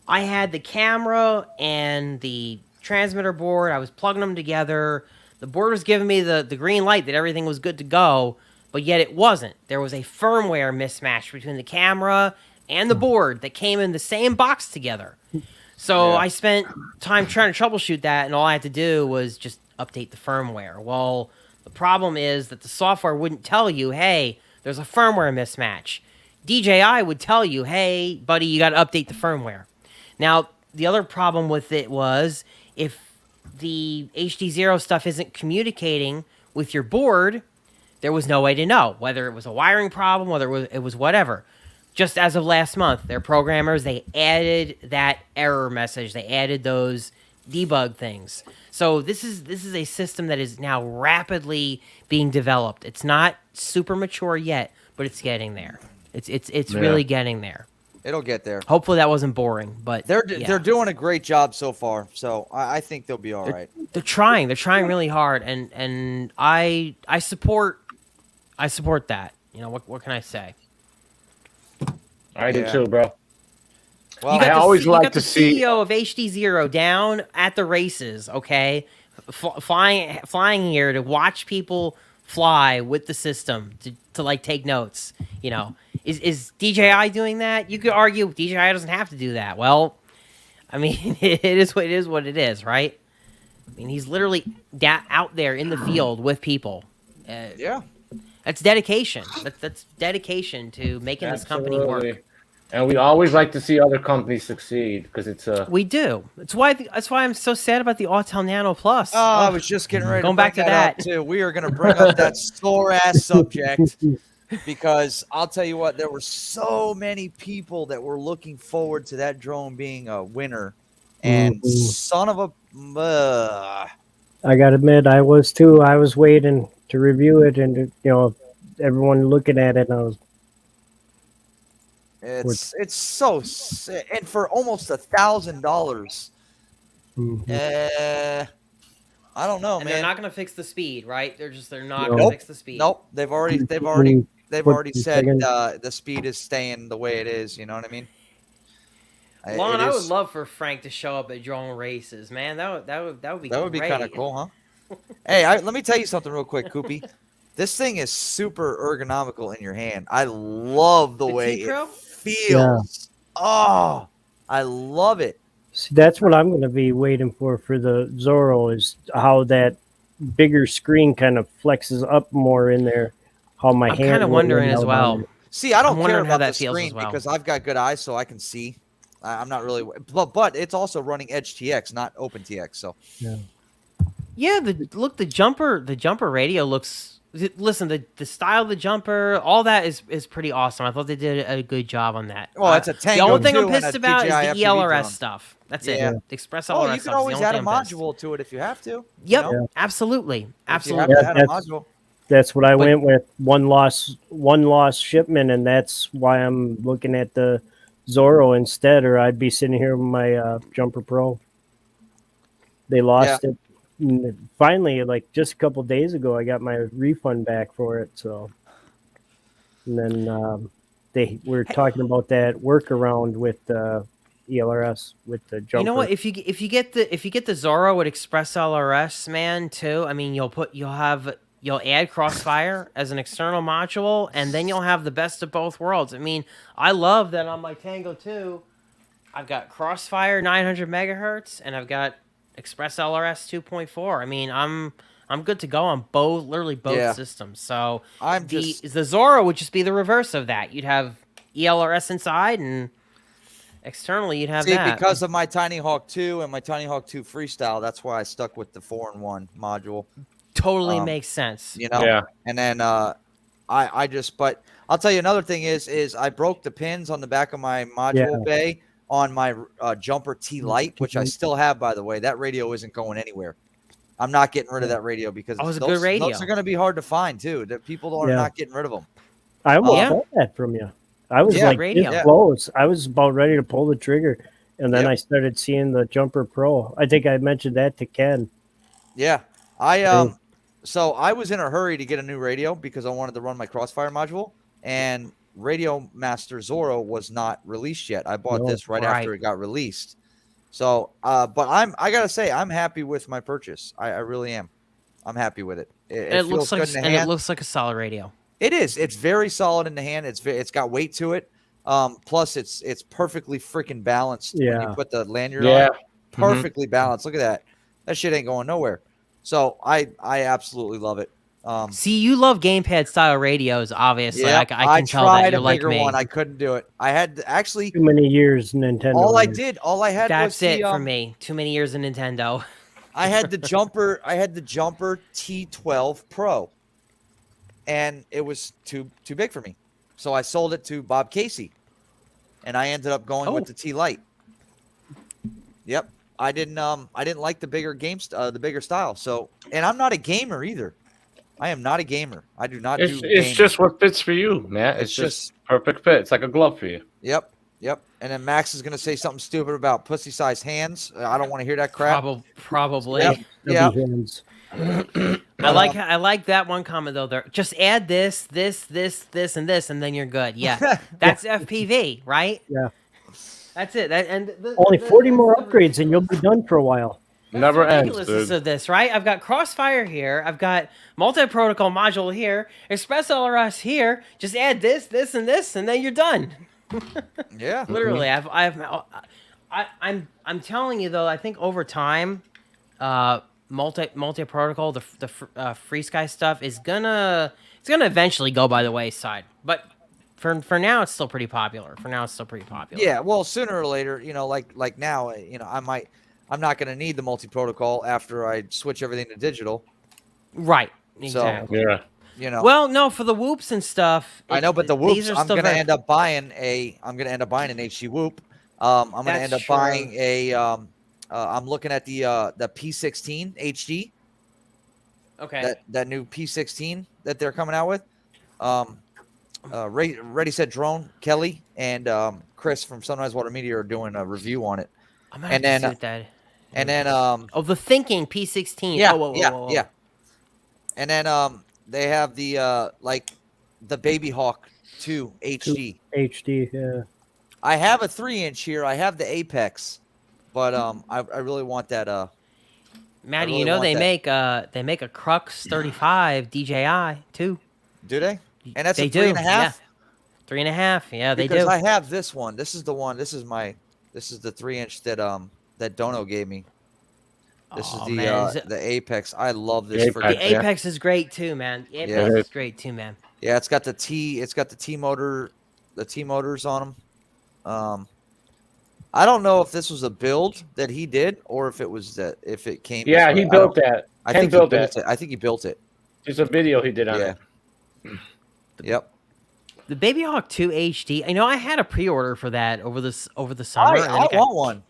I had the camera and the transmitter board. I was plugging them together. The board was giving me the green light that everything was good to go, but yet it wasn't. There was a firmware mismatch between the camera and the board that came in the same box together. So I spent time trying to troubleshoot that, and all I had to do was just update the firmware. Well, the problem is that the software wouldn't tell you, hey, there's a firmware mismatch. DJI would tell you, hey, buddy, you got to update the firmware. Now, the other problem with it was if the HD0 stuff isn't communicating with your board, there was no way to know whether it was a wiring problem, whether it was whatever. Just as of last month, their programmers, they added that error message. They added those debug things. So this is a system that is now rapidly being developed. It's not super mature yet, but it's getting there. It's really getting there.
It'll get there.
Hopefully that wasn't boring, but
They're doing a great job so far, so I think they'll be all right.
They're trying really hard, and I support that. You know, what can I say?
I do too, bro.
Well,
You got
I
the-
always
you
like
got
to
the
see-
CEO of HD0 down at the races, okay, flying here to watch people fly with the system to like take notes. You know, is DJI doing that? You could argue DJI doesn't have to do that. Well, I mean, it is what it is, right? I mean, he's literally out there in the field with people.
yeah.
That's dedication. That's dedication to making this company work.
Absolutely. And we always like to see other companies succeed because it's a.
We do. That's why I'm so sad about the Autel Nano Plus.
Oh, I was just getting ready
Going
to
back
bring
to
that
that.
up, too. We are going to bring up that sore ass subject because I'll tell you what, there were so many people that were looking forward to that drone being a winner, and son of a.
I gotta admit, I was too. I was waiting to review it, and everyone looking at it, and I was.
It's so sick. And for almost $1,000. I don't know,
And
man.
they're not going to fix the speed, right? They're not
Nope.
going to fix the speed.
Nope, they've already
What
said
second?
the speed is staying the way it is. You know what I mean?
Lon,
It
I
is-
would love for Frank to show up at drone races, man. That would be
That would be
great.
kind of cool, huh? Hey, let me tell you something real quick, Koopy. This thing is super ergonomical in your hand. I love the way
T-Pro?
it feels. Oh, I love it.
See, that's what I'm going to be waiting for the Zorro is how that bigger screen kind of flexes up more in there. How my
I'm
hand
kind of
will
wondering
lay
as
out
well.
on it.
See, I don't
I'm
care
wondering how
about
that
the
feels as
screen
well.
because I've got good eyes, so I can see. I'm not really, but it's also running Edge TX, not OpenTX. So
Yeah, the jumper radio looks. Listen, the style of the jumper, all that is pretty awesome. I thought they did a good job on that.
Well, it's a
The
Tango
only thing I'm
2 and
pissed
a
about is
DJI
the
FPV
ELRS
drone.
stuff. That's
Yeah.
it. The Express
Oh,
LRS
you can
stuff is
always
the
add a
only thing I'm pissed.
module to it if you have to.
Yep,
You know?
absolutely,
If you
absolutely.
have to add a
that's-
module.
That's what I
But-
went with. One lost shipment, and that's why I'm looking at the Zorro instead, or I'd be sitting here with my Jumper Pro. They lost it. And finally, like just a couple days ago, I got my refund back for it. So, and then they were talking about that workaround with ELRS with the Jumper.
You know what? If you get the Zorro with Express LRS, man, too. I mean, you'll add Crossfire as an external module, and then you'll have the best of both worlds. I mean, I love that on my Tango 2, I've got Crossfire 900 megahertz, and I've got Express LRS 2.4. I mean, I'm good to go on literally both
Yeah.
systems. So
I'm
the
just
Zorro would just be the reverse of that. You'd have ELRS inside, and externally you'd have
see
that.
because of my Tiny Hawk 2 and my Tiny Hawk 2 Freestyle. That's why I stuck with the 4-in-1 module.
Totally makes sense.
You know.
Yeah.
And then but I'll tell you another thing is I broke the pins on the back of my module bay on my Jumper T Lite, which I still have, by the way. That radio isn't going anywhere. I'm not getting rid of that radio because
Oh, it's a
those,
good radio.
those are going to be hard to find too. That people are not getting rid of them.
I almost
Yeah.
bought that from you. I was
Yeah,
like
radio.
this close. I was about ready to pull the trigger, and then
Yep.
I started seeing the Jumper Pro. I think I mentioned that to Ken.
Yeah. So I was in a hurry to get a new radio because I wanted to run my Crossfire module, and Radio Master Zorro was not released yet. I bought this right after it got released. So, but I gotta say, I'm happy with my purchase. I really am. I'm happy with it. It
looks
feels
like
good in the hand.
it looks like a solid radio.
It is. It's very solid in the hand. It's got weight to it. Plus it's perfectly freaking balanced when you put the lanyard on. Perfectly balanced. Look at that. That shit ain't going nowhere. So I absolutely love it.
See, you love gamepad style radios, obviously.
Yeah,
I can tell that you're like me.
one. I couldn't do it. I had to, actually
too many years Nintendo.
All I had
That's
was
it for me. Too many years in Nintendo.
I had the jumper T12 Pro, and it was too big for me. So I sold it to Bob Casey, and I ended up going with the T Lite. Yep. I didn't like the bigger the bigger style. So, and I'm not a gamer either. I am not a gamer. I do not do
It's just what fits for you, Matt. It's just perfect fit. It's like a glove for you.
Yep. And then Max is gonna say something stupid about pussy-sized hands. I don't want to hear that crap.
Probably.
Yep. Yeah.
I like that one comment though. There, just add this, and this, and then you're good. Yeah, that's FPV, right?
Yeah.
That's it.
Only 40 more upgrades and you'll be done for a while.
Never ends,
dude. Of this, right? I've got Crossfire here. I've got multi-protocol module here. Express LRS here. Just add this, and this, and then you're done.
Yeah.
Literally, I'm telling you though. I think over time, multi-protocol, the free sky stuff is gonna eventually go by the wayside. But for now, it's still pretty popular.
Yeah, well, sooner or later, like now, I'm not going to need the multi-protocol after I switch everything to digital.
Right. Exactly.
So,
yeah.
Well, no, for the whoops and stuff.
I know, but the whoops, I'm going to end up buying an HD whoop. I'm going to end up buying I'm looking at the P16 HD.
Okay.
That new P16 that they're coming out with. Ready Set Drone, Kelly, and Chris from Sunrise Water Media are doing a review on it.
I'm gonna have to see that.
And then
the Thinking P16.
Yeah,
whoa.
Yeah. And then they have the the Baby Hawk 2 HD.
HD, yeah.
I have a 3-inch here. I have the Apex, but I really want that.
Matty, they make a Crux 35 DJI too.
Do they? And that's
they
a 3.5.
Yeah. 3.5. Yeah, they do.
Because I have this one. This is the one. This is the 3-inch that Dono gave me. This is the Apex. I love this.
The Apex is great too, man. The Apex is great too, man.
Yeah, it's got the T motor, the T motors on them. I don't know if this was a build that he did or if it came.
Yeah, he built that.
I think he built it. I think he built it.
There's a video he did on it.
Yep.
The Baby Hawk 2 HD. I had a pre-order for that over the summer.
I want one.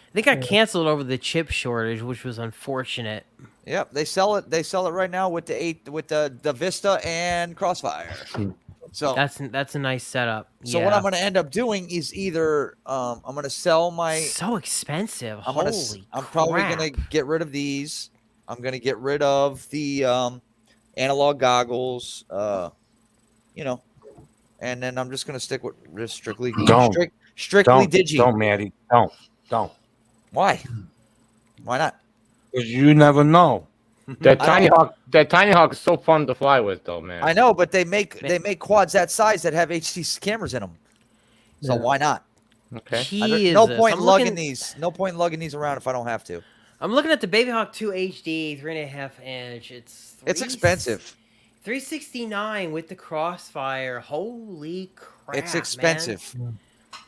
I think I canceled over the chip shortage, which was unfortunate.
Yep, they sell it. They sell it right now with the Vista and Crossfire. So
that's a nice setup.
So what I'm going to end up doing is either I'm going to sell my
so expensive. I'm
probably going to get rid of these. I'm going to get rid of the analog goggles. And then I'm just going to stick with just strictly digi.
Don't, Matty. Don't.
Why? Why not?
Because you never know.
That tiny hawk is so fun to fly with, though, man.
I know, but they make quads that size that have HD cameras in them. So why not?
Okay.
No point in lugging these. No point in lugging these around if I don't have to.
I'm looking at the Baby Hawk 2 HD 3.5 inch.
It's expensive.
$369 with the Crossfire. Holy crap!
It's expensive.
Man.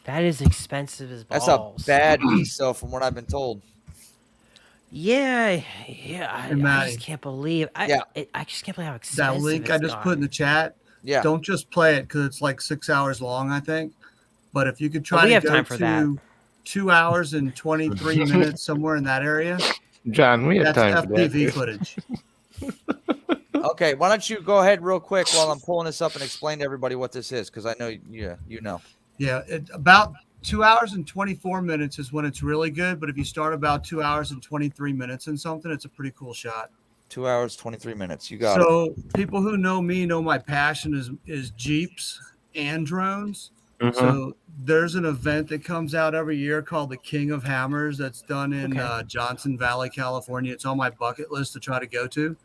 That is expensive as balls.
That's a bad piece, though, from what I've been told.
Yeah. I just can't believe. I just can't believe how expensive
that link I just put in the chat.
Yeah.
Don't just play it because it's like 6 hours long, I think. But if you could try
to
go
time for that.
2 hours and 23 minutes somewhere in that area,
John, we have time
for that. That's FPV footage.
Okay, why don't you go ahead real quick while I'm pulling this up and explain to everybody what this is, because I know you know.
Yeah, about 2 hours and 24 minutes is when it's really good. But if you start about 2 hours and 23 minutes and something, it's a pretty cool shot.
2 hours, 23 minutes. You got it.
So people who know me know my passion is Jeeps and drones.
Mhm.
So there's an event that comes out every year called the King of Hammers that's done in Johnson Valley, California. It's on my bucket list to try to go to.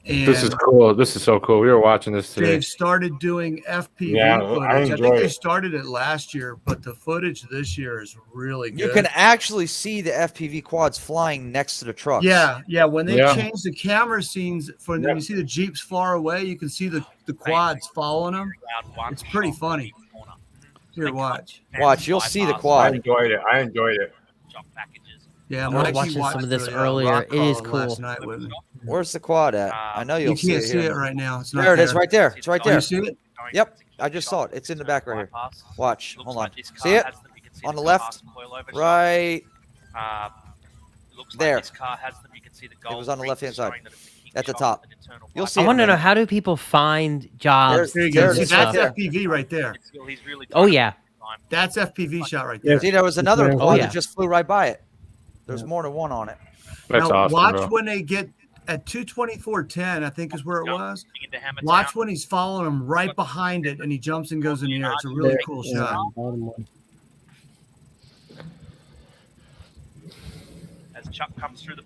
And
This is cool. This is so cool. We were watching this today.
they've started doing FPV
Yeah,
footage.
I
I
enjoy
think they
it.
started it last year, but the footage this year is really good.
You can actually see the FPV quads flying next to the trucks.
Yeah. When they
Yeah.
change the camera scenes when you see the Jeeps far away, you can see the quads following them. It's pretty funny. Here, watch.
Watch, you'll see the
I
quad.
enjoyed it. I enjoyed it.
Yeah,
I was
Mikey
watching some
watched
of this
the,
earlier.
rock
It is
crawler last
cool.
night with me.
Where's the quad at? I know
You
you'll see
can't
it
see
here.
it right now. It's not
There it is, right there. It's right
Do you
there.
see it?
Yep, I just saw it. It's in the back right here. Watch, hold on. See it? On the left? Right there. It was on the left-hand side. At the top. You'll see
I
it
want to
in a
know,
minute.
how do people find jobs?
There you
There
go.
it
See,
is right
that's
there.
FPV right there.
Oh, yeah.
That's FPV shot right
Yeah.
there.
See, there was another
Oh,
quad
yeah.
that just flew right by it. There's more than one on it.
That's
Now,
awesome,
watch
bro.
when they get at 224.10, I think is where it was. Watch when he's following him right behind it and he jumps and goes in the air. It's a really cool
Yeah,
shot.
bottom one.
As Chuck comes through the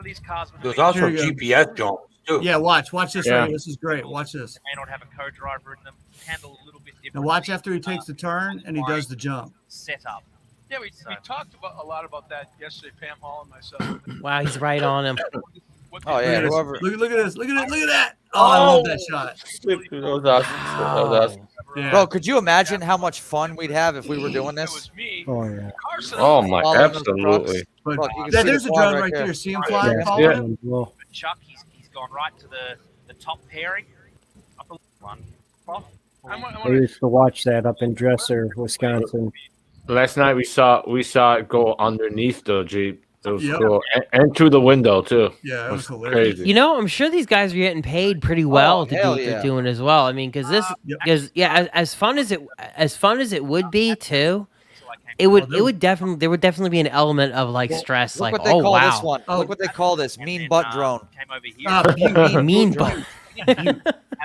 these cars,
There's also
Here you go.
GPS drones too.
Yeah, watch this
Yeah.
right here. This is great. Watch this.
may not have a co-driver in them, handle a little bit
Now
different.
watch after he takes the turn and he does the jump.
Setup.
Yeah, we talked a lot about that yesterday, Pam Hall and myself.
Wow, he's right on him.
Oh, yeah,
Look at this.
whoever.
Look at this. Look at it. Look at that. Oh, I love that shot.
That was awesome. That was awesome.
Yeah.
Bro, could you imagine how much fun we'd have if we were doing
It
this?
was me.
Oh yeah.
Carson.
Oh my,
Following those
absolutely.
But
Look, you can
yeah,
see the
there's a
quad
drone
right
right
there.
there. See him
Yeah.
flying?
Yeah.
Follow
Yeah.
him?
Well,
But Chuck, he's gone right to the top pairing. Upper one.
I used to watch that up in Dresser, Wisconsin.
Last night we saw it go underneath the Jeep. It was
Yep.
cool, and through the window too.
Yeah, it
It
was
was
hilarious.
crazy.
You know, I'm sure these guys are getting paid pretty well to do
hell
what
yeah.
they're doing as well. I mean, because
Yep.
as fun as it would be too, it would definitely be an element of like stress.
Look
Like,
what they
oh
call
wow,
this one.
Oh.
Look what they call this. Mean butt drone.
Came over here.
Ah,
mean
drone.
butt.
Have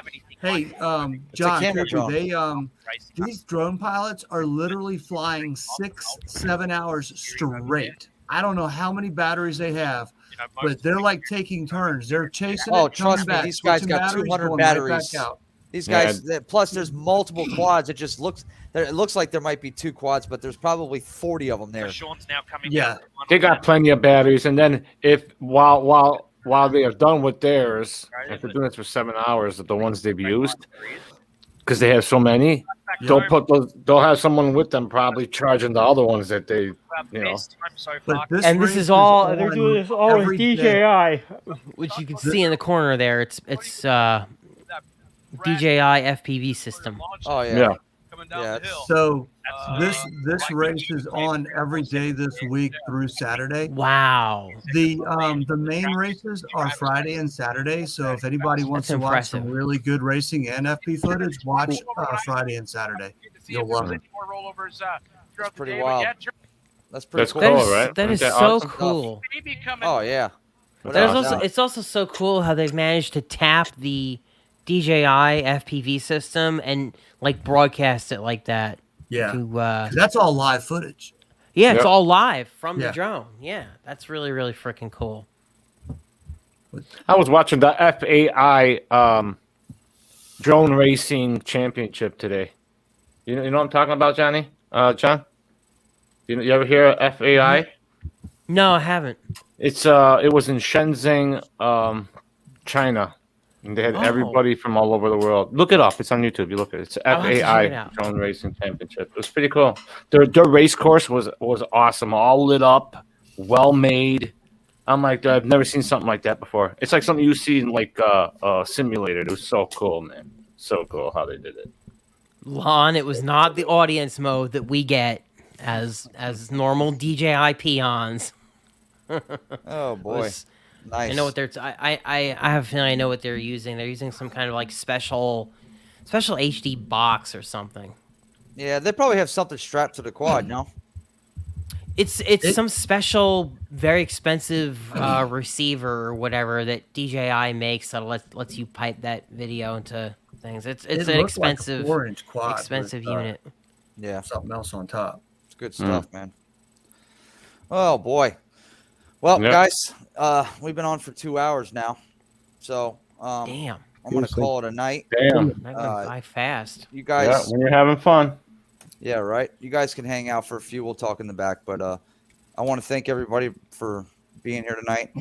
anything
Hey,
like
John,
camera drone.
they
racing.
these drone pilots are literally flying 6-7 hours straight. I don't know how many batteries they have,
You know,
but
most
they're like taking turns. They're chasing
Oh,
it,
trust
coming
me,
back,
these guys
switching
got
batteries,
200
going right
batteries.
back out.
These
Yeah.
guys, plus there's multiple quads. It just looks, it looks like there might be 2 quads, but there's probably 40 of them
So
there.
Sean's now coming
Yeah.
down the final
They got
lap.
plenty of batteries, and then if while they are done with theirs, if they're doing it for 7 hours, the ones they've used, because they have so many, they'll have someone with them probably charging the other ones that they, you know.
Best time so
But
far.
this
And this
race
is all they're
on
doing this all with
every day.
DJI, which you can see in the corner there. It's DJI FPV system.
Oh yeah.
Yeah.
Coming down
Yeah,
the hill.
So
That's
this race is on every day this week through Saturday.
Wow.
The main races are Friday and Saturday. So if anybody wants
That's
to watch some
impressive.
really good racing and FP footage, watch Friday and Saturday. You'll love it.
It's pretty wild. That's pretty
That's
cool.
That
cool,
is
right?
that is
Isn't that
so
awesome?
cool.
Oh yeah.
That's
There's
awesome.
also it's also so cool how they've managed to tap the DJI FPV system and like broadcast it like that.
Yeah,
To,
that's all live footage.
yeah, it's
Yep.
all live from
Yeah.
the drone. Yeah, that's really really freaking cool.
I was watching the FAI drone racing championship today. You know what I'm talking about, Johnny? John? You ever hear of FAI?
No, I haven't.
It's it was in Shenzhen, China. And they had
Oh.
everybody from all over the world. Look it up. It's on YouTube. You look at it. It's
I'll have to check it
FAI
out.
Drone Racing Championship. It was pretty cool. Their race course was awesome. All lit up, well made. I'm like, I've never seen something like that before. It's like something you see in like a simulator. It was so cool, man. So cool how they did it.
Lon, it was not the audience mode that we get as normal DJI peons.
Oh
It
boy.
was-
Nice.
I know what they're. I have a feeling I know what they're using. They're using some kind of like special HD box or something.
Yeah, they probably have something strapped to the quad. No.
It's some special, very expensive receiver or whatever that DJI makes that lets you pipe that video into things. It's
It
an
looked like a
expensive
4-inch quad
expensive
with,
unit.
Yeah,
something else on top.
it's good stuff, man. Oh boy. Well,
Yep.
guys, we've been on for 2 hours now, so
Damn,
I'm gonna
Seriously.
call it a night.
Damn.
that went by fast.
You
Yeah,
guys,
when you're having fun.
yeah, right. You guys can hang out for a few. We'll talk in the back, but I want to thank everybody for being here tonight.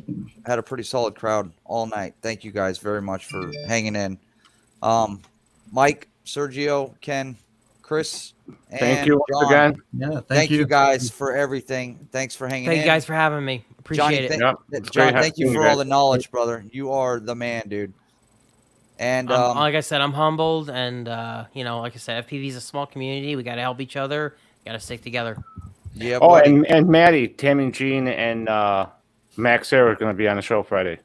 Had a pretty solid crowd all night. Thank you guys very much for hanging in. Mike, Sergio, Ken, Chris, and
Thank you once
John,
again.
Yeah,
Thank you guys for everything. Thanks for hanging in.
Thank you guys for having me. Appreciate
Johnny,
it.
Yep, it's
John,
great
thank you
having
for
you
all
guys.
the knowledge, brother. You are the man, dude. And
Like I said, I'm humbled, and like I said, FPV is a small community. We got to help each other. Got to stick together.
yeah,
Oh,
buddy.
and Matty, Tammy Jean, and Max Sarah are going to be on the show Friday.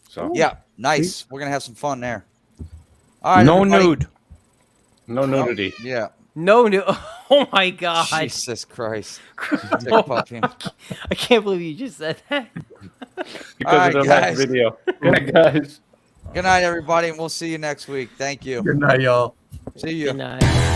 So
Yeah, nice. We're gonna have some fun there. All right,
No
everybody.
nude.
no nudity.
Yeah.
No, oh my god!
Jesus Christ. Dick
Oh,
puppy.
I can't believe you just said that.
Because
All right,
of the last
guys.
video. Good night, guys.
Good night, everybody, and we'll see you next week. Thank you.
Good night, y'all.
See you.
Good night.